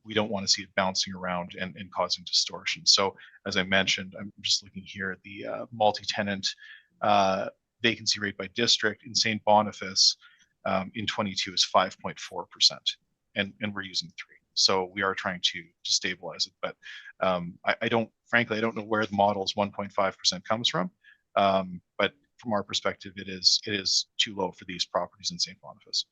We don't want to see it bouncing around and causing distortion. So as I mentioned, I'm just looking here at the multi-tenant vacancy rate by district in St. Boniface in 22 is 5.4%, and we're using 3. So we are trying to stabilize it, but I don't know where the model's 1.5% comes from. But from our perspective, it is too low for these properties in St. Boniface.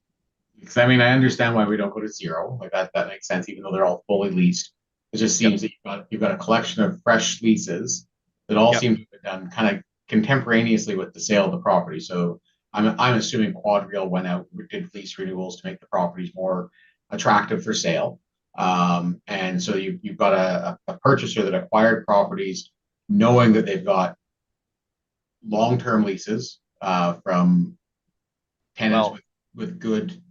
Because I mean, I understand why we don't go to 0. Like that makes sense, even though they're all fully leased. It just seems that you've got a collection of fresh leases that all seem to have been done kind of contemporaneously with the sale of the property. So I'm assuming QuadReal went out, did lease renewals to make the properties more attractive for sale. And so you've got a purchaser that acquired properties knowing that they've got long-term leases from tenants with good.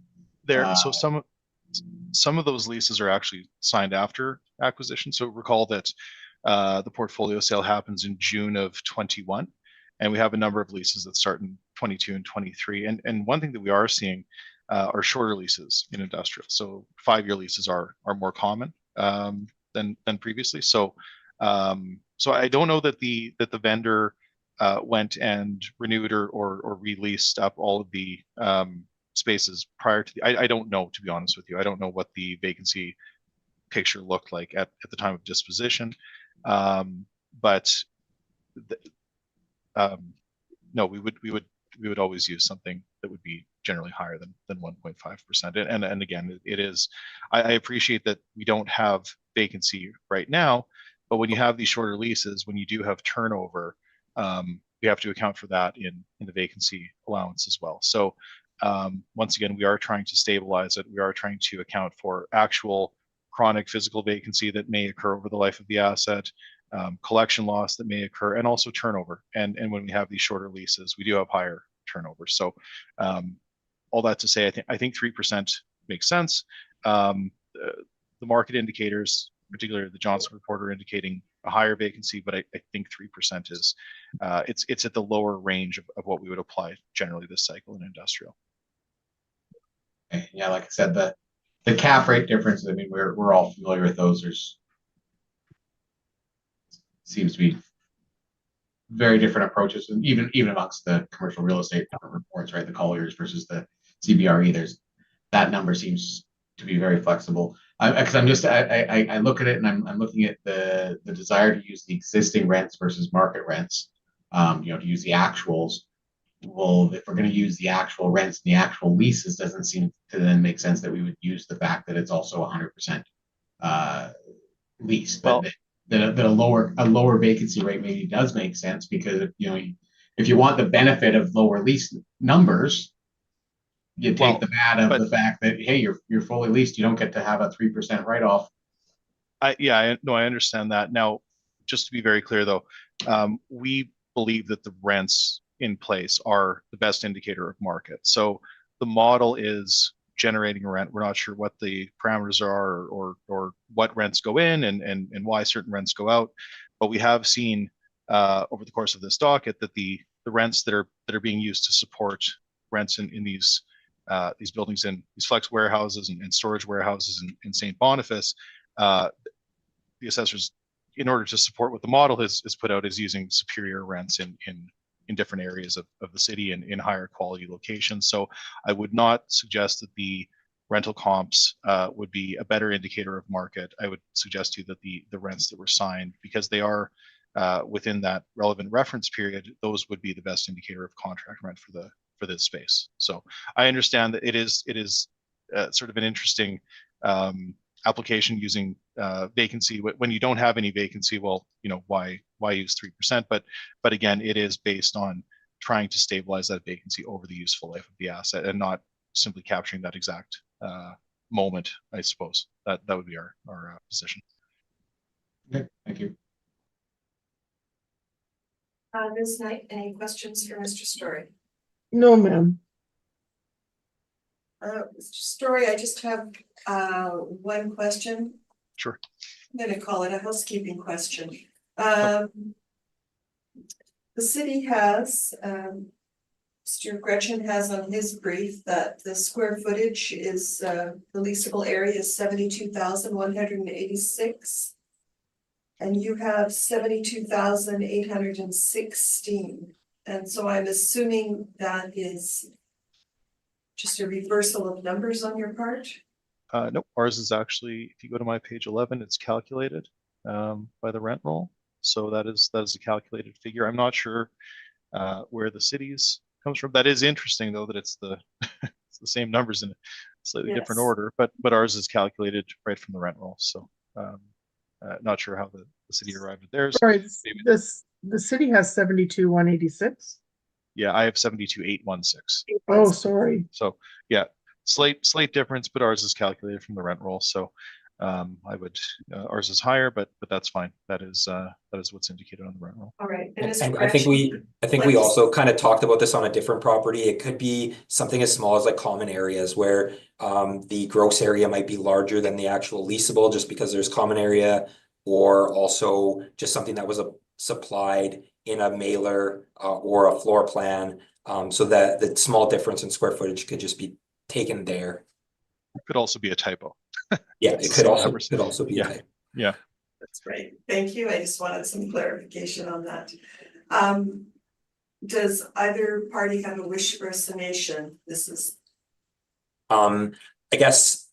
So some of those leases are actually signed after acquisition. So recall that the portfolio sale happens in June of 21, and we have a number of leases that start in 22 and 23. And one thing that we are seeing are shorter leases in industrial. So 5-year leases are more common than previously. So I don't know that the vendor went and renewed or released up all of the spaces prior to I don't know, to be honest with you. I don't know what the vacancy picture looked like at the time of disposition. But no, we would always use something that would be generally higher than 1.5%. And again, it is, I appreciate that we don't have vacancy right now, but when you have these shorter leases, when you do have turnover, we have to account for that in the vacancy allowance as well. So once again, we are trying to stabilize it. We are trying to account for actual chronic physical vacancy that may occur over the life of the asset, collection loss that may occur, and also turnover. And when we have these shorter leases, we do have higher turnover. So all that to say, I think 3% makes sense. The market indicators, particularly the Johnson report, are indicating a higher vacancy, but I think 3% is it's at the lower range of what we would apply generally this cycle in industrial. Yeah, like I said, the cap rate differences, I mean, we're all familiar with those. There's seems to be very different approaches, and even amongst the commercial real estate reports, right? The Colliers versus the CBRE, there's that number seems to be very flexible. Because I look at it and I'm looking at the desire to use the existing rents versus market rents, to use the actuals. Well, if we're going to use the actual rents and the actual leases, doesn't seem to then make sense that we would use the fact that it's also 100% leased. Well, that a lower vacancy rate maybe does make sense, because if you want the benefit of lower lease numbers, you take the bad of the fact that, hey, you're fully leased, you don't get to have a 3% write-off. I understand that. Now, just to be very clear though, we believe that the rents in place are the best indicator of market. So the model is generating a rent. We're not sure what the parameters are or what rents go in and why certain rents go out, but we have seen over the course of this docket that the rents that are being used to support rents in these buildings, in these flex warehouses and storage warehouses in St. Boniface, the assessors, in order to support what the model has put out, is using superior rents in different areas of the city and in higher quality locations. So I would not suggest that the rental comps would be a better indicator of market. I would suggest to you that the rents that were signed, because they are within that relevant reference period, those would be the best indicator of contract rent for this space. So I understand that it is sort of an interesting application using vacancy when you don't have any vacancy. Well, why use 3%? But again, it is based on trying to stabilize that vacancy over the useful life of the asset and not simply capturing that exact moment. I suppose that would be our position. Okay, thank you. Ms. Knight, any questions for Mr. Story? No, ma'am. Mr. Story, I just have one question. Sure. I'm going to call it a housekeeping question. The city has, Mr. Gretchen has on his brief that the square footage is, the leasable area is 72,186. And you have 72,816. And so I'm assuming that is just a reversal of numbers on your part? Nope, ours is actually, if you go to my page 11, it's calculated by the rent roll. So that is a calculated figure. I'm not sure where the city's comes from. That is interesting though, that it's the it's the same numbers in a slightly different order, but ours is calculated right from the rent roll. So not sure how the city arrived at theirs. Sorry, the city has 72,186. Yeah, I have 72,816. Oh, sorry. So yeah, slight difference, but ours is calculated from the rent roll. So I would ours is higher, but that's fine. That is what's indicated on the rent roll. All right. And And I think we also kind of talked about this on a different property. It could be something as small as like common areas where the gross area might be larger than the actual leasable just because there's common area, or also just something that was supplied in a mailer or a floor plan, so that the small difference in square footage could just be taken there. It could also be a typo. Yeah, it could also be a type. Yeah. That's great. Thank you. I just wanted some clarification on that. Does either party have a wish for a summation? This is. I guess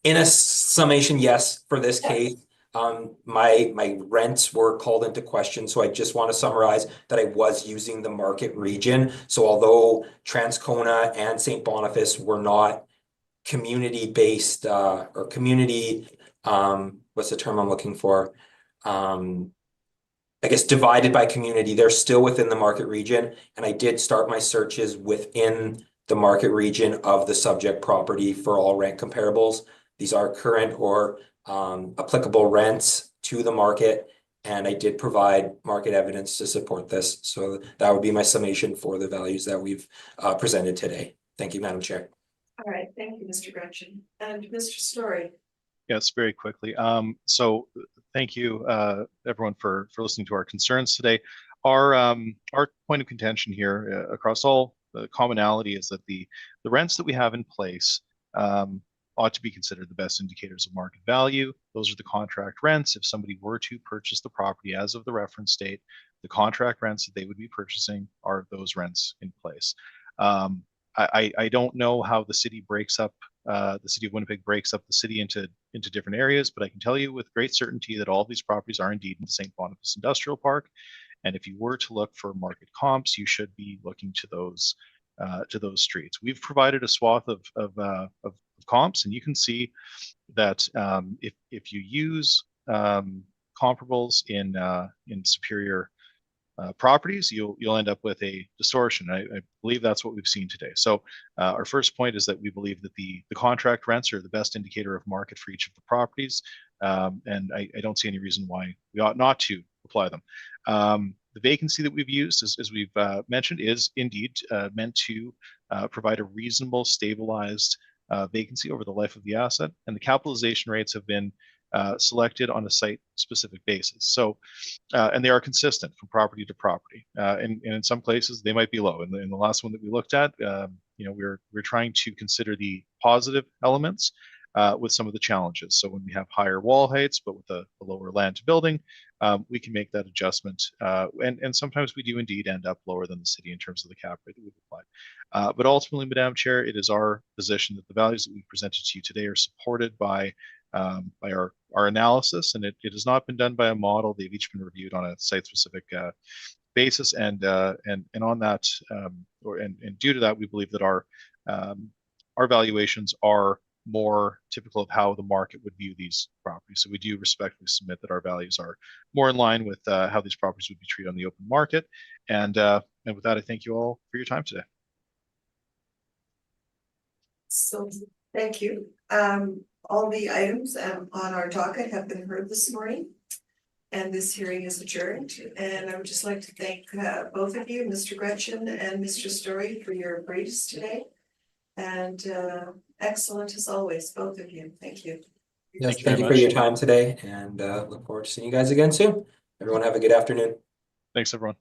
in a summation, yes, for this case. My rents were called into question, so I just want to summarize that I was using the market region. So although Transcona and St. Boniface were not community-based or community, what's the term I'm looking for? I guess divided by community, they're still within the market region, and I did start my searches within the market region of the subject property for all rent comparables. These are current or applicable rents to the market, and I did provide market evidence to support this. So that would be my summation for the values that we've presented today. Thank you, Madam Chair. All right, thank you, Mr. Gretchen. And Mr. Story. Yes, very quickly. So thank you, everyone, for listening to our concerns today. Our point of contention here across all the commonality is that the rents that we have in place ought to be considered the best indicators of market value. Those are the contract rents. If somebody were to purchase the property as of the reference date, the contract rents that they would be purchasing are those rents in place. I don't know how the city breaks up, the city of Winnipeg breaks up the city into different areas, but I can tell you with great certainty that all of these properties are indeed in the St. Boniface Industrial Park. And if you were to look for market comps, you should be looking to those streets. We've provided a swath of comps, and you can see that if you use comparables in superior properties, you'll end up with a distortion. I believe that's what we've seen today. So our first point is that we believe that the contract rents are the best indicator of market for each of the properties, and I don't see any reason why we ought not to apply them. The vacancy that we've used, as we've mentioned, is indeed meant to provide a reasonable, stabilized vacancy over the life of the asset, and the capitalization rates have been selected on a site-specific basis. So, and they are consistent from property to property, and in some places they might be low. In the last one that we looked at, we're trying to consider the positive elements with some of the challenges. So when we have higher wall heights, but with a lower land to building, we can make that adjustment. And sometimes we do indeed end up lower than the city in terms of the cap rate that we've applied. But ultimately, Madam Chair, it is our position that the values that we presented to you today are supported by our analysis, and it has not been done by a model. They've each been reviewed on a site-specific basis, and on that, and due to that, we believe that our valuations are more typical of how the market would view these properties. So we do respectfully submit that our values are more in line with how these properties would be treated on the open market. And with that, I thank you all for your time today. So, thank you. All the items on our docket have been heard this morning. And this hearing is adjourned. And I would just like to thank both of you, Mr. Gretchen and Mr. Story, for your briefs today. And excellent as always, both of you. Thank you. Yes, you thank very you for your much. time today, and look forward to seeing you guys again soon. Everyone have a good afternoon. Thanks, everyone.